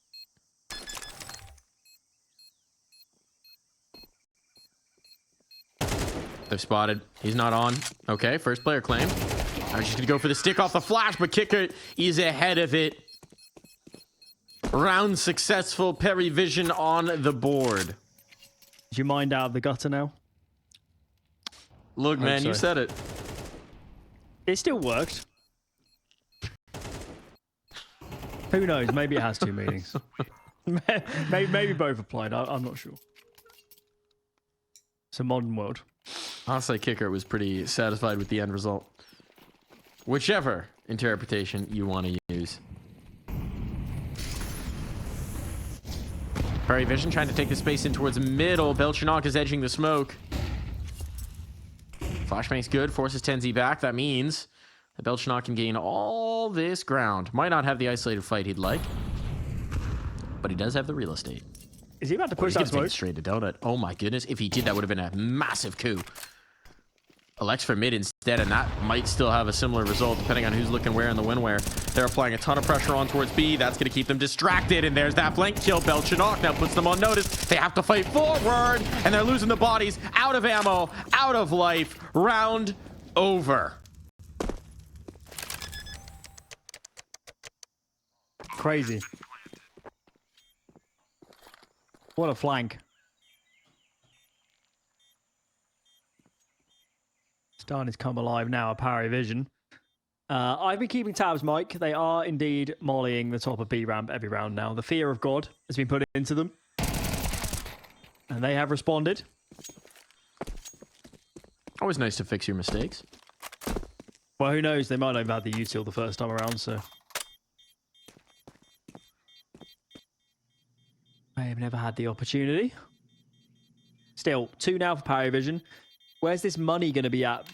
They're spotted. He's not on. Okay, first player claimed. I was just going to go for the stick off the flash, but Kicker is ahead of it. Round successful. PARIVISION on the board. Is your mind out of the gutter now? Look, man, you said it. It still worked. Who knows? Maybe it has two meanings. maybe both applied. I'm not sure. It's a modern world. I'll say Kicker was pretty satisfied with the end result. Whichever interpretation you want to use. PARIVISION trying to take the space in towards middle. Belchanok is edging the smoke. Flashbang's good. Forces Tenzi back. That means that Belchanok can gain all this ground. Might not have the isolated fight he'd like, but he does have the real estate. Is he about to push that smoke? Straight to Donut. Oh my goodness. If he did, that would have been a massive coup. Elects for mid instead, and that might still have a similar result depending on who's looking where in the windware. They're applying a ton of pressure on towards B. That's going to keep them distracted, and there's that flank kill. Belchanok now puts them on notice. They have to fight forward, and they're losing the bodies. Out of ammo, out of life. Round over. Crazy. What a flank. Starting to come alive now at PARIVISION. I've been keeping tabs, Mike. They are indeed mollying the top of B ramp every round now. The fear of God has been put into them. And they have responded. Always nice to fix your mistakes. Well, who knows? They might not have had the util the first time around, so. I have never had the opportunity. Still, 2 now for PARIVISION. Where's this money going to be at?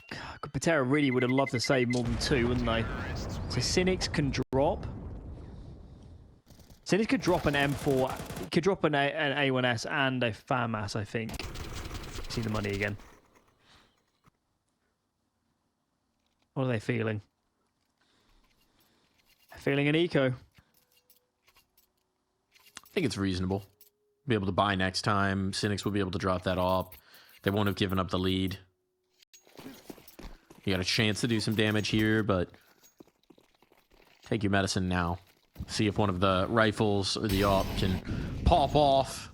Betera really would have loved to save more than 2, wouldn't they? So Cynics can drop. Cynics could drop an M4. Could drop an A1S and a FAMAS, I think. See the money again. What are they feeling? They're feeling an eco. I think it's reasonable. Be able to buy next time. Cynics will be able to drop that off. They won't have given up the lead. You got a chance to do some damage here, but take your medicine now. See if one of the rifles or the AWP can pop off.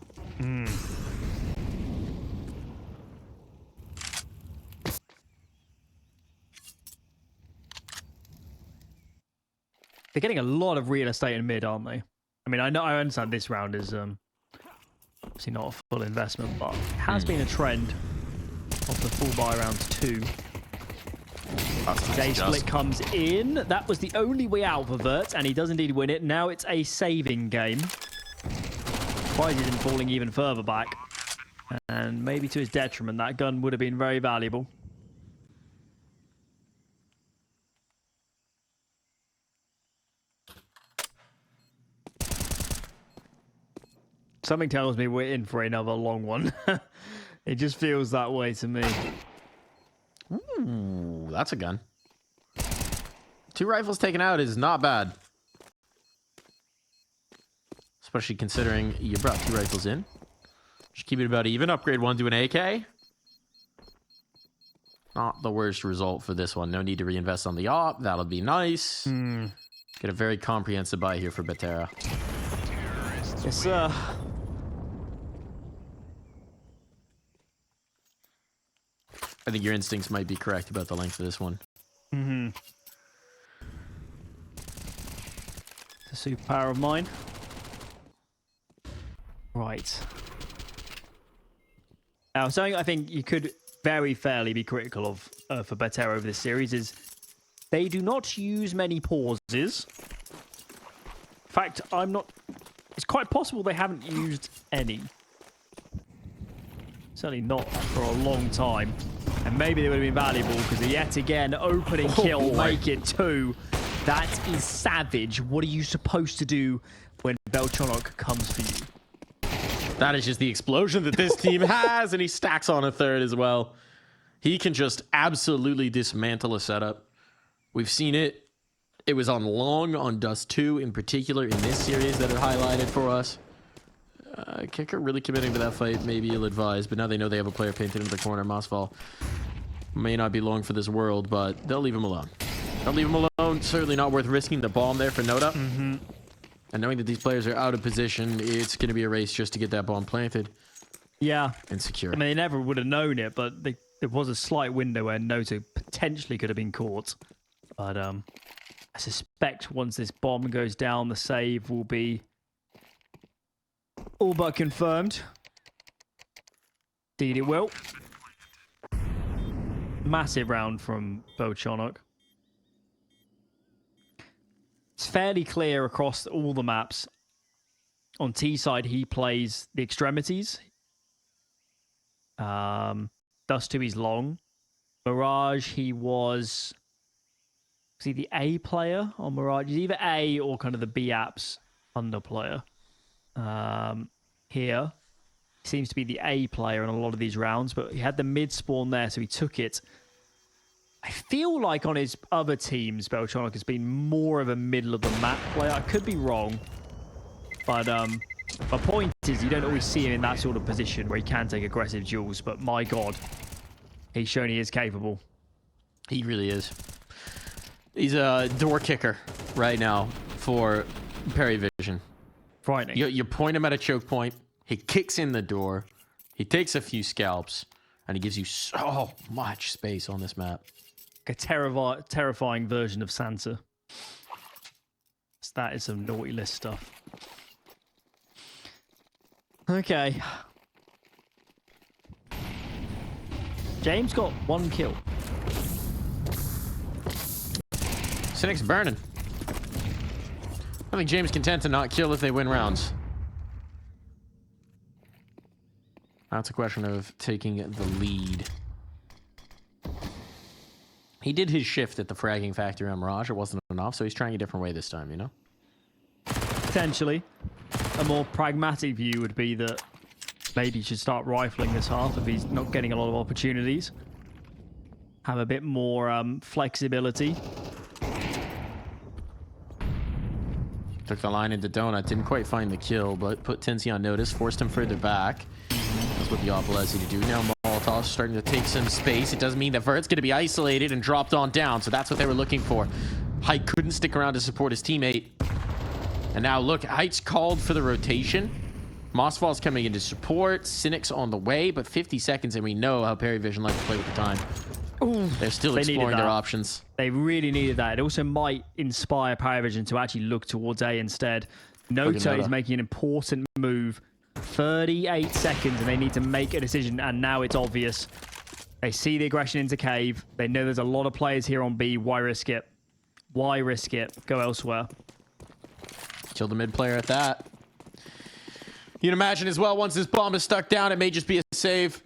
They're getting a lot of real estate in mid, aren't they? I mean, I understand this round is obviously not a full investment, but it has been a trend of the full buy round 2. Day split comes in. That was the only way out for Vert, and he does indeed win it. Now it's a saving game. Surprised he didn't falling even further back. And maybe to his detriment, that gun would have been very valuable. Something tells me we're in for another long one. It just feels that way to me. Ooh, that's a gun. 2 rifles taken out is not bad. Especially considering you brought 2 rifles in. Just keep it about even. Upgrade 1 to an AK. Not the worst result for this one. No need to reinvest on the op. That'll be nice. Get a very comprehensive buy here for Betera. Yes, sir. I think your instincts might be correct about the length of this one. The superpower of mine. Right. Now, something I think you could very fairly be critical of for Betera over this series is they do not use many pauses. In fact, it's quite possible they haven't used any. Certainly not for a long time. And maybe they would have been valuable because yet again, opening kill, make it 2. That is savage. What are you supposed to do when Belchonok comes for you? That is just the explosion that this team has, and he stacks on a 3rd as well. He can just absolutely dismantle a setup. We've seen it. It was on long on Dust2 in particular in this series that are highlighted for us. Kicker really committing to that fight, maybe ill-advised, but now they know they have a player painted into the corner. Mosfall may not be long for this world, but they'll leave him alone. They'll leave him alone. Certainly not worth risking the bomb there for Noda. And knowing that these players are out of position, it's going to be a race just to get that bomb planted. Yeah. And secure. I mean, they never would have known it, but there was a slight window where Noto potentially could have been caught. But I suspect once this bomb goes down, the save will be all but confirmed. Indeed it will. Massive round from Belchonok. It's fairly clear across all the maps. On T side, he plays the extremities. Dust2, he's long. Mirage, he was he the A player on Mirage? He's either A or kind of the B apps under player. Here, he seems to be the A player in a lot of these rounds, but he had the mid spawn there, so he took it. I feel like on his other teams, Belchonok has been more of a middle of the map player. I could be wrong, but my point is you don't always see him in that sort of position where he can take aggressive duels, but my God, he's shown he is capable. He really is. He's a door kicker right now for PARIVISION. Frightening. You point him at a choke point, he kicks in the door, he takes a few scalps, and he gives you so much space on this map. A terrifying version of Santa. So that is some naughty list stuff. Okay. James got 1 kill. Cynic's burning. I think James content to not kill if they win rounds. That's a question of taking the lead. He did his shift at the fragging factory on Mirage. It wasn't enough, so he's trying a different way this time, you know? Potentially. A more pragmatic view would be that maybe he should start rifling this half if he's not getting a lot of opportunities. Have a bit more flexibility. Took the line into Donut. Didn't quite find the kill, but put Tinsy on notice. Forced him further back. That's what the op allows you to do. Now Molotov's starting to take some space. It doesn't mean that Vert's going to be isolated and dropped on down, so that's what they were looking for. Height couldn't stick around to support his teammate. And now look, Height's called for the rotation. Mossfall's coming into support. Cynic's on the way, but 50 seconds, and we know how PARIVISION like to play with the time. Ooh, They're still they needed exploring their that. options. They really needed that. It also might inspire PARIVISION to actually look towards A instead. Nota is making an important move. 38 seconds, and they need to make a decision, and now it's obvious. They see the aggression into cave. They know there's a lot of players here on B. Why risk it? Why risk it? Go elsewhere. Kill the mid player at that. You can imagine as well, once this bomb is stuck down, it may just be a save.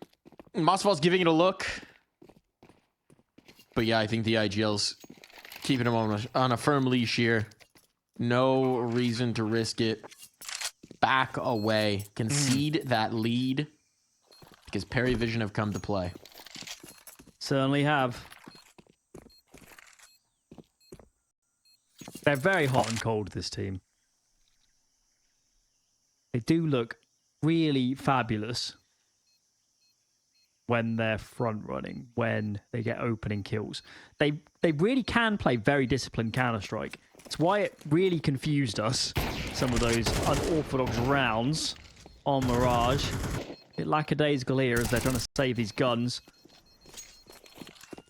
Mosfall's giving it a look. But yeah, I think the IGL's keeping him on a firm leash here. No reason to risk it. Back away. Concede that lead. Because PARIVISION have come to play. Certainly have. They're very hot and cold, this team. They do look really fabulous when they're front running, when they get opening kills. They really can play very disciplined Counter-Strike. It's why it really confused us, some of those unorthodox rounds on Mirage. It lackadaisical here as they're trying to save these guns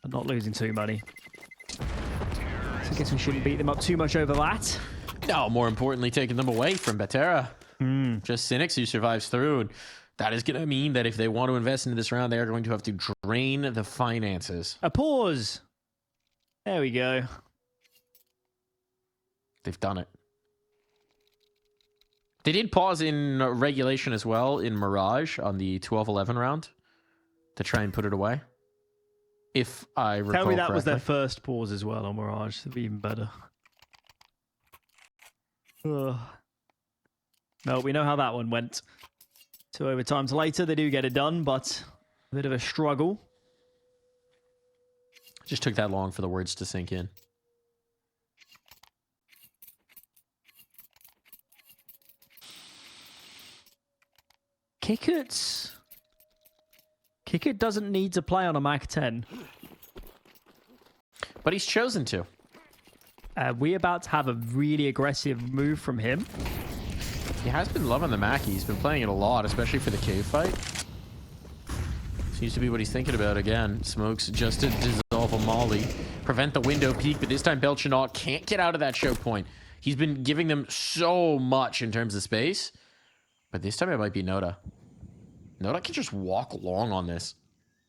and not losing too many. So I guess we shouldn't beat them up too much over that. No, more importantly, taking them away from Betera. Just Cynics who survives through. And that is going to mean that if they want to invest into this round, they are going to have to drain the finances. A pause. There we go. They've done it. They did pause in regulation as well in Mirage on the 12-11 round to try and put it away. If I recall Tell me that was correctly. their first pause as well on Mirage. It'd be even better. Ugh. No, we know how that one went. 2 overtimes later, they do get it done, but a bit of a struggle. Just took that long for the words to sink in. Kickert doesn't need to play on a Mac 10. But he's chosen to. We're about to have a really aggressive move from him. He has been loving the Mackie. He's been playing it a lot, especially for the cave fight. Seems to be what he's thinking about again. Smokes just to dissolve a molly. Prevent the window peek, but this time Belchanaut can't get out of that choke point. He's been giving them so much in terms of space. But this time it might be Noda. Noda can just walk long on this.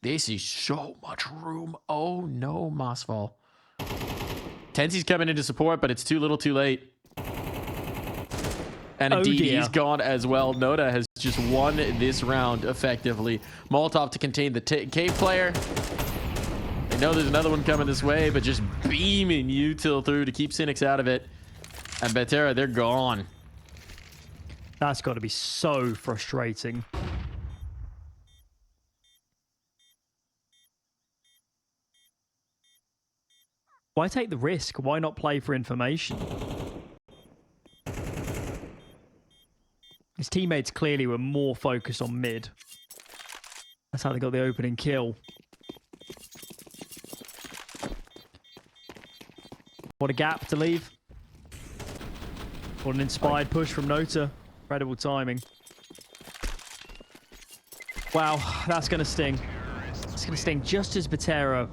They see so much room. Oh no, Mosfall. Tensy's coming into support, but it's too little too late. And indeed, he's gone as well. Noda has just won this round effectively. Molotov to contain the cave player. They know there's another one coming this way, but just beaming util through to keep Cynics out of it. And Betera, they're gone. That's got to be so frustrating. Why take the risk? Why not play for information? His teammates clearly were more focused on mid. That's how they got the opening kill. What a gap to leave. What an inspired push from Nota. Incredible timing. Wow, that's going to sting. It's going to sting just as Betera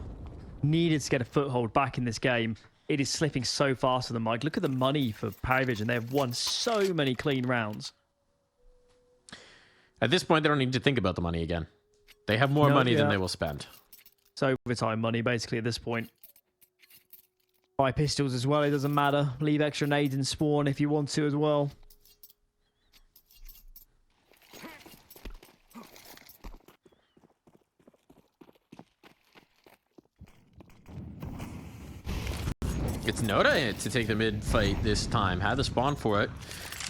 needed to get a foothold back in this game. It is slipping so fast for them, Mike. Look at the money for PARIVISION. They have won so many clean rounds. At this point, they don't need to think about the money again. They have more money than they will spend. So overtime money, basically, at this point. Buy pistols as well, it doesn't matter. Leave extra nades in spawn if you want to as well. It's Noda to take the mid fight this time. Had the spawn for it.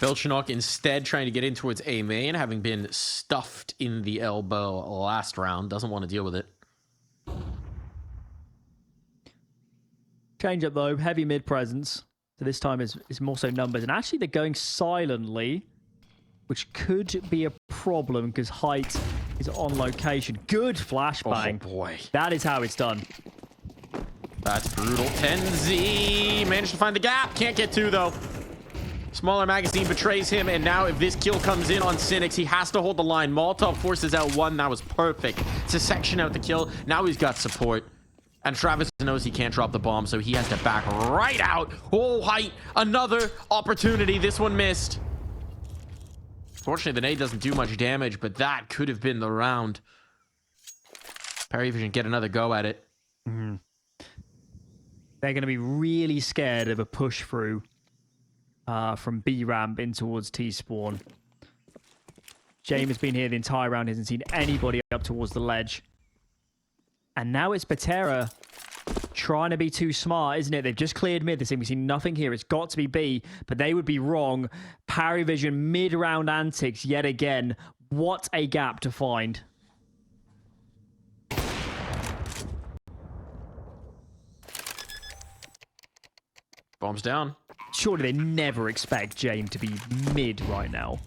Belchanaut instead trying to get in towards A main, having been stuffed in the elbow last round. Doesn't want to deal with it. Change up though, heavy mid presence. So this time is more so numbers. And actually they're going silently, which could be a problem because height is on location. Good flashbang. Oh boy. That is how it's done. That's brutal. Tenzy managed to find the gap. Can't get two though. Smaller magazine betrays him, and now if this kill comes in on Cynics, he has to hold the line. Molotov forces out one. That was perfect to section out the kill. Now he's got support. And Travis knows he can't drop the bomb, so he has to back right out. Oh, height. Another opportunity. This one missed. Fortunately, the nade doesn't do much damage, but that could have been the round. PARIVISION get another go at it. Mm-hmm. They're going to be really scared of a push through from B ramp in towards T spawn. Jame has been here the entire round, hasn't seen anybody up towards the ledge. And now it's Betera trying to be too smart, isn't it? They've just cleared mid. They're saying we've seen nothing here. It's got to be B, but they would be wrong. PARIVISION mid-round antics yet again. What a gap to find. Bombs down. Surely they never expect Jame to be mid right now.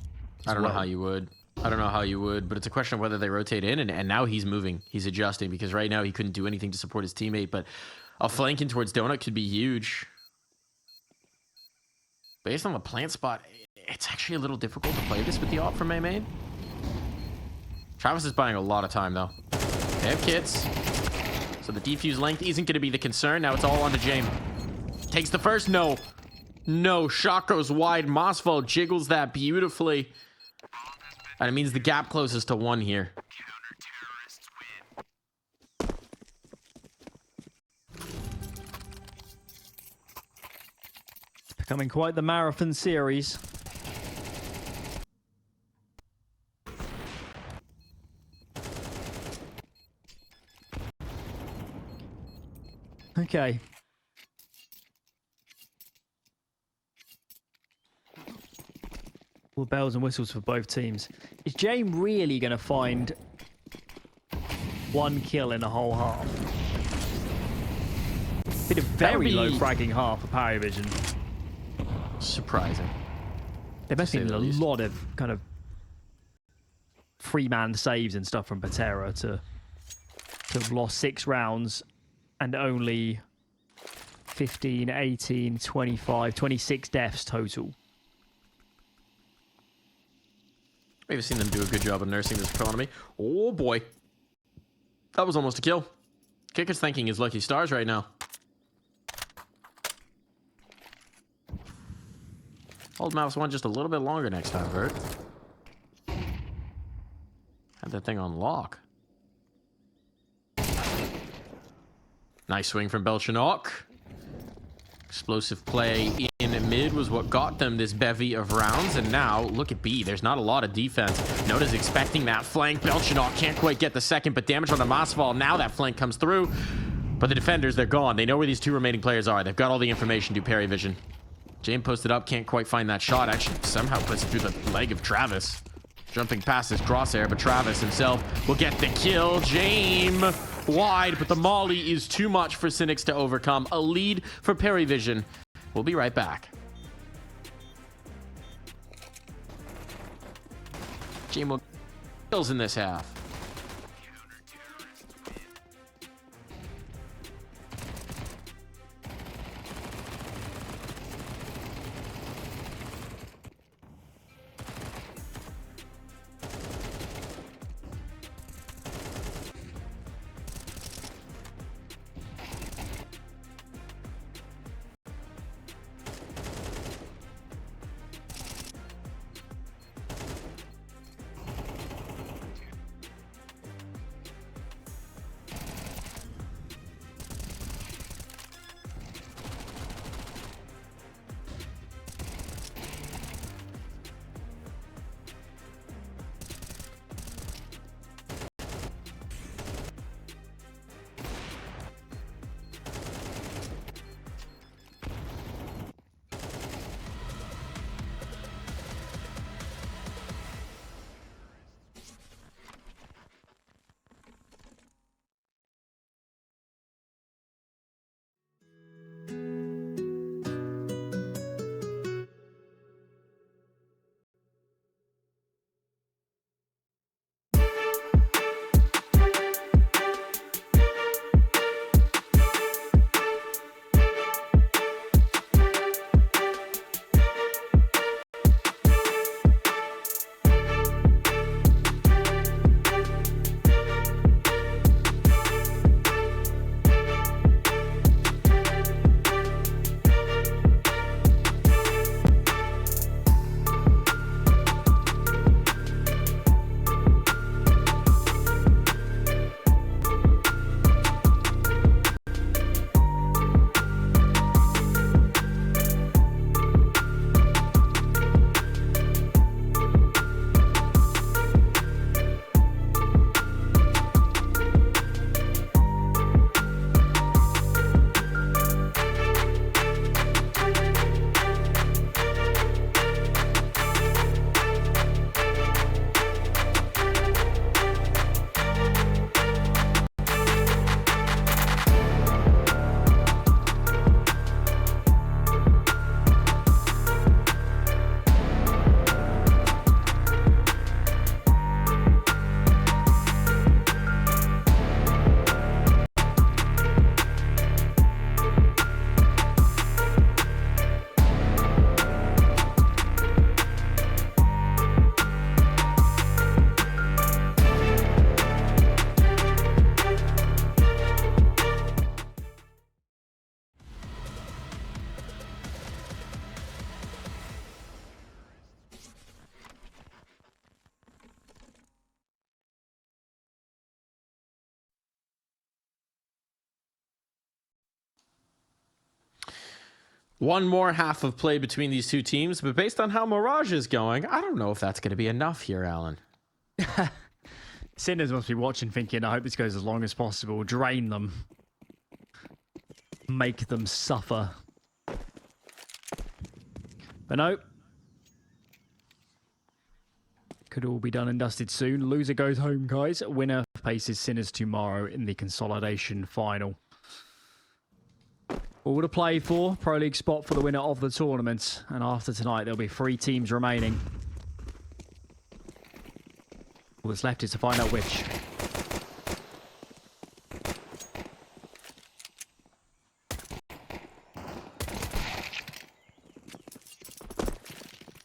I don't know how you would. I don't know how you would, but it's a question of whether they rotate in, and now he's moving. He's adjusting, because right now he couldn't do anything to support his teammate, but a flanking towards Donut could be huge. Based on the plant spot, it's actually a little difficult to play this with the op from main. Travis is buying a lot of time, though. They have kits, so the defuse length isn't going to be the concern. Now it's all on to Jame. Takes the first. No. No. Shot goes wide. Mosfall jiggles that beautifully. And it means the gap closes to 1 here. It's becoming quite the marathon series. Okay. All bells and whistles for both teams. Is Jame really going to find 1 kill in a whole half? Been a very low fragging half for PARIVISION. Surprising. There must have been a lot of kind of free-man saves and stuff from Betera to have lost 6 rounds and only 15, 18, 25, 26 deaths total. We've seen them do a good job of nursing this economy. Oh boy. That was almost a kill. Kicker's thanking his lucky stars right now. Hold mouse 1 just a little bit longer next time, Vert. Had that thing on lock. Nice swing from Belchinok. Explosive play in mid was what got them this bevy of rounds, and now look at B. There's not a lot of defense. Noda's expecting that flank. Belchinok can't quite get the second, but damage on the Mosfall. Now that flank comes through, but the defenders, they're gone. They know where these 2 remaining players are. They've got all the information to PARIVISION. Jame posted up, can't quite find that shot. Actually, somehow puts it through the leg of Travis. Jumping past his crosshair, but Travis himself will get the kill. Jame wide, but the molly is too much for Cynics to overcome. A lead for PARIVISION. We'll be right back. Jame will kills in this half. One more half of play between these two teams, but based on how Mirage is going, I don't know if that's going to be enough here, Alan. Sinners must be watching thinking, I hope this goes as long as possible. Drain them. Make them suffer. But no. Could all be done and dusted soon. Loser goes home, guys. Winner faces Sinners tomorrow in the consolidation final. All to play for. Pro League spot for the winner of the tournament. And after tonight, there'll be 3 teams remaining. All that's left is to find out which.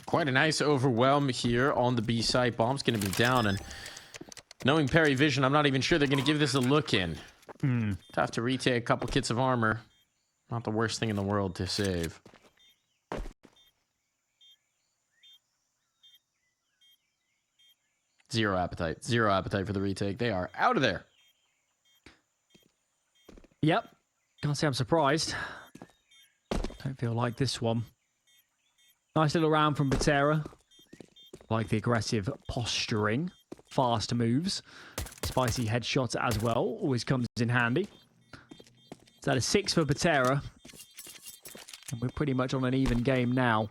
Quite a nice overwhelm here on the B side. Bomb's going to be down, and knowing PARIVISION, I'm not even sure they're going to give this a look in. Tough to retake a couple kits of armor. Not the worst thing in the world to save. Zero appetite. Zero appetite for the retake. They are out of there. Yep. Can't say I'm surprised. Don't feel like this one. Nice little round from Betera. Like the aggressive posturing. Fast moves. Spicy headshots as well. Always comes in handy. So that is 6 for Betera. And we're pretty much on an even game now.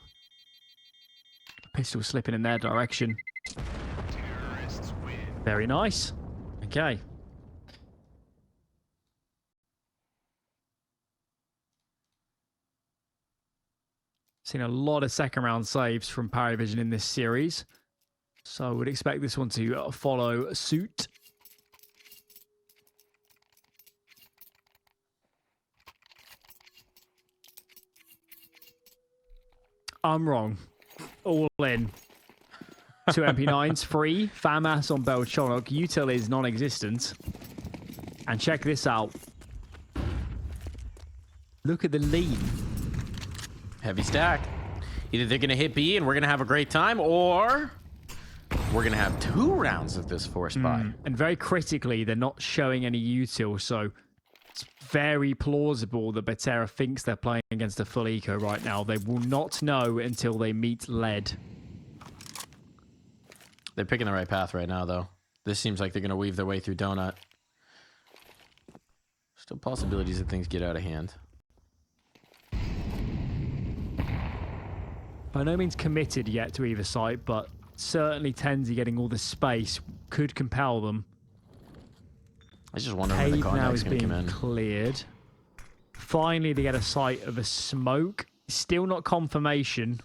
Pistol slipping in their direction. Terrorists win. Very nice. Okay. Seen a lot of second round saves from PARIVISION in this series. So I would expect this one to follow suit. I'm wrong. All in. 2 MP9s free. FAMAS on Belchonok. Util is non-existent. And check this out. Look at the lead. Heavy stack. Either they're going to hit B and we're going to have a great time, or we're going to have 2 rounds of this force buy. And very critically, they're not showing any util, so it's very plausible that Betera thinks they're playing against a full eco right now. They will not know until they meet lead. They're picking the right path right now, though. This seems like they're going to weave their way through Donut. Still possibilities that things get out of hand. By no means committed yet to either side, but certainly Tenzi getting all the space could compel them. I just wonder when the Cave now contact's is going to being come in. cleared. Finally, they get a sight of a smoke. Still not confirmation.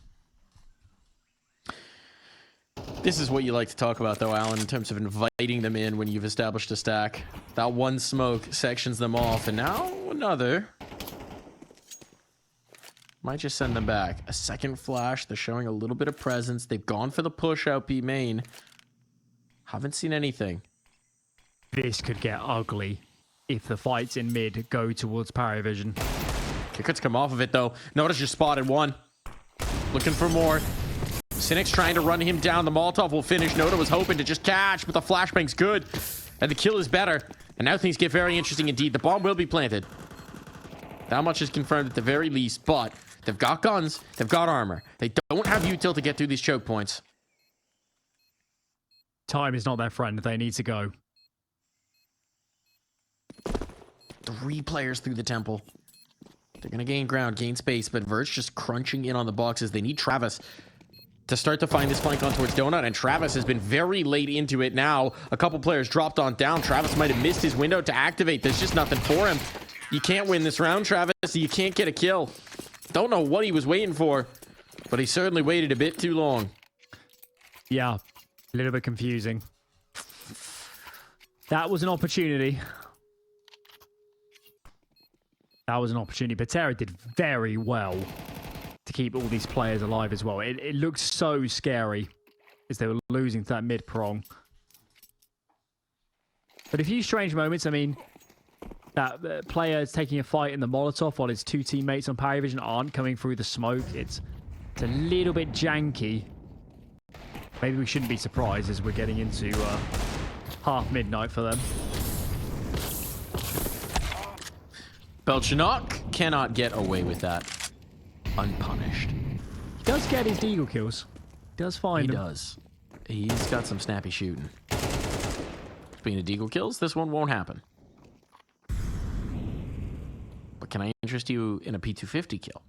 This is what you like to talk about, though, Alan, in terms of inviting them in when you've established a stack. That one smoke sections them off, and now another. Might just send them back. A second flash. They're showing a little bit of presence. They've gone for the push out B main. Haven't seen anything. This could get ugly if the fights in mid go towards PARIVISION. Kicker's come off of it, though. Notice just spotted one. Looking for more. Cynic's trying to run him down. The Molotov will finish. Noda was hoping to just catch, but the flashbang's good. And the kill is better. And now things get very interesting indeed. The bomb will be planted. That much is confirmed at the very least, but they've got guns. They've got armor. They don't have util to get through these choke points. Time is not their friend. They need to go. 3 players through the temple. They're going to gain ground, gain space, but Verge just crunching in on the boxes. They need XTRAVIS to start to find this flank on towards Donut, and XTRAVIS has been very late into it now. A couple players dropped on down. XTRAVIS might have missed his window to activate. There's just nothing for him. You can't win this round, XTRAVIS. You can't get a kill. Don't know what he was waiting for, but he certainly waited a bit too long. Yeah, a little bit confusing. That was an opportunity. That was an opportunity. Betera did very well to keep all these players alive as well. It looked so scary as they were losing to that mid prong. But a few strange moments. I mean, that player is taking a fight in the Molotov while his 2 teammates on PARIVISION aren't coming through the smoke. It's a little bit janky. Maybe we shouldn't be surprised as we're getting into half midnight for them. Belchonok cannot get away with that. unpunished. He does get his deagle kills. He does find He them. does. He's got some snappy shooting. Speaking of deagle kills, this one won't happen. But can I interest you in a P250 kill?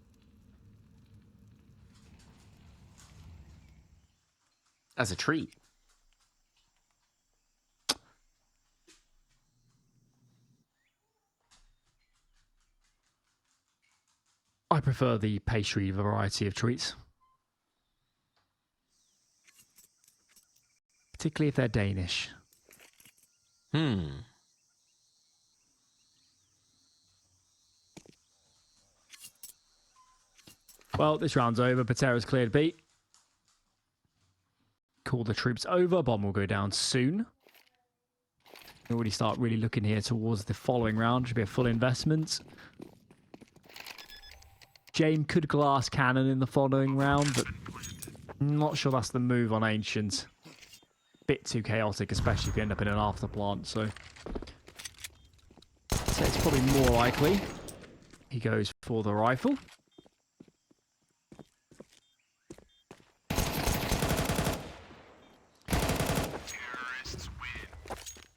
As a treat. I prefer the pastry variety of treats. Particularly if they're Danish. Well, this round's over. Betera's cleared B. Call the troops over. Bomb will go down soon. We already start really looking here towards the following round. Should be a full investment. Jame could glass cannon in the following round, but I'm not sure that's the move on Ancient. Bit too chaotic, especially if you end up in an afterplant, so it's probably more likely he goes for the rifle.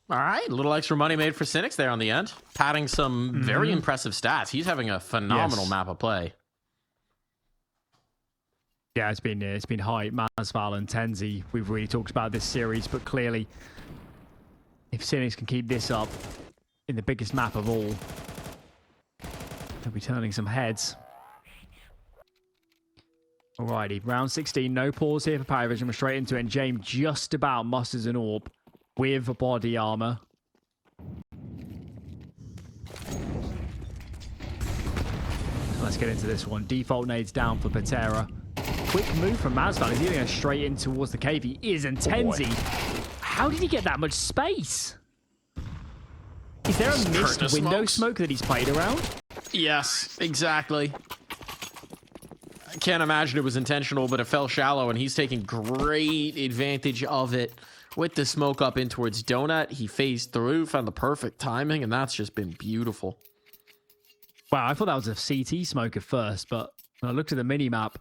All right, a little extra money made for Cynics there on the end. Padding some very impressive stats. He's having a phenomenal map of play. Yeah, it's been high. Masval and Tenzi, we've really talked about this series, but clearly, if Cynics can keep this up in the biggest map of all, they'll be turning some heads. Alrighty, round 16, no pause here for PARIVISION. We're straight into it, and Jame just about musters an orb with body armor. Let's get into this one. Default nades down for Betera. Quick move from Masval. Is he going straight in towards the cave? He is, and Tenzi. How did he get that much space? Is there a missed window smoke that he's played around? Yes, exactly. I can't imagine it was intentional, but it fell shallow, and he's taking great advantage of it. With the smoke up in towards Donut, he phased through, found the perfect timing, and that's just been beautiful. Wow, I thought that was a CT smoke at first, but when I looked at the mini-map,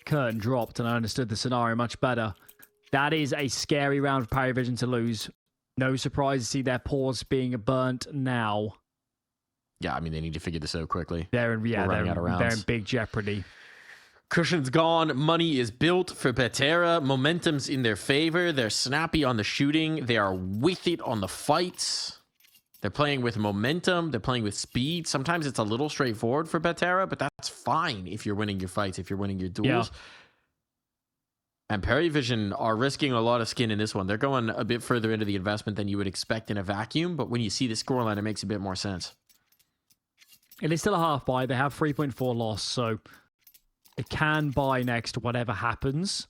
curtain dropped, and I understood the scenario much better. That is a scary round for PARIVISION to lose. No surprise to see their pause being burnt now. Yeah, I mean, they need to figure this out quickly. They're in big jeopardy. Cushion's gone. Money is built for Betera. Momentum's in their favor. They're snappy on the shooting. They are with it on the fights. They're playing with momentum. They're playing with speed. Sometimes it's a little straightforward for Betera, but that's fine if you're winning your fights, if you're winning your duels. Yeah. And PARIVISION are risking a lot of skin in this one. They're going a bit further into the investment than you would expect in a vacuum, but when you see the scoreline, it makes a bit more sense. It is still a half buy. They have 3.4 loss, so they can buy next whatever happens.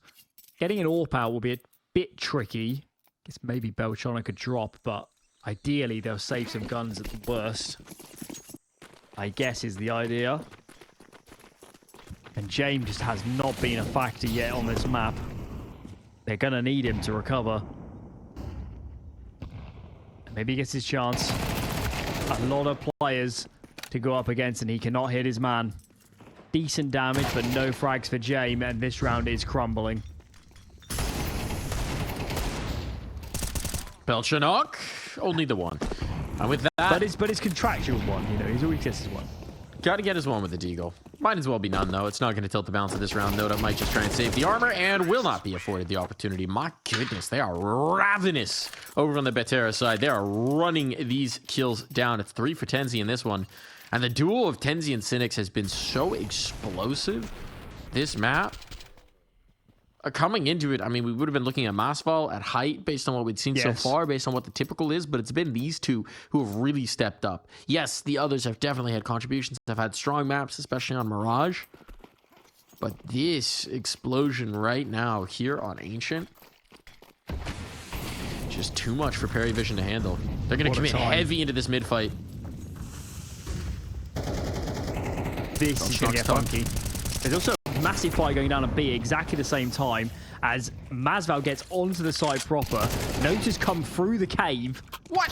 Getting an AWP out will be a bit tricky. I guess maybe Belchona could drop, but ideally they'll save some guns at the worst, I guess is the idea. And Jame just has not been a factor yet on this map. They're going to need him to recover. And maybe he gets his chance. A lot of players to go up against, and he cannot hit his man. Decent damage, but no frags for Jame, and this round is crumbling. Belchanok, only the one. And with that... But it's contractual one, you know, he's always gets his one. Got to get his one with the Deagle. Might as well be none, though. It's not going to tilt the balance of this round. Noda might just try and save the armor and will not be afforded the opportunity. My goodness, they are ravenous over on the Betera side. They are running these kills down. It's 3 for Tenzi in this one. And the duel of Tenzi and Cynics has been so explosive. This map, coming into it, I mean, we would have been looking at Masval at height based on what we'd seen so far, based on what the typical is, but it's been these two who have really stepped up. Yes, the others have definitely had contributions. They've had strong maps, especially on Mirage. But this explosion right now here on Ancient, just too much for PARIVISION to handle. They're going to commit heavy into this mid-fight. This is going to get funky. There's also a massive fight going down on B exactly the same time as Masval gets onto the side proper. Notice come through the cave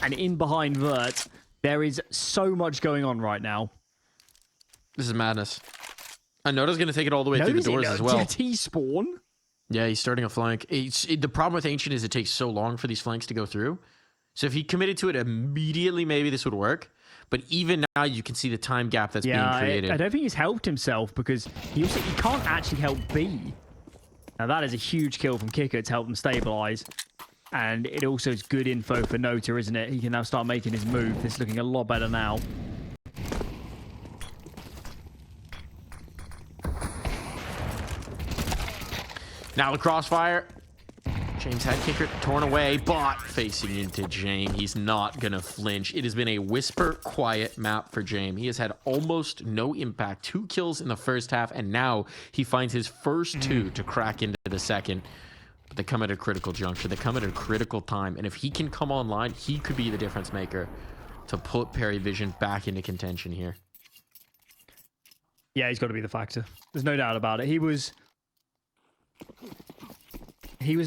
and in behind Vert. There is so much going on right now. This is madness. Noda's going to take it all the way through the doors as well. Did he spawn? Yeah, he's starting a flank. The problem with Ancient is it takes so long for these flanks to go through. So if he committed to it immediately, maybe this would work. But even now, you can see the time gap that's being created. I don't think he's helped himself because he can't actually help B. Now, that is a huge kill from Kicker to help them stabilize. And it also is good info for Nota, isn't it? He can now start making his move. This is looking a lot better now. Now the crossfire. James had Kicker torn away, but facing into Jame. He's not going to flinch. It has been a whisper quiet map for Jame. He has had almost no impact. 2 kills in the first half, and now he finds his first 2 to crack into the second. But they come at a critical juncture. They come at a critical time. And if he can come online, he could be the difference maker to put PARIVISION back into contention here. Yeah, he's got to be the factor. There's no doubt about it. He was,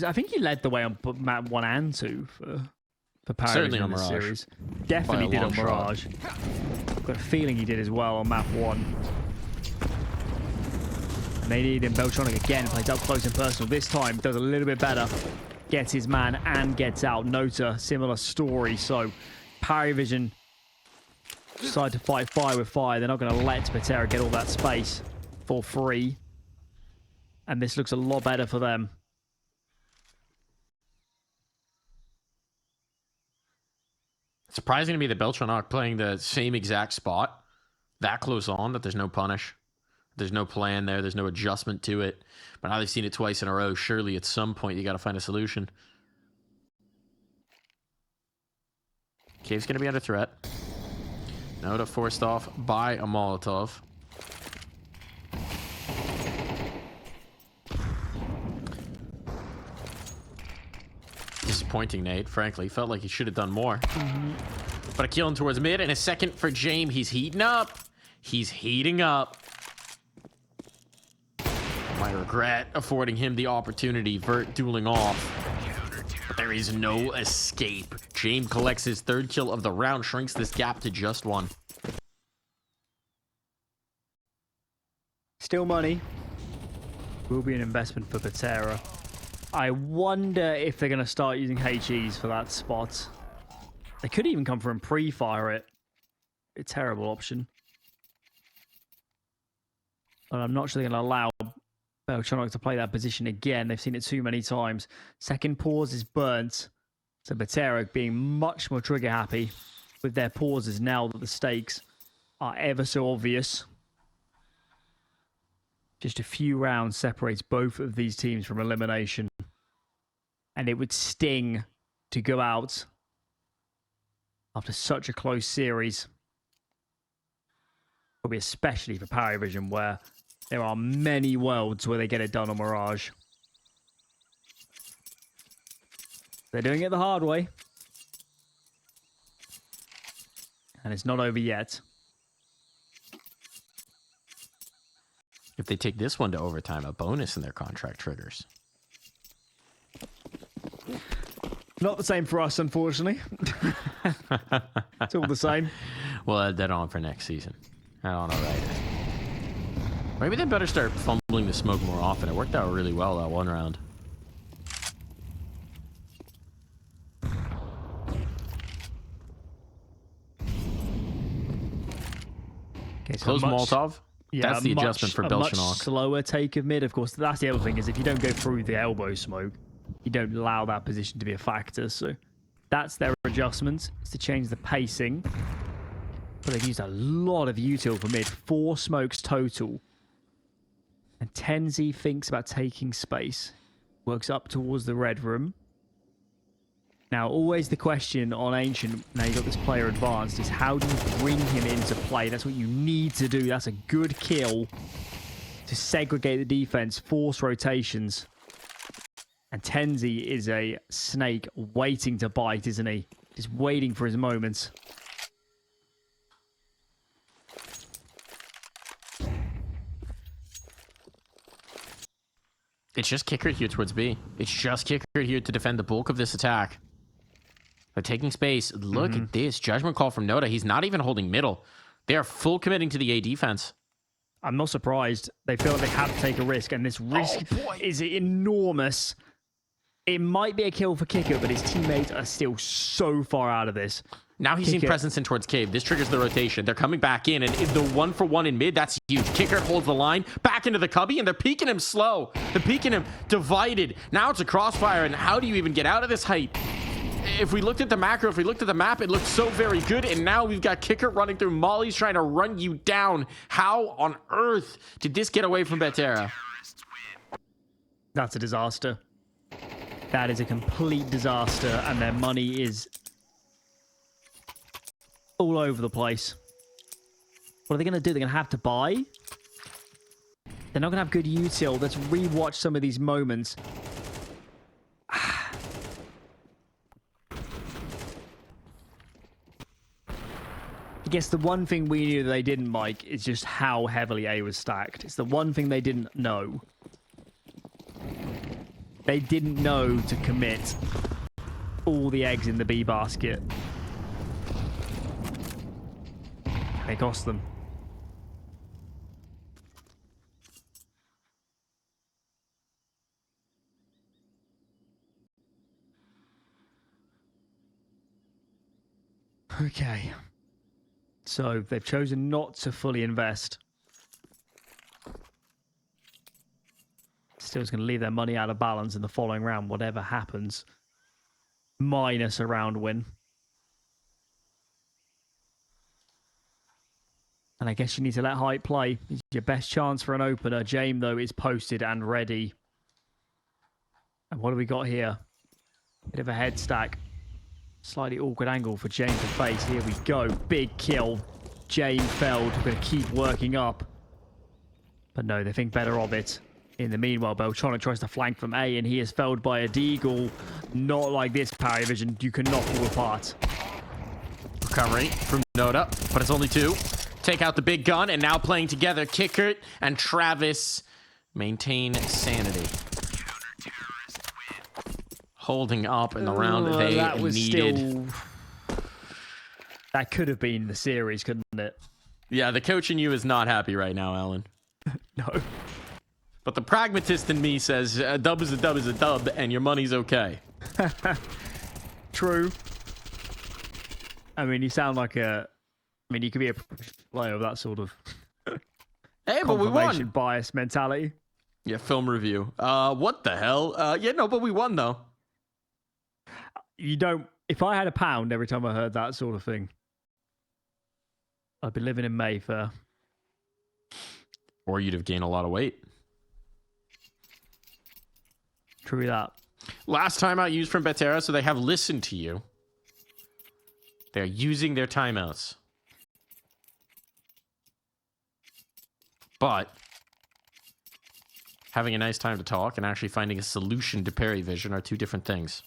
I think he led the way on map 1 and 2 for PARIVISION in the series. Definitely did on Mirage. I've got a feeling he did as well on map 1. And they need him. Beltronic again plays up close and personal. This time does a little bit better. Gets his man and gets out. Nota, similar story. So PARIVISION decide to fight fire with fire. They're not going to let Betera get all that space for free. And this looks a lot better for them. Surprising to me that Beltranok playing the same exact spot that close on, that there's no punish. There's no plan there. There's no adjustment to it. But now they've seen it twice in a row. Surely at some point you got to find a solution. Cave's going to be under threat. Noda forced off by a Molotov. Disappointing, Nate. Frankly, felt like he should have done more. But a kill in towards mid and a second for Jame. He's heating up. He's heating up. Might regret affording him the opportunity. Vert dueling off. But there is no escape. Jame collects his 3rd kill of the round, shrinks this gap to just 1. Still money. Will be an investment for Betera. I wonder if they're going to start using HEs for that spot. They could even come for and pre-fire it. A terrible option. But I'm not sure they're going to allow Beltronic to play that position again. They've seen it too many times. Second pause is burnt. So Betera being much more trigger happy with their pauses now that the stakes are ever so obvious. Just a few rounds separates both of these teams from elimination. And it would sting to go out after such a close series. Probably especially for PARIVISION, where there are many worlds where they get it done on Mirage. They're doing it the hard way. And it's not over yet. If they take this one to overtime, a bonus in their contract triggers. Not the same for us, unfortunately. It's all the same. We'll add that on for next season. I don't know, right? Maybe they better start fumbling the smoke more often. It worked out really well that 1 round. Okay, so Close Molotov. Yeah, that's the adjustment for Belchanok. Belchanok. Slower take of mid, of course. That's the other thing, is if you don't go through the elbow smoke, you don't allow that position to be a factor. So that's their adjustment, is to change the pacing. But they've used a lot of util for mid. 4 smokes total. And Tenzi thinks about taking space. Works up towards the red room. Now, always the question on Ancient, now you've got this player advanced, is how do you bring him into play? That's what you need to do. That's a good kill to segregate the defense, force rotations. And Tenzi is a snake waiting to bite, isn't he? Just waiting for his moments. It's just Kicker here towards B. It's just Kicker here to defend the bulk of this attack. They're taking space. Look at this. Judgment call from Noda. He's not even holding middle. They are full committing to the A defense. I'm not surprised. They feel like they have to take a risk, and this risk is enormous. It might be a kill for Kicker, but his teammates are still so far out of this. Now he's seeing presence in towards Cave. This triggers the rotation. They're coming back in, and the 1-for-1 in mid, that's huge. Kicker holds the line, back into the cubby, and they're peeking him slow. They're peeking him divided. Now it's a crossfire, and how do you even get out of this height? If we looked at the macro, if we looked at the map, it looked so very good, and now we've got Kicker running through mollies, trying to run you down. How on earth did this get away from Betera? That's a disaster. That is a complete disaster, and their money is all over the place. What are they going to do? They're going to have to buy? They're not going to have good util. Let's rewatch some of these moments. I guess the one thing we knew that they didn't, Mike, is just how heavily A was stacked. It's the one thing they didn't know. They didn't know to commit all the eggs in the B basket. They cost them. Okay. So they've chosen not to fully invest. Still is going to leave their money out of balance in the following round, whatever happens. Minus a round win. And I guess you need to let hype play. It's your best chance for an opener. Jame, though, is posted and ready. And what do we got here? Bit of a head stack. Slightly awkward angle for Jame to face. Here we go. Big kill. Jame failed. We're going to keep working up. But no, they think better of it. In the meanwhile, Beltronic tries to flank from A, and he is felled by a deagle. Not like this, PARIVISION. You cannot fall apart. Recovery from Noda, but it's only 2. Take out the big gun, and now playing together, Kicker and Travis maintain sanity. Holding up in the round that they that was needed. Still... That could have been the series, couldn't it? Yeah, the coach in you is not happy right now, Alan. No. But the pragmatist in me says a dub is a dub is a dub, and your money's okay. True. I mean, you sound like a... I mean, you could be a player of that sort of Hey, but we won. bias mentality. Yeah, film review. What the hell? Yeah, no, but we won, though. You don't... If I had £1 every time I heard that sort of thing, I'd be living in Mayfair. Or you'd have gained a lot of weight. True that. Last timeout used from Betera, so they have listened to you. They're using their timeouts. But having a nice time to talk and actually finding a solution to PARIVISION are 2 different things.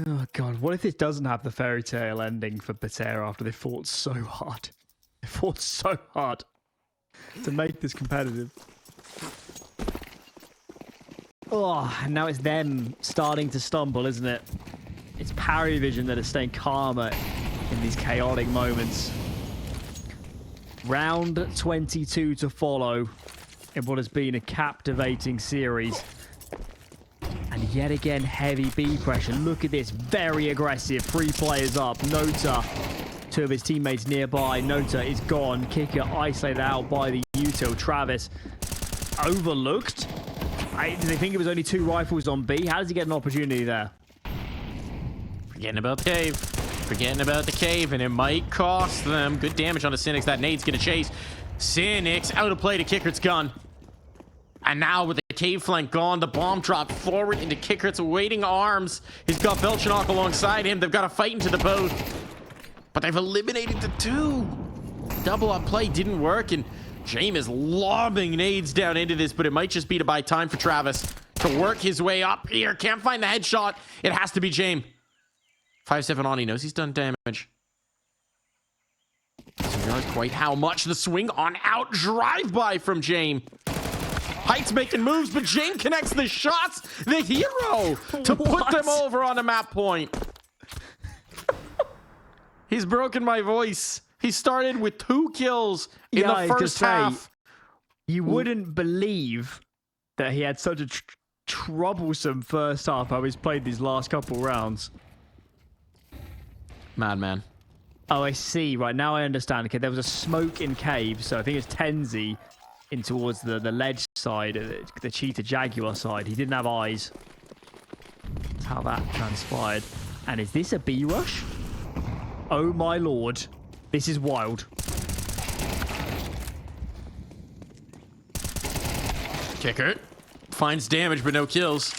Oh, God. What if this doesn't have the fairy tale ending for Betera after they fought so hard? They fought so hard to make this competitive. Oh, and now it's them starting to stumble, isn't it? It's PARIVISION that is staying calmer in these chaotic moments. Round 22 to follow in what has been a captivating series. And yet again, heavy B pressure. Look at this, very aggressive. 3 players up. Nota, 2 of his teammates nearby. Nota is gone. Kicker isolated out by the util. Travis overlooked. Did they think it was only 2 rifles on B? How does he get an opportunity there? Forgetting about the cave. Forgetting about the cave, and it might cost them. Good damage on the Cynics. That nade's going to chase. Cynics out of play to Kickert's gun. And now with the cave flank gone, the bomb dropped forward into Kickert's waiting arms. He's got Belchanok alongside him. They've got to fight into the boat. But they've eliminated the 2. Double up play didn't work, and Jame is lobbing nades down into this, but it might just be to buy time for Travis to work his way up here. Can't find the headshot. It has to be Jame. 5-7 on. He knows he's done damage. Doesn't realize quite how much. The swing on out. Drive-by from Jame. Heights making moves, but Jame connects the shots. The hero to put them over on a map point. He's broken my voice. He started with 2 kills in I the was first gonna say, half. You wouldn't believe that he had such a troublesome first half how he's played these last couple rounds. Madman. Oh, I see. Right, now I understand. Okay, there was a smoke in cave, so I think it's Tenzi in towards the ledge side, the Cheetah Jaguar side. He didn't have eyes. That's how that transpired. And is this a B rush? Oh my lord. This is wild. Kicker finds damage but no kills.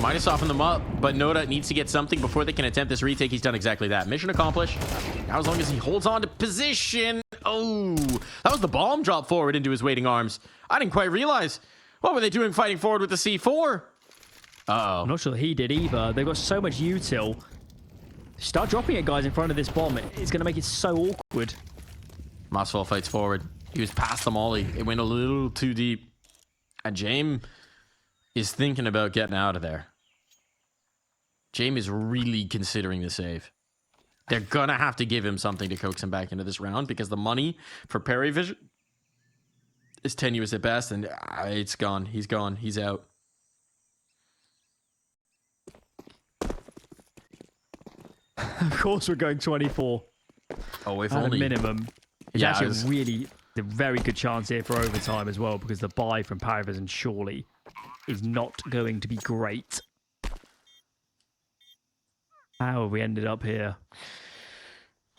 Might have softened them up, but Noda needs to get something before they can attempt this retake. He's done exactly that. Mission accomplished. Now as long as he holds on to position. Oh, that was the bomb drop forward into his waiting arms. I didn't quite realize. What were they doing fighting forward with the C4? Uh-oh. I'm not sure he did either. They've got so much util. Start dropping it, guys, in front of this bomb. It's going to make it so awkward. Mossfall fights forward. He was past the molly. It went a little too deep. And Jame is thinking about getting out of there. Jame is really considering the save. They're going to have to give him something to coax him back into this round because the money for PARIVISION is tenuous at best, and it's gone. He's gone. He's out. Of course we're going 24. Oh, if At only. a minimum. It's Yeah, actually it was- really a very good chance here for overtime as well, because the buy from PARIVISION surely is not going to be great. How have we ended up here?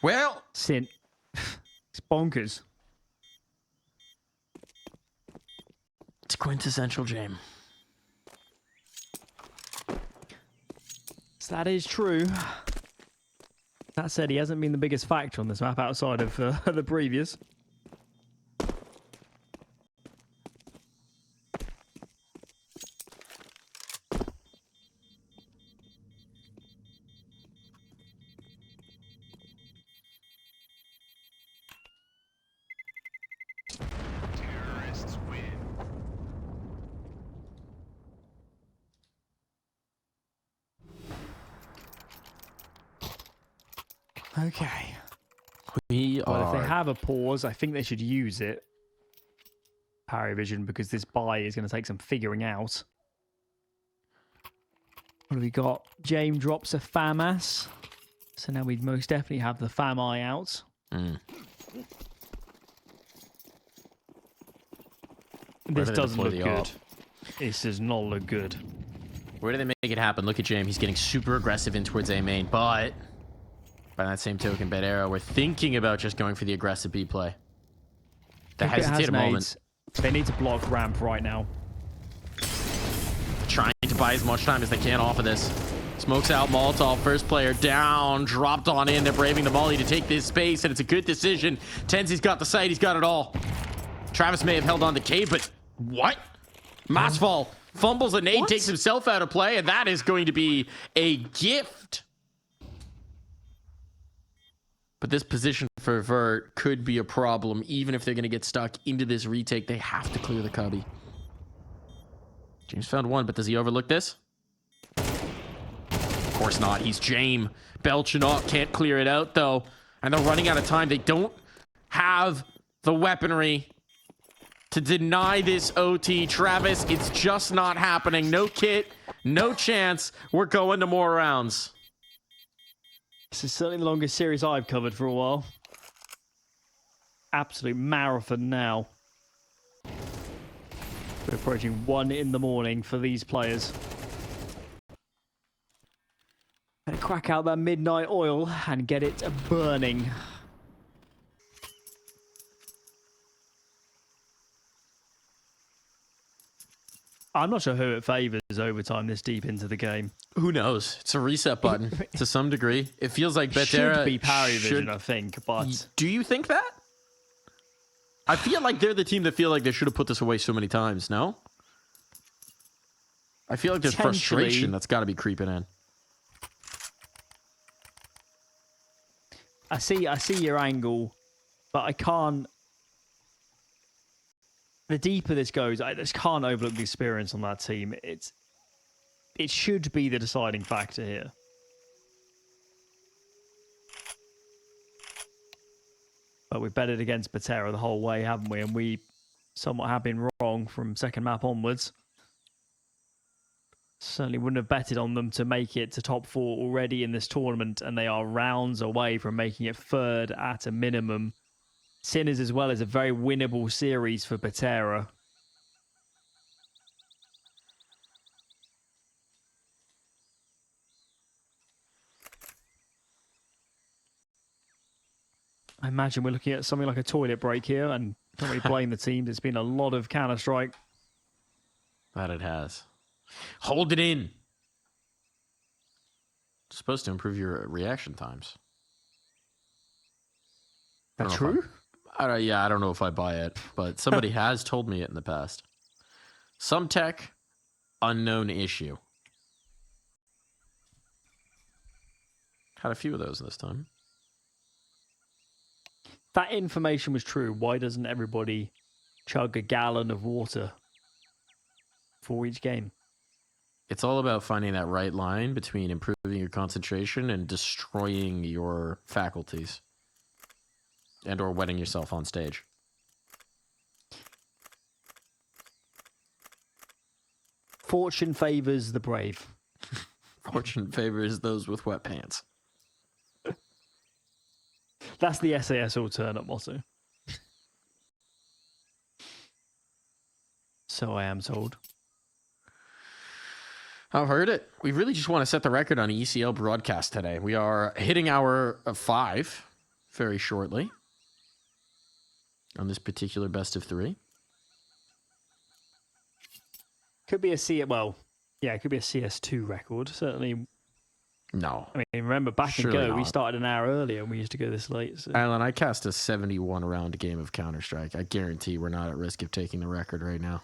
Well, Sin. It's bonkers. it's quintessential Jame. So that is true. That said, he hasn't been the biggest factor on this map outside of the previous. Terrorists win. Okay. We Well, if are. they have a pause, I think they should use it. PARIVISION, because this buy is going to take some figuring out. What have we got? Jame drops a FAMAS. So now we'd most definitely have the FAMI out. This do they doesn't deploy look the good. op? This does not look good. Where do they make it happen? Look at Jame. He's getting super aggressive in towards A main, but by that same token, Betera, we're thinking about just going for the aggressive B play. The If it has hesitate a moment. nades, they need to block ramp right now. Trying to buy as much time as they can off of this. Smokes out Molotov, first player down, dropped on in. They're braving the molly to take this space, and it's a good decision. Tenzi's got the sight, he's got it all. Travis may have held on to Cave, but what? Massfall fumbles a nade, takes himself out of play, and that is going to be a gift. But this position for Vert could be a problem. Even if they're going to get stuck into this retake, they have to clear the cubby. James found one, but does he overlook this? Of course not. He's Jame. Belching up. Can't clear it out, though. And they're running out of time. They don't have the weaponry to deny this OT. Travis, it's just not happening. No kit. No chance. We're going to more rounds. This is certainly the longest series I've covered for a while. Absolute marathon now. We're approaching 1 in the morning for these players. Gonna crack out that midnight oil and get it burning. I'm not sure who it favours overtime this deep into the game. Who knows? It's a reset button to some degree. It feels like Betera Should be PARIVISION, should- I think, but Do you think that? I feel like they're the team that feel like they should have put this away so many times, no? I feel like there's Potentially. frustration that's got to be creeping in. I see your angle, but I can't. The deeper this goes, I just can't overlook the experience on that team. It should be the deciding factor here. But we betted against Betera the whole way, haven't we? And we somewhat have been wrong from second map onwards. Certainly wouldn't have betted on them to make it to top 4 already in this tournament, and they are rounds away from making it third at a minimum. Sinners as well is a very winnable series for Betera. I imagine we're looking at something like a toilet break here, and don't really blame the team. There's been a lot of Counter-Strike. That it has. Hold it in. It's supposed to improve your reaction times. That's true? Yeah, I don't know if I buy it, but somebody has told me it in the past. Some tech, unknown issue. Had a few of those this time. That information was true. Why doesn't everybody chug a gallon of water for each game? It's all about finding that right line between improving your concentration and destroying your faculties. And or wetting yourself on stage. Fortune favors the brave. Fortune favors those with wet pants. That's the SAS alternate motto. So I am told. I've heard it. We really just want to set the record on ECL broadcast today. We are hitting hour 5 very shortly on this particular best of 3. Could be a well, yeah, it could be a CS2 record. Certainly. No. I mean, remember back Surely in Go, we not. started an hour earlier and we used to go this late. So. Alan, I cast a 71 round game of Counter-Strike. I guarantee we're not at risk of taking the record right now.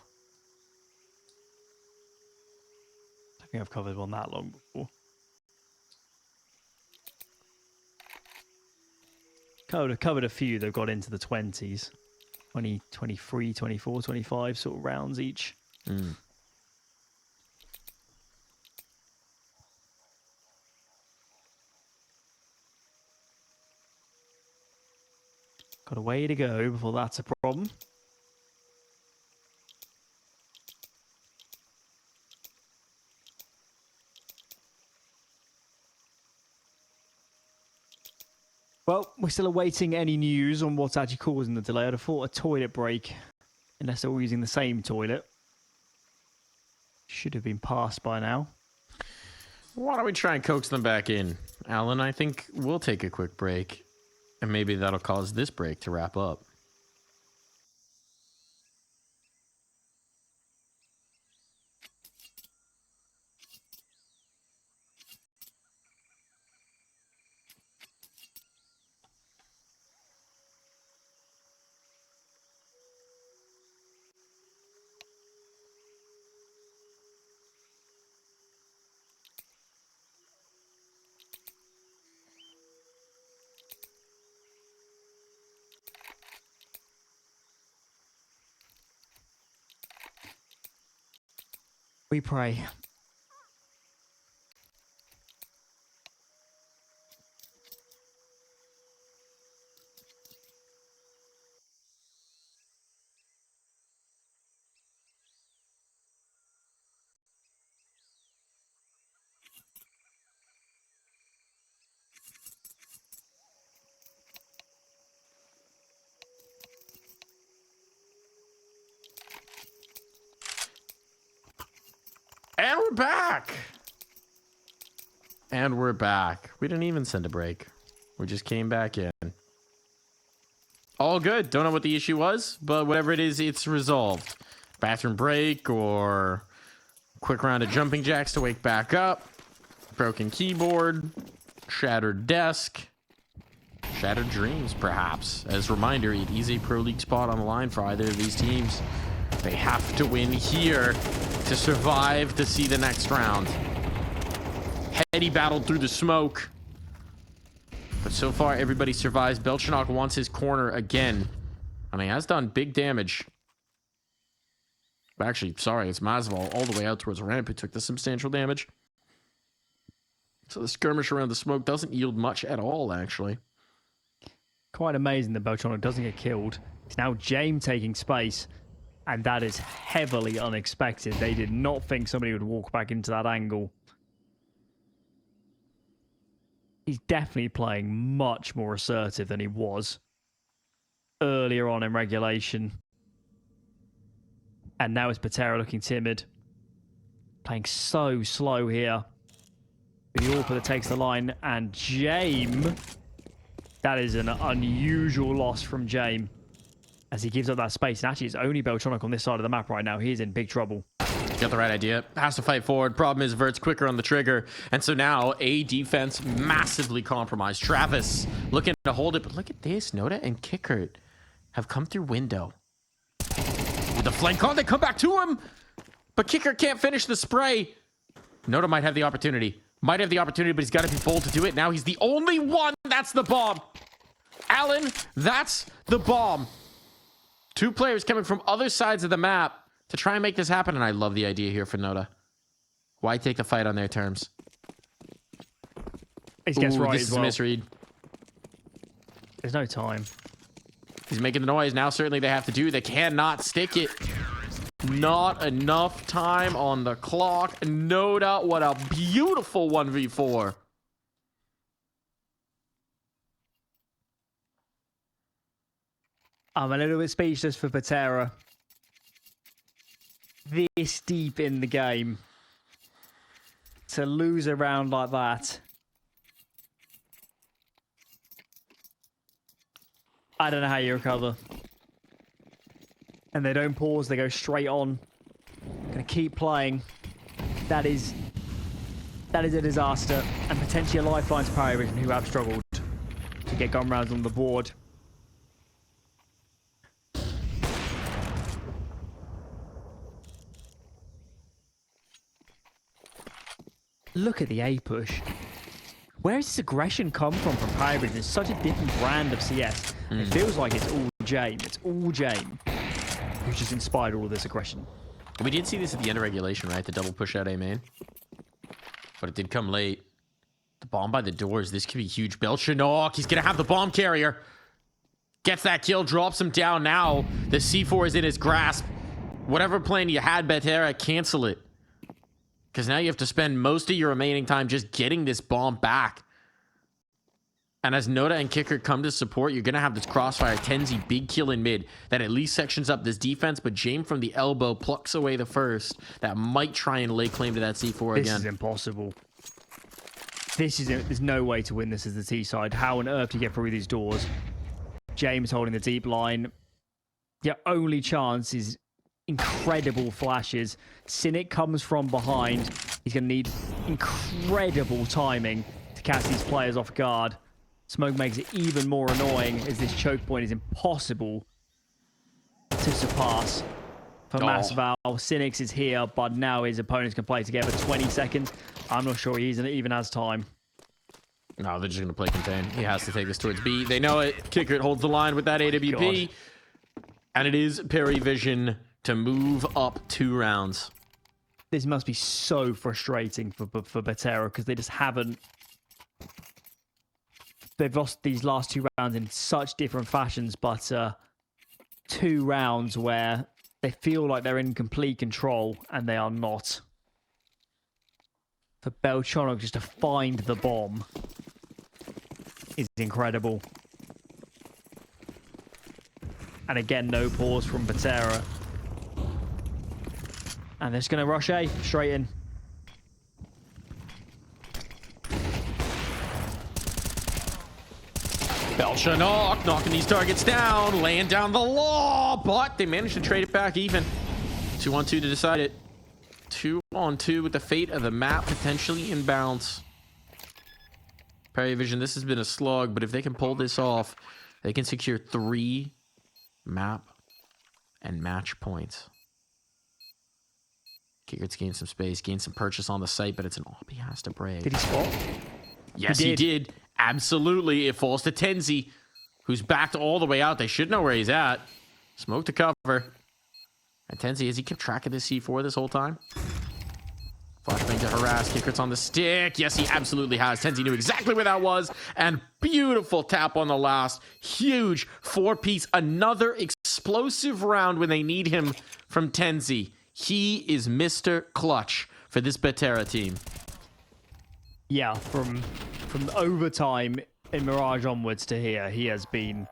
I think I've covered one that long before. Covered a few that got into the 20s. 20, 23, 24, 25 sort of rounds each. Mm. Got a way to go before that's a problem. Well, we're still awaiting any news on what's actually causing the delay. I'd have thought a toilet break, unless they're all using the same toilet. Should have been passed by now. Why don't we try and coax them back in? Alan, I think we'll take a quick break. And maybe that'll cause this break to wrap up. We pray. And we're back. And we're back. We didn't even send a break. We just came back in. All good. Don't know what the issue was, but whatever it is, it's resolved. Bathroom break or quick round of jumping jacks to wake back up. Broken keyboard. Shattered desk. Shattered dreams, perhaps. As a reminder, it is a Pro League spot on the line for either of these teams. They have to win here to survive to see the next round. Heady battled through the smoke. But so far, everybody survives. Belchanok wants his corner again. And he has done big damage. Actually, sorry, it's Masval all the way out towards the ramp who took the substantial damage. So the skirmish around the smoke doesn't yield much at all, actually. Quite amazing that Beltronic doesn't get killed. It's now Jame taking space, and that is heavily unexpected. They did not think somebody would walk back into that angle. He's definitely playing much more assertive than he was earlier on in regulation. And now it's Betera looking timid. Playing so slow here. The AWP that takes the line, and Jame. That is an unusual loss from Jame as he gives up that space. And actually, it's only Beltronic on this side of the map right now. He's in big trouble. Got the right idea. Has to fight forward. Problem is, Vert's quicker on the trigger. And so now, A defense massively compromised. xTRAVIS looking to hold it. But look at this. Noda and Kickert have come through window. With the flank on, they come back to him. But Kickert can't finish the spray. Noda might have the opportunity. Might have the opportunity, but he's got to be bold to do it. Now he's the only one. That's the bomb. Alan, that's the bomb. Two players coming from other sides of the map to try and make this happen. And I love the idea here for Noda. Why take the fight on their terms? He's guessed right this as is well. a misread. There's no time. He's making the noise. Now certainly they have to do. They cannot stick it. Not enough time on the clock. Noda, what a beautiful 1v4. I'm a little bit speechless for Betera. This deep in the game. To lose a round like that. I don't know how you recover. And they don't pause, they go straight on. Gonna keep playing. That is a disaster. And potentially a lifeline to PARIVISION, who have struggled to get gun rounds on the board. Look at the A push. Where has this aggression come from PARIVISION? It's such a different brand of CS. It feels like it's all Jame. It's all Jame who's just inspired all of this aggression. We did see this at the end of regulation, right? The double push out A main. But it did come late. The bomb by the doors. This could be huge. Beltronic, he's going to have the bomb carrier. Gets that kill, drops him down now. The C4 is in his grasp. Whatever plan you had, Betera, cancel it. Because now you have to spend most of your remaining time just getting this bomb back. And as Noda and Kickert come to support, you're going to have this crossfire. Tenzi, big kill in mid. That at least sections up this defense. But Jame from the elbow plucks away the first. That might try and lay claim to that C4 again. This is impossible. There's no way to win this as the T side. How on earth do you get through these doors? James holding the deep line. Your only chance is incredible flashes. Cynic comes from behind. He's going to need incredible timing to catch these players off guard. Smoke makes it even more annoying as this choke point is impossible to surpass. For Massive Owl, Cynics is here, but now his opponents can play together 20 seconds. I'm not sure he even has time. No, they're just going to play contain. He has to take this towards B. They know it. Kickert holds the line with that AWP. God. And it is PARIVISION to move up 2 rounds. This must be so frustrating for Betera because they just haven't. They've lost these last 2 rounds in such different fashions, but 2 rounds where they feel like they're in complete control and they are not. For Beltronic just to find the bomb is incredible. And again, no pause from Betera. And they're just going to rush A straight in. Beltronic knocking these targets down, laying down the law, but they managed to trade it back even. 2-on-2 to decide it. 2-on-2 with the fate of the map potentially in bounds. PARIVISION, this has been a slog, but if they can pull this off, they can secure 3 map and match points. Kickert's gained some space, gained some purchase on the site, but it's an op he has to break. Did he spot? Yes, he did. Absolutely. It falls to Tenzi, who's backed all the way out. They should know where he's at. Smoke to cover. And Tenzi, has he kept track of this C4 this whole time? Flashbang to harass. Kickert's on the stick. Yes, he absolutely has. Tenzi knew exactly where that was. And beautiful tap on the last. Huge 4-piece. Another explosive round when they need him from Tenzi. He is Mr. Clutch for this Betera team. Yeah, from overtime in Mirage onwards to here, he has been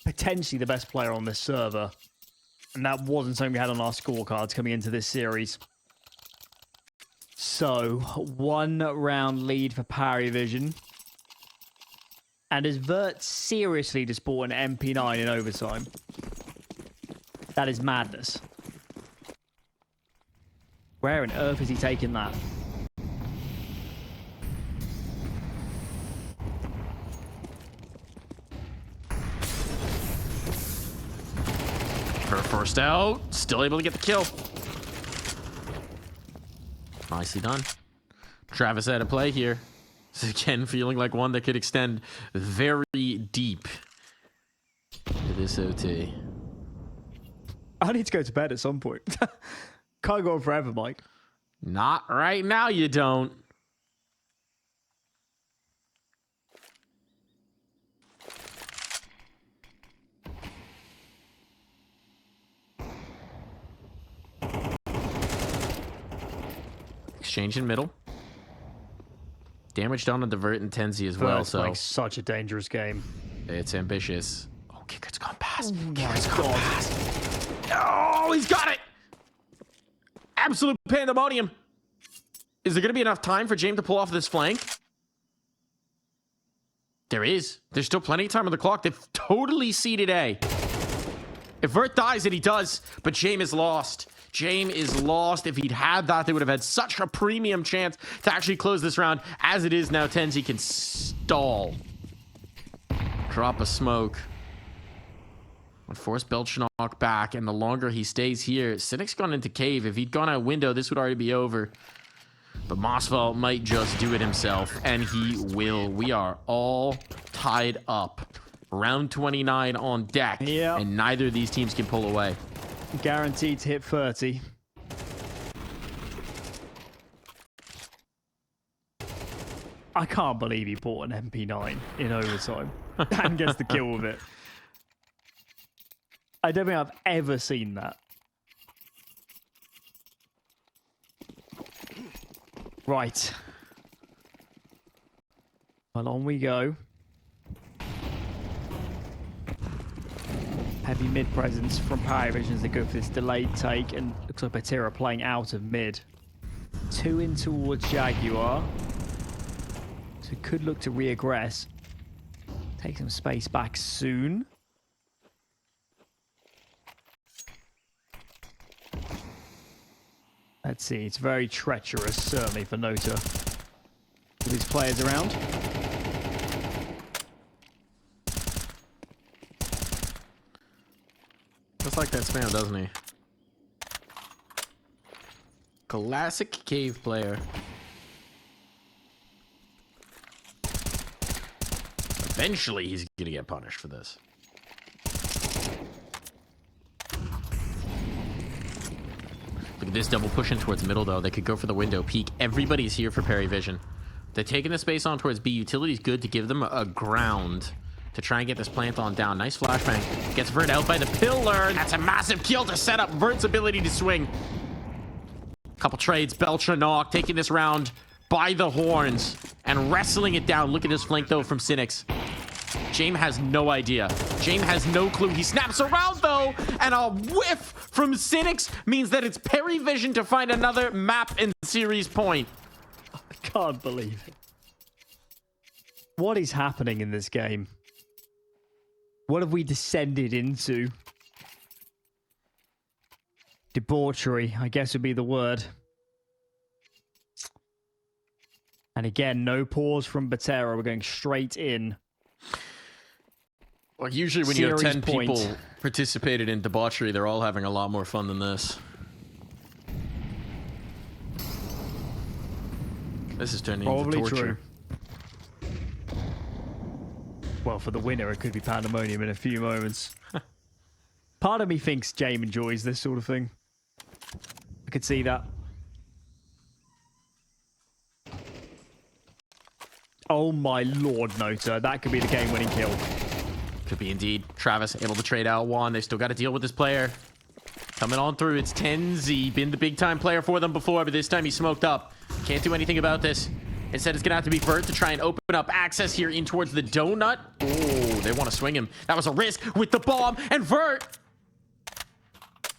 potentially the best player on this server. And that wasn't something we had on our scorecards coming into this series. So, 1 round lead for PARIVISION. And is Vert seriously just bought an MP9 in overtime? That is madness. Where on earth is he taking that? Her first out. Still able to get the kill. Nicely done. Travis had a play here. Again, feeling like one that could extend very deep to this OT. I need to go to bed at some point. Can't go on forever, Mike. Not right now, you don't. Exchange in middle. Damage done on Divert and Tenzi as well, so Playing such a dangerous game. it's ambitious. Oh, Kickert's gone past. Oh Kickert's my gone God. past. Oh, he's got it. Absolute pandemonium. Is there going to be enough time for Jame to pull off this flank? There is. There's still plenty of time on the clock. They've totally seeded A. If Vert dies, and he does, but Jame is lost. Jame is lost. If he'd had that, they would have had such a premium chance to actually close this round. As it is now, Tenzi can stall. Drop a smoke. And force Belchenok back, and the longer he stays here, Cynic's gone into cave. If he'd gone out window, this would already be over. But Mossfall might just do it himself, and he will. We are all tied up. Round 29 on deck, Yep. and neither of these teams can pull away. Guaranteed to hit 30. I can't believe he bought an MP9 in overtime and gets the kill with it. I don't think I've ever seen that. Right. Well, on we go. Heavy mid presence from PARIVISION as they go for this delayed take, and looks like Betera playing out of mid. 2 in towards Jaguar. So could look to re-aggress. Take some space back soon. Let's see, it's very treacherous, certainly for Nota. With his players around. Just like that spam, doesn't he? Classic cave player. Eventually, he's gonna get punished for this. Look at this double push in towards middle, though. They could go for the window peek. Everybody's here for PARIVISION. They're taking the space on towards B. Utility's good to give them a ground to try and get this plant on down. Nice flashbang. Gets Vert out by the pillar. That's a massive kill to set up Vert's ability to swing. Couple trades. Belchenok taking this round by the horns and wrestling it down. Look at this flank, though, from Cynics. Jame has no idea. Jame has no clue. He snaps around, though, and a whiff from Cynics means that it's PARIVISION to find another map and series point. I can't believe it. What is happening in this game? What have we descended into? Debauchery, I guess would be the word. And again, no pause from Betera. We're going straight in. Well, usually when you have Series 10 point. people participated in debauchery, they're all having a lot more fun than this. This is turning Probably into torture. true. Well, for the winner, it could be pandemonium in a few moments. Part of me thinks Jame enjoys this sort of thing. I could see that. Oh my lord, Nota. That could be the game-winning kill. Could be indeed. Travis able to trade out one. They still got to deal with this player. Coming on through. It's 10Z. Been the big-time player for them before, but this time he smoked up. Can't do anything about this. Instead, it's going to have to be Vert to try and open up access here in towards the donut. Oh, they want to swing him. That was a risk with the bomb. And Vert!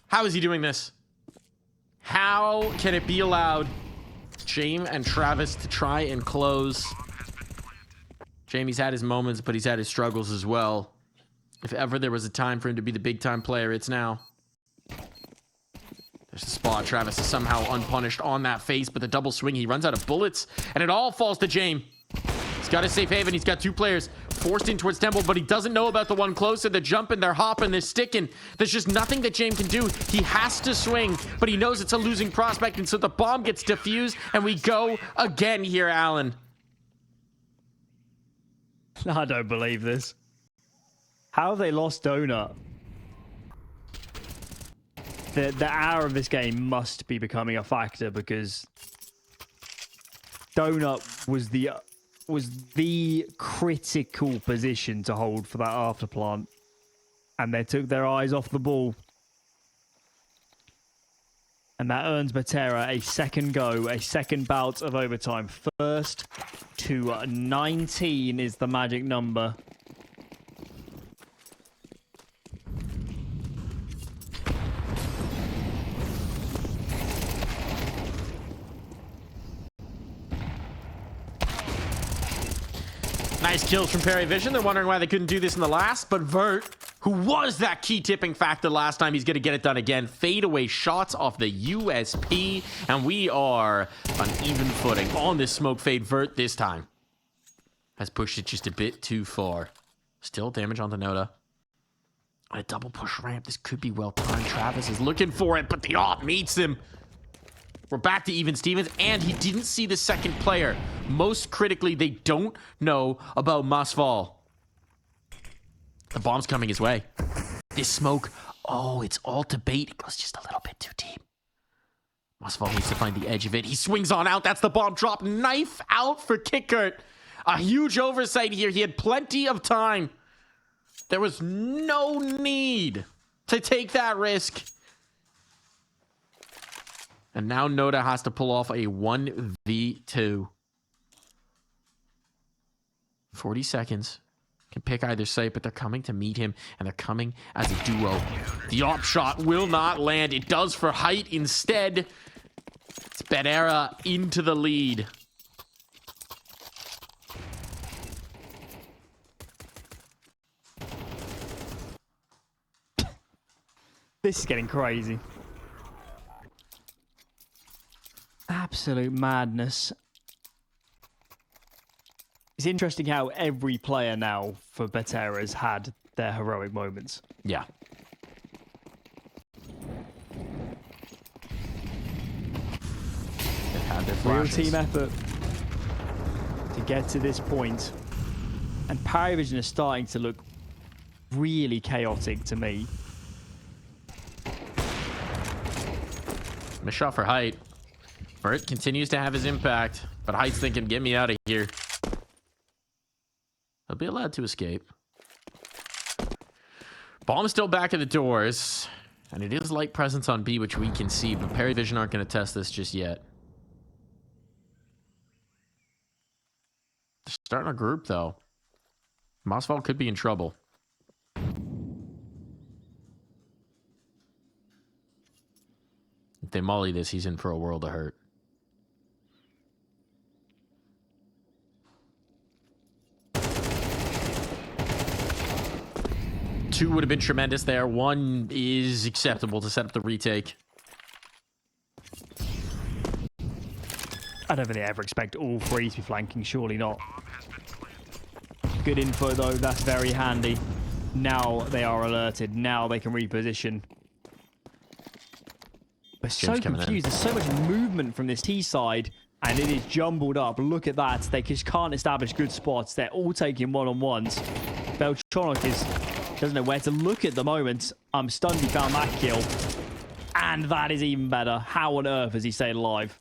How is he doing this? How can it be allowed? Jame and Travis to try and close. Jame's had his moments, but he's had his struggles as well. If ever there was a time for him to be the big-time player, it's now. There's the spot. Travis is somehow unpunished on that face, but the double swing, he runs out of bullets, and it all falls to Jame. He's got a safe haven. He's got two players forced in towards Temple, but he doesn't know about the one closer. They're jumping, they're hopping, they're sticking. There's just nothing that Jame can do. He has to swing, but he knows it's a losing prospect, and so the bomb gets defused, and we go again here, Alan. I don't believe this. How have they lost Donut? The hour of this game must be becoming a factor because Donut was the critical position to hold for that after plant, and they took their eyes off the ball. And that earns Betera a second go, a second bout of overtime. First to 19 is the magic number. Nice kills from PARIVISION. They're wondering why they couldn't do this in the last, but Vert, who was that key tipping factor last time, he's going to get it done again. Fadeaway shots off the USP, and we are on even footing on this smoke fade. Vert this time has pushed it just a bit too far. Still damage on the Noda. A double push ramp. This could be well timed. Travis is looking for it, but the op meets him. We're back to even Stevens, and he didn't see the second player. Most critically, they don't know about Masval. The bomb's coming his way. This smoke, oh, it's all to bait. It goes just a little bit too deep. Masval needs to find the edge of it. He swings on out. That's the bomb drop. Knife out for Kickert. A huge oversight here. He had plenty of time. There was no need to take that risk. And now Noda has to pull off a 1v2. 40 seconds. Can pick either side, but they're coming to meet him, and they're coming as a duo. The op shot will not land. It does for height instead. It's Betera into the lead. This is getting crazy. Absolute madness. It's interesting how every player now for Betera has had their heroic moments. Yeah. They've had their Real flashes. team effort to get to this point. And PARIVISION is starting to look really chaotic to me. Miss shot for height. Vert continues to have his impact, but Height's thinking, get me out of here. He'll be allowed to escape. Bomb's still back at the doors, and it is light presence on B, which we can see, but PARIVISION aren't going to test this just yet. They're starting a group, though. Masval could be in trouble. If they molly this, he's in for a world of hurt. Two would have been tremendous there. One is acceptable to set up the retake. I don't think they ever expect all three to be flanking, surely not. Good info though, that's very handy. Now they are alerted, now they can reposition. We're so confused, there's so much movement from this T side, and it is jumbled up. Look at that, they just can't establish good spots. They're all taking one-on-ones. Belchonok doesn't know where to look at the moment. I'm stunned he found that kill. And that is even better. How on earth has he stayed alive?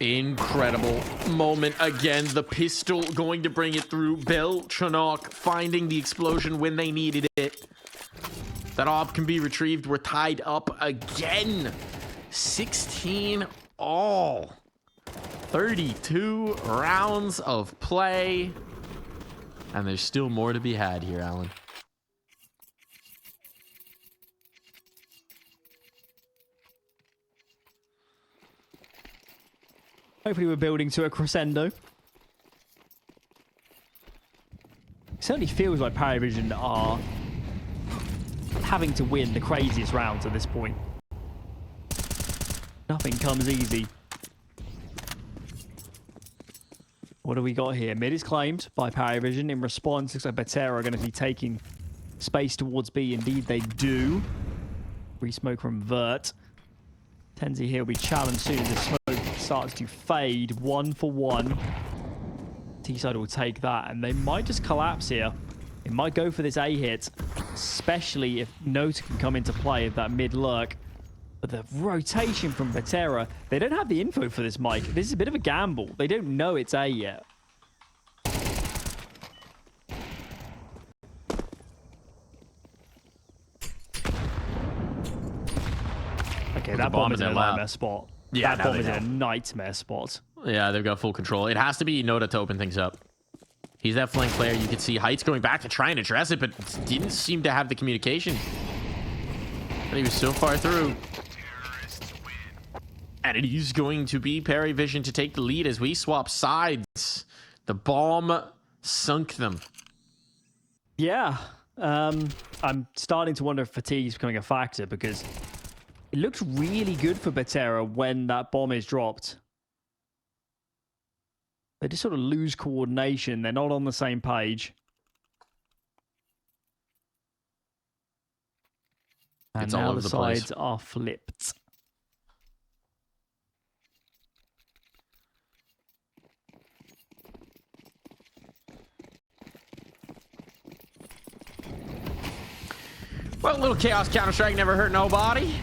Incredible moment again. The pistol going to bring it through. Belchonok finding the explosion when they needed it. That op can be retrieved. We're tied up again. 16 all. 32 rounds of play. And there's still more to be had here, Alan. Hopefully we're building to a crescendo. It certainly feels like PARIVISION are having to win the craziest rounds at this point. Nothing comes easy. What do we got here? Mid is claimed by PARIVISION. In response, looks like Betera are going to be taking space towards B. Indeed, they do. Free smoke from Vert. Tenzi here will be challenged soon as the smoke starts to fade. 1 for 1. T-side will take that, and they might just collapse here. It might go for this A hit, especially if Nota can come into play at that mid lurk. But the rotation from Betera, they don't have the info for this, Mike. This is a bit of a gamble. They don't know it's A yet. Okay, that bomb is in a nightmare spot. Yeah, that bomb is in a nightmare spot. Yeah, they've got full control. It has to be Nota to open things up. He's that flank player. You can see Heights going back to try and address it, but didn't seem to have the communication. But he was so far through. And it is going to be PARIVISION to take the lead as we swap sides. The bomb sunk them. Yeah. I'm starting to wonder if fatigue is becoming a factor, because it looked really good for Betera when that bomb is dropped. They just sort of lose coordination. They're not on the same page. And it's now all over the sides are flipped. Well, a little chaos Counter-Strike never hurt nobody.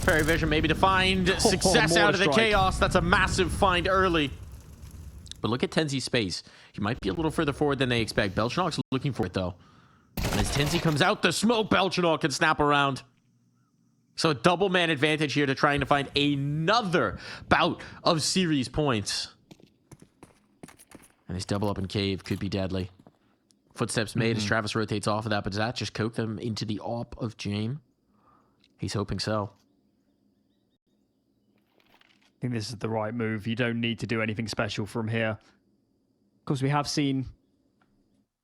PARIVISION maybe to find success out of the chaos. That's a massive find early. But look at Tenzi's space. He might be a little further forward than they expect. Belchonok's looking for it, though. And as Tenzi comes out, the smoke, Belchonok can snap around. So a double man advantage here to trying to find another bout of series points. And this double up in cave could be deadly. Footsteps made as xTRAVIS rotates off of that, but does that just coke them into the op of Jame? He's hoping so. I think this is the right move. You don't need to do anything special from here. Of course, we have seen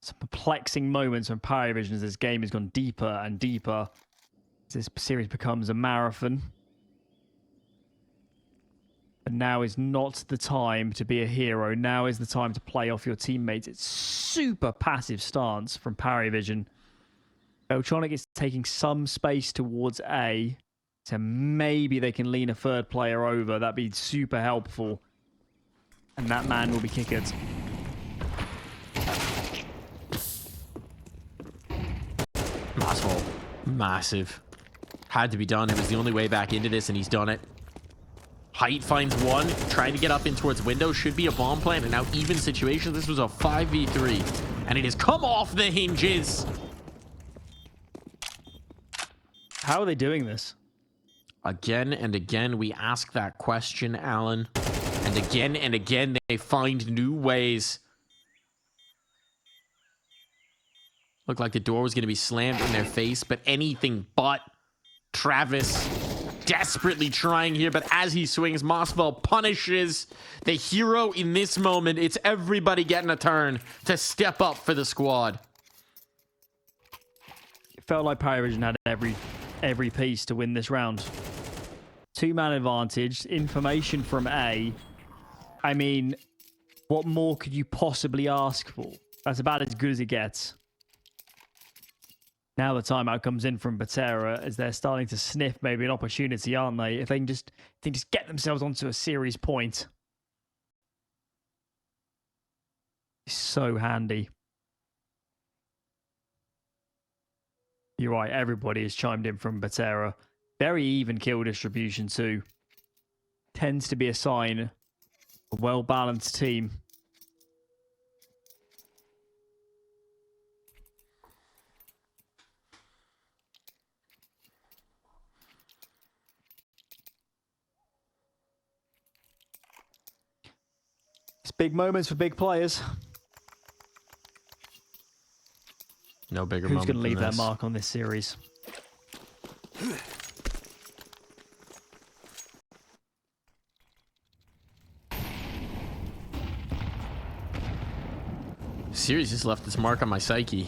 some perplexing moments when PARIVISION as this game has gone deeper and deeper. As this series becomes a marathon. But now is not the time to be a hero. Now is the time to play off your teammates. It's super passive stance from PARIVISION. Belchonok is taking some space towards A. So maybe they can lean a third player over. That'd be super helpful. And that man will be kickered. Massive. Had to be done. It was the only way back into this, and he's done it. Height finds one, trying to get up in towards window. Should be a bomb plant, and now even situation. This was a 5v3, and it has come off the hinges. How are they doing this? Again and again, we ask that question, Alan. And again, they find new ways. Looked like the door was going to be slammed in their face, but anything but. xTRAVIS desperately trying here, but as he swings, Mossville punishes the hero in this moment. It's everybody getting a turn to step up for the squad. It felt like PARIVISION had every piece to win this round. 2-man advantage, information from A. I mean, what more could you possibly ask for? That's about as good as it gets. Now the timeout comes in from Betera as they're starting to sniff maybe an opportunity, aren't they? If they can just get themselves onto a series point. It's so handy. You're right, everybody has chimed in from Betera. Very even kill distribution too. Tends to be a sign A well-balanced team. It's big moments for big players. No bigger Who's moment going to leave than their this. mark on this series? Series has left its mark on my psyche.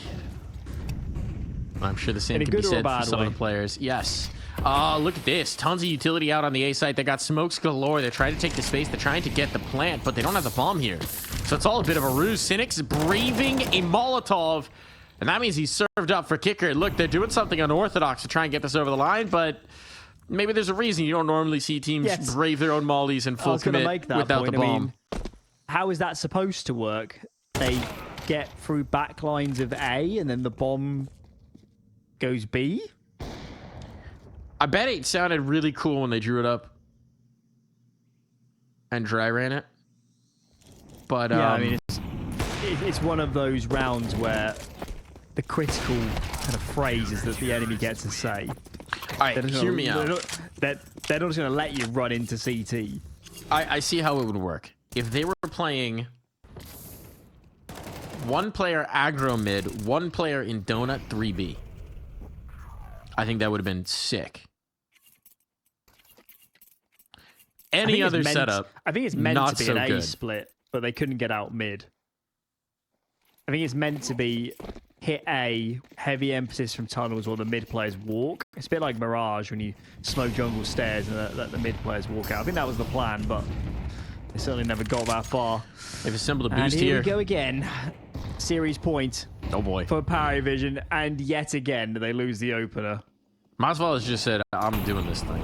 I'm sure the same In a can be good or a said for bad some way? of the players. Yes. Look at this. Tons of utility out on the A site. They got smokes galore. They're trying to take the space. They're trying to get the plant, but they don't have the bomb here. So it's all a bit of a ruse. Cynic's braving a Molotov, and that means he's served up for kicker. Look, they're doing something unorthodox to try and get this over the line, but maybe there's a reason you don't normally see teams Yes. brave their own mollies and I full was going to commit make that without point. the bomb. I mean, how is that supposed to work? They get through backlines of A and then the bomb goes B? I bet it sounded really cool when they drew it up and dry ran it. But Yeah, I mean, it's one of those rounds where the critical kind of phrases that the enemy gets to say. all right, hear me out. They're not just going to let you run into CT. I see how it would work. If they were playing one player aggro mid, one player in donut 3B, I think that would have been sick. Any other setup, I think it's meant not to be so an A good. split, but they couldn't get out mid. I think it's meant to be hit A, heavy emphasis from tunnels, or the mid players walk. It's a bit like Mirage when you smoke jungle stairs and let the mid players walk out. I think that was the plan, but they certainly never got that far. they've assembled a And boost here here. we go again. Series point Oh boy. for PARIVISION, and yet again they lose the opener. Masval has just said, I'm doing this thing.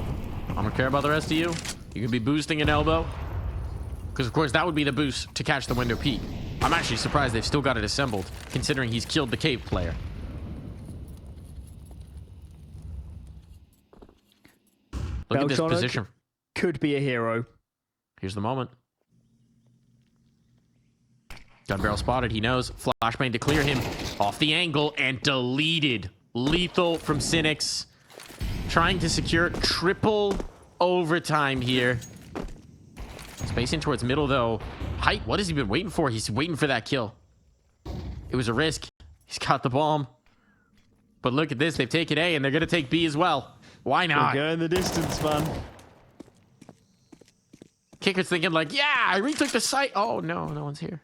I don't care about the rest of you. You can be boosting an elbow. Because, of course, that would be the boost to catch the window peak. I'm actually surprised they've still got it assembled, considering he's killed the cave player. Look at this Beltronic position. could be a hero. Here's the moment. Gun barrel spotted. He knows. Flashbang to clear him off the angle and deleted. Lethal from Cynics. Trying to secure triple overtime here. Spacing towards middle, though. Height, what has he been waiting for? He's waiting for that kill. It was a risk. He's got the bomb. But look at this. They've taken A, and they're going to take B as well. Why not? Go in the distance, man. Kicker's thinking like, yeah, I retook the site. Oh, no, no one's here.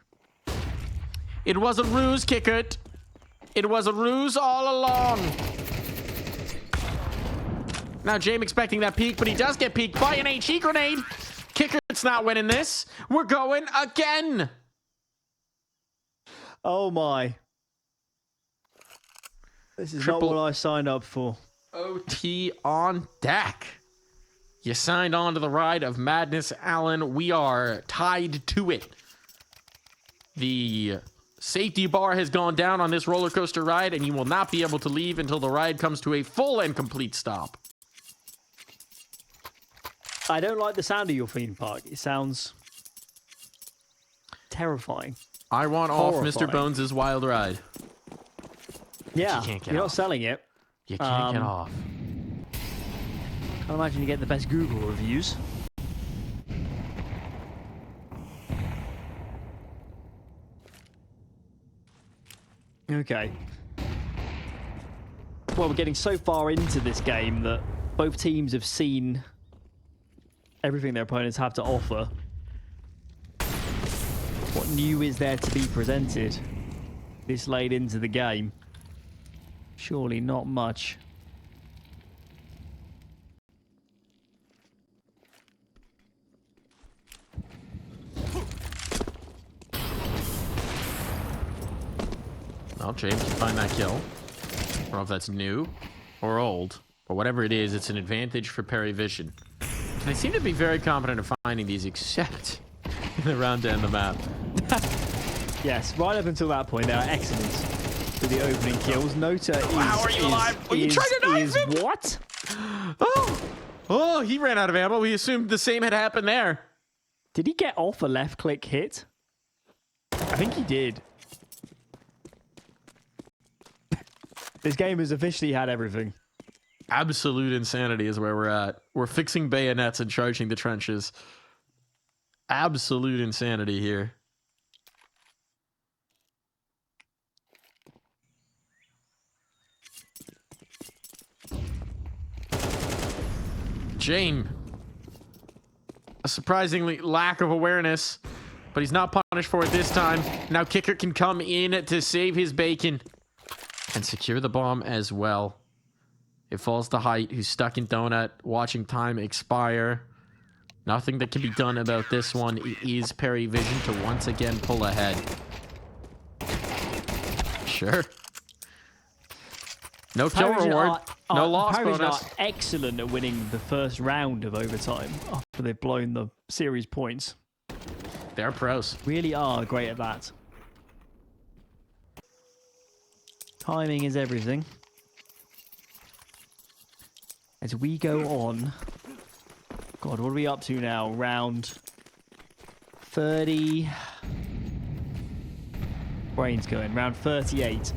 It was a ruse, Kicker. It was a ruse all along. Now, Jame expecting that peek, but he does get peeked by an HE grenade. Kicker's not winning this. We're going again. Oh my. This is Triple- not what I signed up for. OT on deck. You signed on to the ride of madness, Alan. We are tied to it. The safety bar has gone down on this roller coaster ride, and you will not be able to leave until the ride comes to a full and complete stop. I don't like the sound of your theme park. It sounds terrifying. I want off Horrifying. Mr. Bones' wild ride. Yeah, can't get you're not off. selling it. You can't get Um, off. I imagine you get the best Google reviews. Okay. Well, we're getting so far into this game that both teams have seen everything their opponents have to offer. What new is there to be presented this late into the game? Surely not much. Well, James can find that kill. I don't know if that's new or old, but whatever it is, it's an advantage for PARIVISION. They seem to be very competent at finding these, except in the round to end the map. Yes, right up until that point, they are excellent with the opening kills. Nota is... How are you alive? Oh, you tried to knife him? What? Oh, he ran out of ammo. We assumed the same had happened there. Did he get off a left click hit? I think he did. This game has officially had everything. Absolute insanity is where we're at. We're fixing bayonets and charging the trenches. Absolute insanity here. Jame. A surprisingly lack of awareness, but he's not punished for it this time. Now Kicker can come in to save his bacon and secure the bomb as well. It falls to Height, who's stuck in Donut, watching time expire. Nothing that can be done about this one. It is PARIVISION to once again pull ahead. Sure. No kill reward. No loss PARIVISION bonus. are excellent at winning the first round of overtime after they've blown the series points. They're pros. Really are great at that. Timing is everything. As we go on. God, what are we up to now? Round 30. Brain's going. Round 38.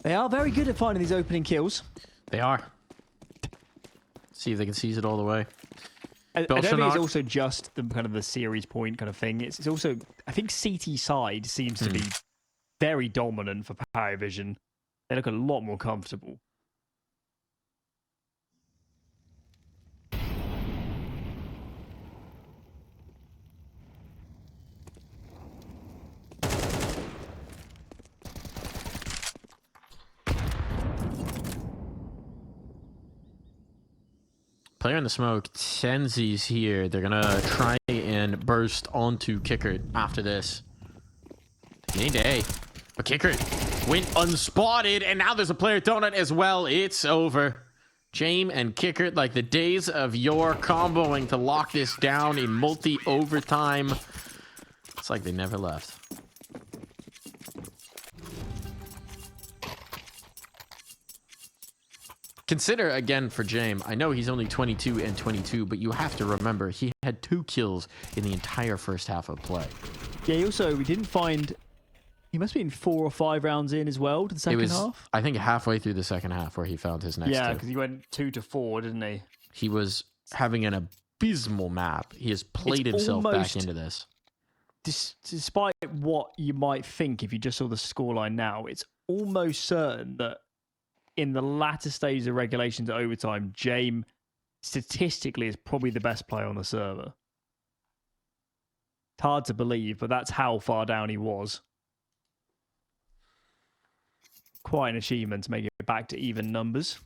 They are very good at finding these opening kills. They are. See if they can seize it all the way. I don't think it's also just the kind of the series point kind of thing. It's also, I think CT side seems to be very dominant for PARIVISION. They look a lot more comfortable. Player in the smoke, Senzi's here. They're gonna try and burst onto Kicker after this. Any day. But Kicker went unspotted, and now there's a player donut as well. It's over. Jame and Kicker, like the days of yore, comboing to lock this down in multi-overtime. It's like they never left. Consider, again, for Jame, I know he's only 22 and 22, but you have to remember he had 2 kills in the entire first half of play. Yeah, we didn't find... He must have been 4 or 5 rounds in as well to the second half. I think halfway through the second half where he found his next Yeah, two. because he went 2 to 4, didn't he? He was having an abysmal map. He has played himself back into this. Despite what you might think if you just saw the scoreline now, it's almost certain that in the latter stages of regulation to overtime, Jame statistically is probably the best player on the server. It's hard to believe, but that's how far down he was. Quite an achievement to make it back to even numbers.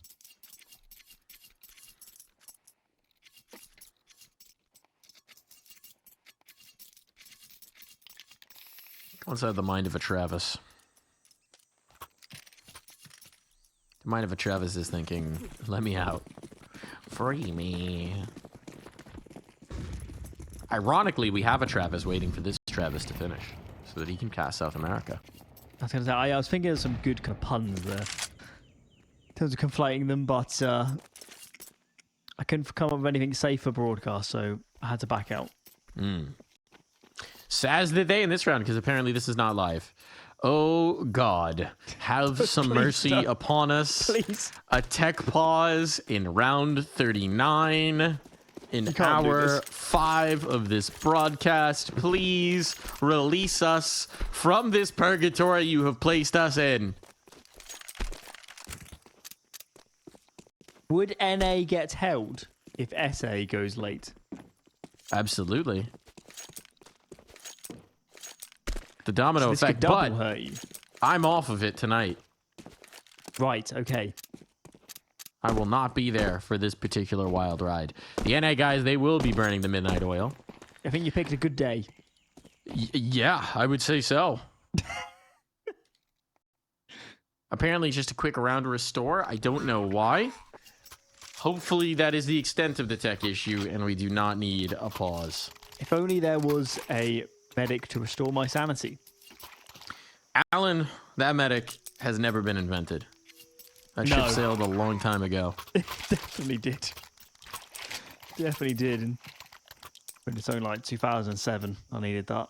What's out the mind of a Travis? The mind of a Travis is thinking, let me out. Free me. Ironically, we have a Travis waiting for this Travis to finish so that he can cast South America. I was going to say, I was thinking of some good kind of puns there. In terms of conflating them, but I couldn't come up with anything safe for broadcast, so I had to back out. Saz the day in this round, because apparently this is not live. Oh, God. Have some mercy upon us. Please. A tech pause in round 39. In hour 5 of this broadcast. Please release us from this purgatory you have placed us in. Would NA get held if SA goes late? Absolutely. The domino So this effect, could double but hurt you. I'm off of it tonight. Right, okay. I will not be there for this particular wild ride. The NA guys, they will be burning the midnight oil. I think you picked a good day. Yeah, I would say so. Apparently just a quick round to restore. I don't know why. Hopefully that is the extent of the tech issue and we do not need a pause. If only there was a medic to restore my sanity. Alan, that medic has never been invented. That ship sailed a long time ago. It definitely did. Definitely did. And when it's only like 2007, I needed that.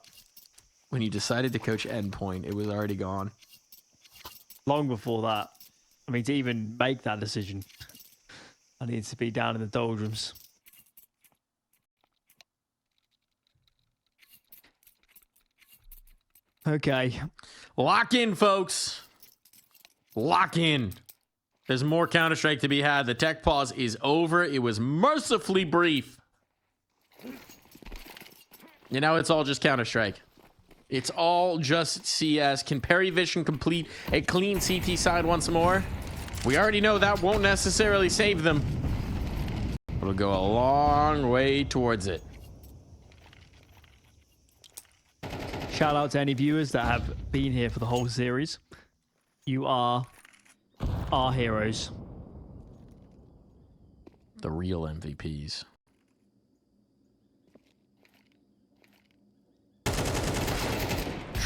When you decided to coach Endpoint, it was already gone. Long before that. I mean, to even make that decision, I needed to be down in the doldrums. Okay. Lock in, folks. Lock in. There's more Counter-Strike to be had. The tech pause is over. It was mercifully brief. You know, it's all just Counter-Strike. It's all just CS. Can PARIVISION complete a clean CT side once more? We already know that won't necessarily save them. It'll go a long way towards it. Shout out to any viewers that have been here for the whole series. You are our heroes. The real MVPs.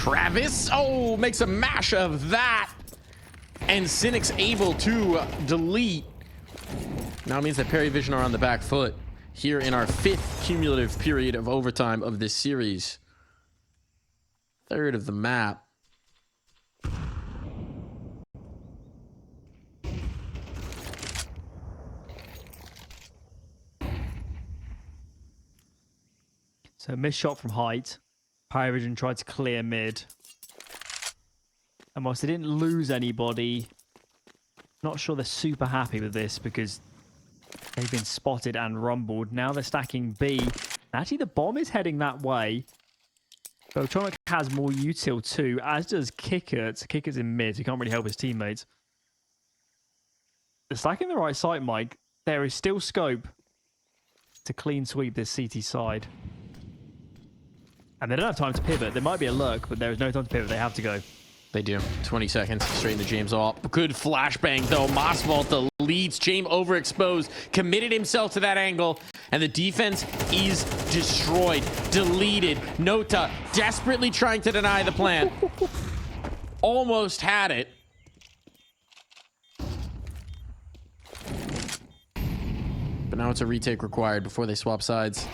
xTRAVIS, oh, makes a mash of that. And Cynic's able to delete. Now it means that PARIVISION are on the back foot here in our 5th cumulative period of overtime of this series. 3rd of the map. So missed shot from height. PARIVISION tried to clear mid. And whilst they didn't lose anybody, not sure they're super happy with this because they've been spotted and rumbled. Now they're stacking B. Actually, the bomb is heading that way. Botronic has more util too, as does Kickert. Kickert's in mid. He can't really help his teammates. They're stacking the right side, Mike. There is still scope to clean sweep this CT side. And they don't have time to pivot. There might be a lurk, but there is no time to pivot. They have to go. They do. 20 seconds. Straight into James up. Good flashbang, though. Mossvault deletes. Jame overexposed. Committed himself to that angle. And the defense is destroyed. Deleted. Nota desperately trying to deny the plan. Almost had it. But now it's a retake required before they swap sides.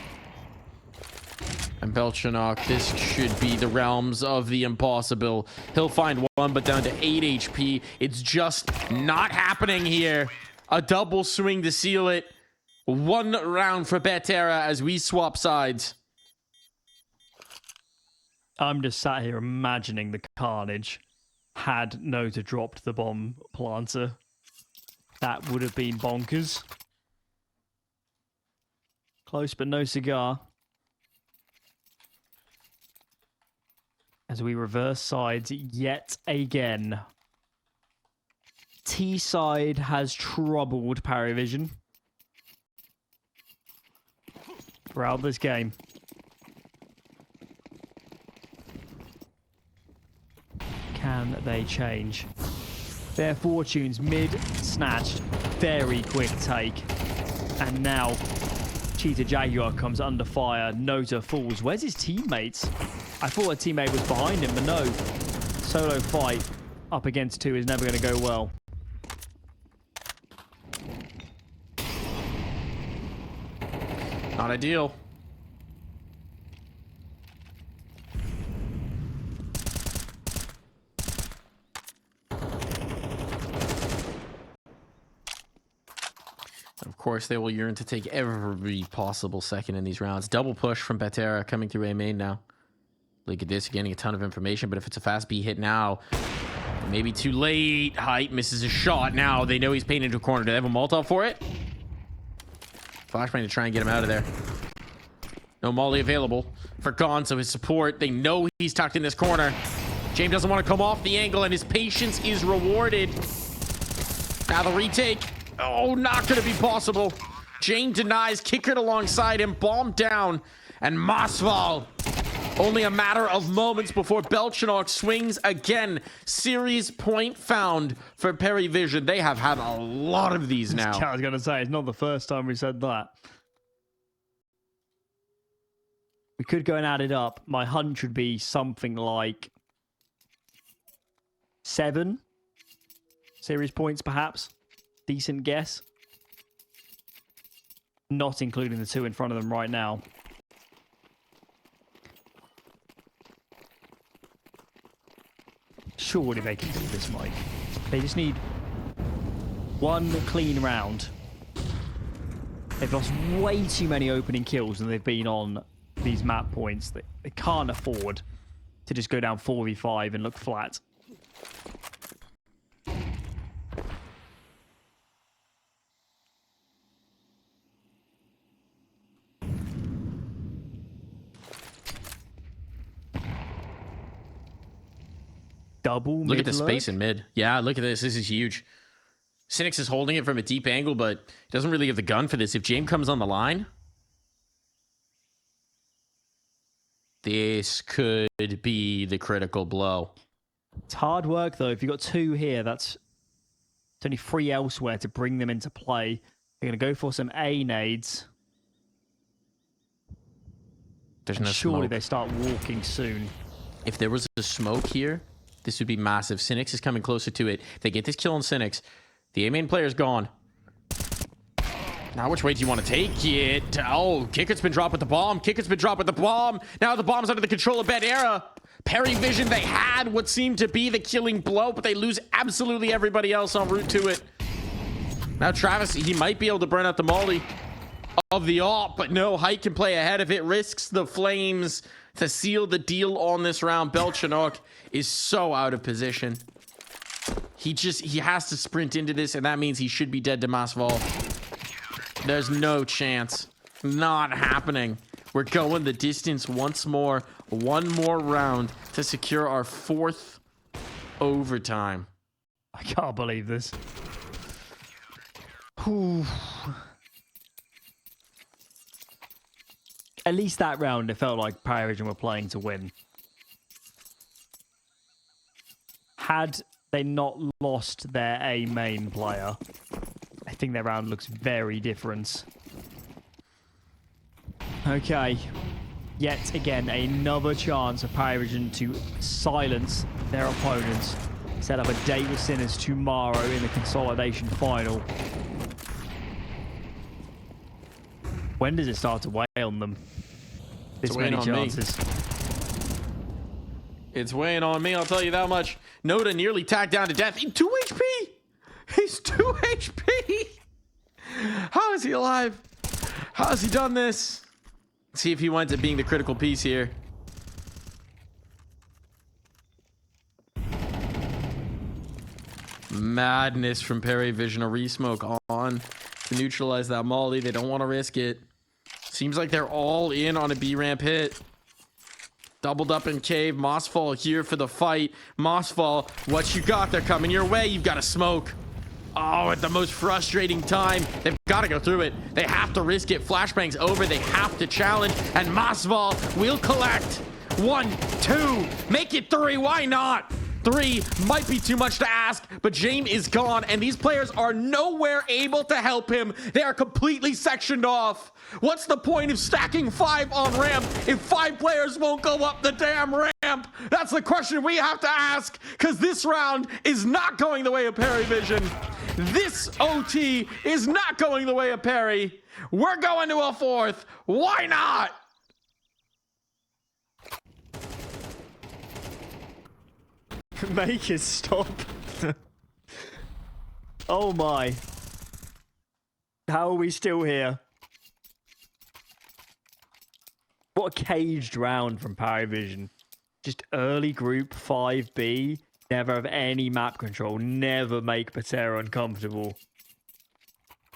And Belchanok, this should be the realms of the impossible. He'll find one, but down to 8 HP. It's just not happening here. A double swing to seal it. 1 round for Betera as we swap sides. I'm just sat here imagining the carnage had Nota dropped the bomb planter. That would have been bonkers. Close, but no cigar. As we reverse sides yet again. T side has troubled PARIVISION throughout this game. Can they change their fortunes? Mid snatched, very quick take, and now Cheetah Jaguar comes under fire. Nota falls. Where's his teammates? I thought a teammate was behind him, but no. Solo fight up against 2 is never going to go well. Not ideal. Of course, they will yearn to take every possible second in these rounds. Double push from Betera coming through A main now. Look at this, getting a ton of information, but if it's a fast B hit now, maybe too late. Height misses a shot. Now they know he's painted into a corner. Do they have a Molotov for it? Flashbang to try and get him out of there. No Molly available for Gon, so his support, they know he's tucked in this corner. Jame doesn't want to come off the angle, and his patience is rewarded. Now the retake. Oh, not going to be possible. Jame denies, Kickert alongside him, bomb down, and Mosval. Only a matter of moments before Belchenok swings again. Series point found for PARIVISION. They have had a lot of these now. I was going to say, it's not the first time we said that. We could go and add it up. My hunch would be something like 7 series points, perhaps. Decent guess. Not including the 2 in front of them right now. Surely they can do this, Mike. They just need one clean round. They've lost way too many opening kills and they've been on these map points. They can't afford to just go down 4v5 and look flat. Double Look at the mid space lurk? in mid. Yeah, look at this. This is huge. Cynics is holding it from a deep angle, but he doesn't really have the gun for this. If Jame comes on the line, this could be the critical blow. It's hard work, though. If you've got 2 here, it's only 3 elsewhere to bring them into play. They're going to go for some A nades. There's And no surely smoke. they start walking soon. If there was a smoke here, this would be massive. Cynics is coming closer to it. If they get this kill on Cynics, the A main player's gone. Now, which way do you want to take it? Oh, Kickert's been dropped with the bomb. Kickert's been dropped with the bomb. Now the bomb's under the control of Betera. PARIVISION, they had what seemed to be the killing blow, but they lose absolutely everybody else en route to it. Now Travis, he might be able to burn out the molly of the AWP, but no, Height can play ahead of it, risks the flames to seal the deal on this round. Belchenok is so out of position. He has to sprint into this, and that means he should be dead to Masval. There's no chance. Not happening. We're going the distance once more. One more round to secure our 4th overtime. I can't believe this. Whew. At least that round, it felt like PARIVISION were playing to win. Had they not lost their A main player, I think their round looks very different. Okay. Yet again, another chance for PARIVISION to silence their opponents. Set up a date with Sinners tomorrow in the consolidation final. When does it start to weigh on them? This many chances. It's weighing on me, I'll tell you that much. Noda nearly tagged down to death. He's 2 HP! He's 2 HP! How is he alive? How has he done this? Let's see if he winds up being the critical piece here. Madness from PARIVISION. A resmoke on to neutralize that molly. They don't want to risk it. Seems like they're all in on a B ramp hit. Doubled up in cave. Mossfall here for the fight. Mossfall, what you got? They're coming your way. You've got to smoke. Oh, at the most frustrating time. They've got to go through it. They have to risk it. Flashbang's over. They have to challenge. And Mossfall will collect. 1, 2, make it 3. Why not? 3 might be too much to ask, but Jame is gone, and these players are nowhere able to help him. They are completely sectioned off. What's the point of stacking 5 on ramp if 5 players won't go up the damn ramp? That's the question we have to ask, because this round is not going the way of PARIVISION. This OT is not going the way of Parry. We're going to a 4th. Why not? Make it stop. Oh my. How are we still here? What a caged round from PARIVISION. Just early group 5B. Never have any map control. Never make Betera uncomfortable.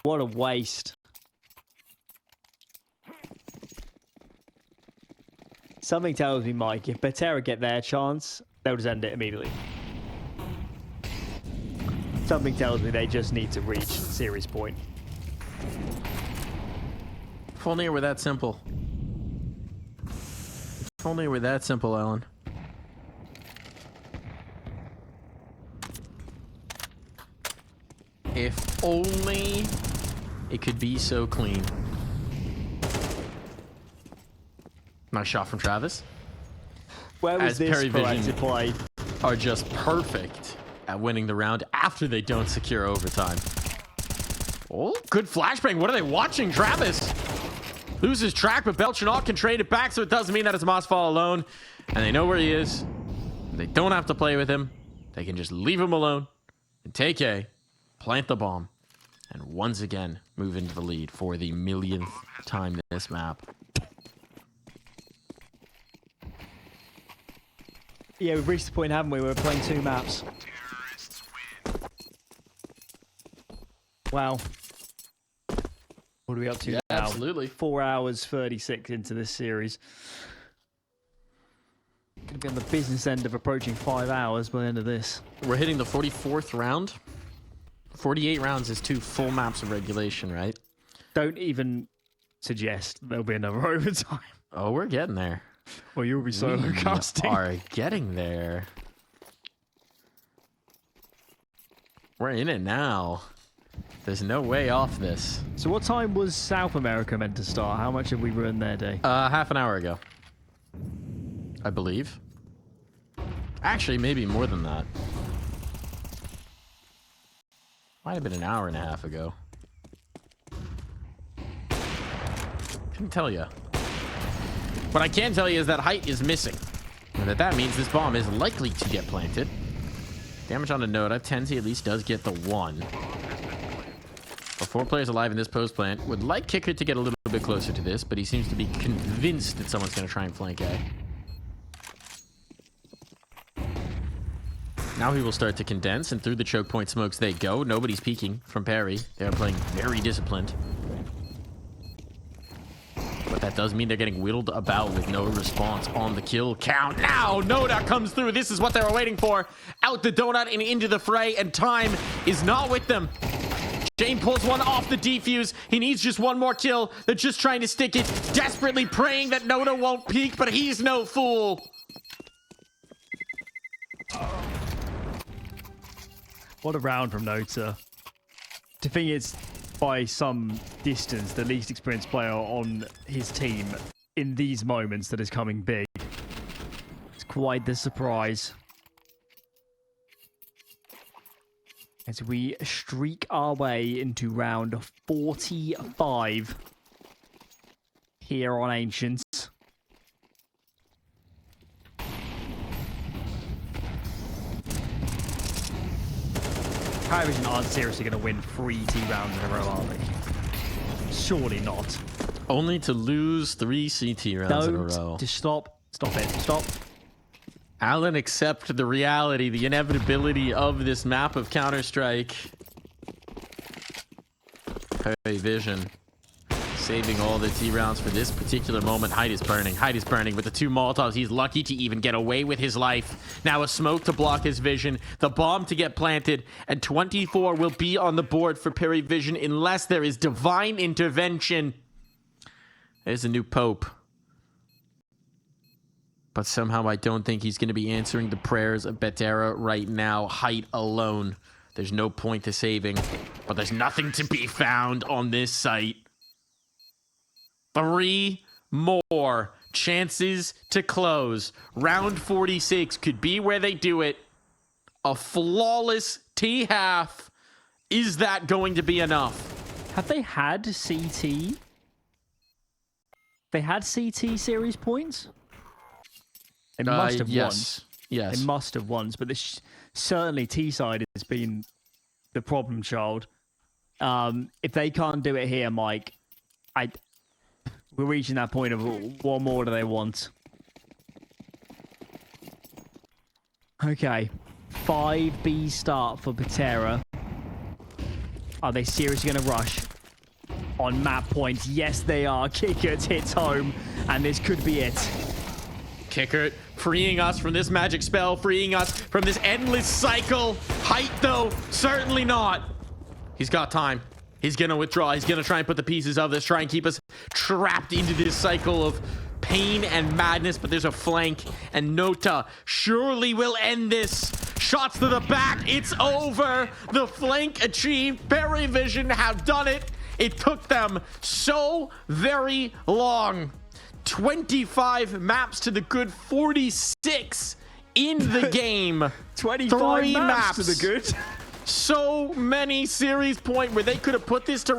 What a waste. Something tells me, Mike, if Betera get their chance, they'll just end it immediately. Something tells me they just need to reach series point. If only it were that simple. If only it were that simple, Alan. If only it could be so clean. Nice shot from Travis. Where was As this PARIVISION proactive play? are just perfect at winning the round after they don't secure overtime. Oh, good flashbang. What are they watching? Travis loses track, but Beltranot can trade it back, so it doesn't mean that it's Mossfall alone. And they know where he is. They don't have to play with him. They can just leave him alone and take A, plant the bomb, and once again move into the lead for the millionth time this map. Yeah, we've reached the point, haven't we? We're playing 2 maps. Terrorists win. Wow. What are we up to now? Absolutely. 4 hours 36 into this series. Gonna be on the business end of approaching 5 hours by the end of this. We're hitting the 44th round. 48 rounds is 2 full maps of regulation, right? Don't even suggest there'll be another overtime. Oh, we're getting there. Or you'll be solo casting. We are getting there. We're in it now. There's no way off this. So what time was South America meant to start? How much have we ruined their day? Half an hour ago, I believe. Actually, maybe more than that. Might have been an hour and a half ago. Couldn't tell you. What I can tell you is that height is missing. And that means this bomb is likely to get planted. Damage on the node. Tenzi at least does get the 1. But 4 players alive in this post plant. Would like Kicker to get a little bit closer to this, but he seems to be convinced that someone's going to try and flank A. Now he will start to condense, and through the choke point smokes they go. Nobody's peeking from Parry. They are playing very disciplined. But that does mean they're getting whittled about with no response on the kill count. Now, Noda comes through. This is what they were waiting for. Out the donut and into the fray, and time is not with them. Jame pulls one off the defuse. He needs just one more kill. They're just trying to stick it, desperately praying that Noda won't peek, but he's no fool. What a round from Nota. To think it's by some distance the least experienced player on his team in these moments that is coming big. It's quite the surprise. As we streak our way into round 45 here on Ancients. PARIVISION aren't seriously going to win 3 T rounds in a row, are they? Surely not. Only to lose 3 CT rounds in a row. Just stop. Stop it. Stop. Alan, accept the reality, the inevitability of this map of Counter-Strike. PARIVISION saving all the T rounds for this particular moment. Height is burning. Height is burning with the 2 Molotovs. He's lucky to even get away with his life. Now a smoke to block his vision. The bomb to get planted. And 24 will be on the board for PARIVISION unless there is divine intervention. There's a new pope. But somehow I don't think he's going to be answering the prayers of Betera right now. Height alone. There's no point to saving. But there's nothing to be found on this site. 3 more chances to close. Round 46 could be where they do it. A flawless T-half. Is that going to be enough? Have they had CT? They had CT series points? They must have yes. won. Yes. They must have won. But this, certainly T-side has been the problem child. If they can't do it here, Mike, we're reaching that point of what more do they want? Okay. 5B start for Betera. Are they seriously going to rush? On map points, yes they are. Kickert hits home, and this could be it. Kickert freeing us from this magic spell, freeing us from this endless cycle. Height, though, certainly not. He's got time. He's gonna withdraw. He's gonna try and put the pieces of this, try and keep us trapped into this cycle of pain and madness. But there's a flank, and Nota surely will end this. Shots to the back. It's over. The flank achieved. PARIVISION have done it. It took them so very long. 25 maps to the good 46 in the game. 25 3 maps to the good. So many series point where they could have put this to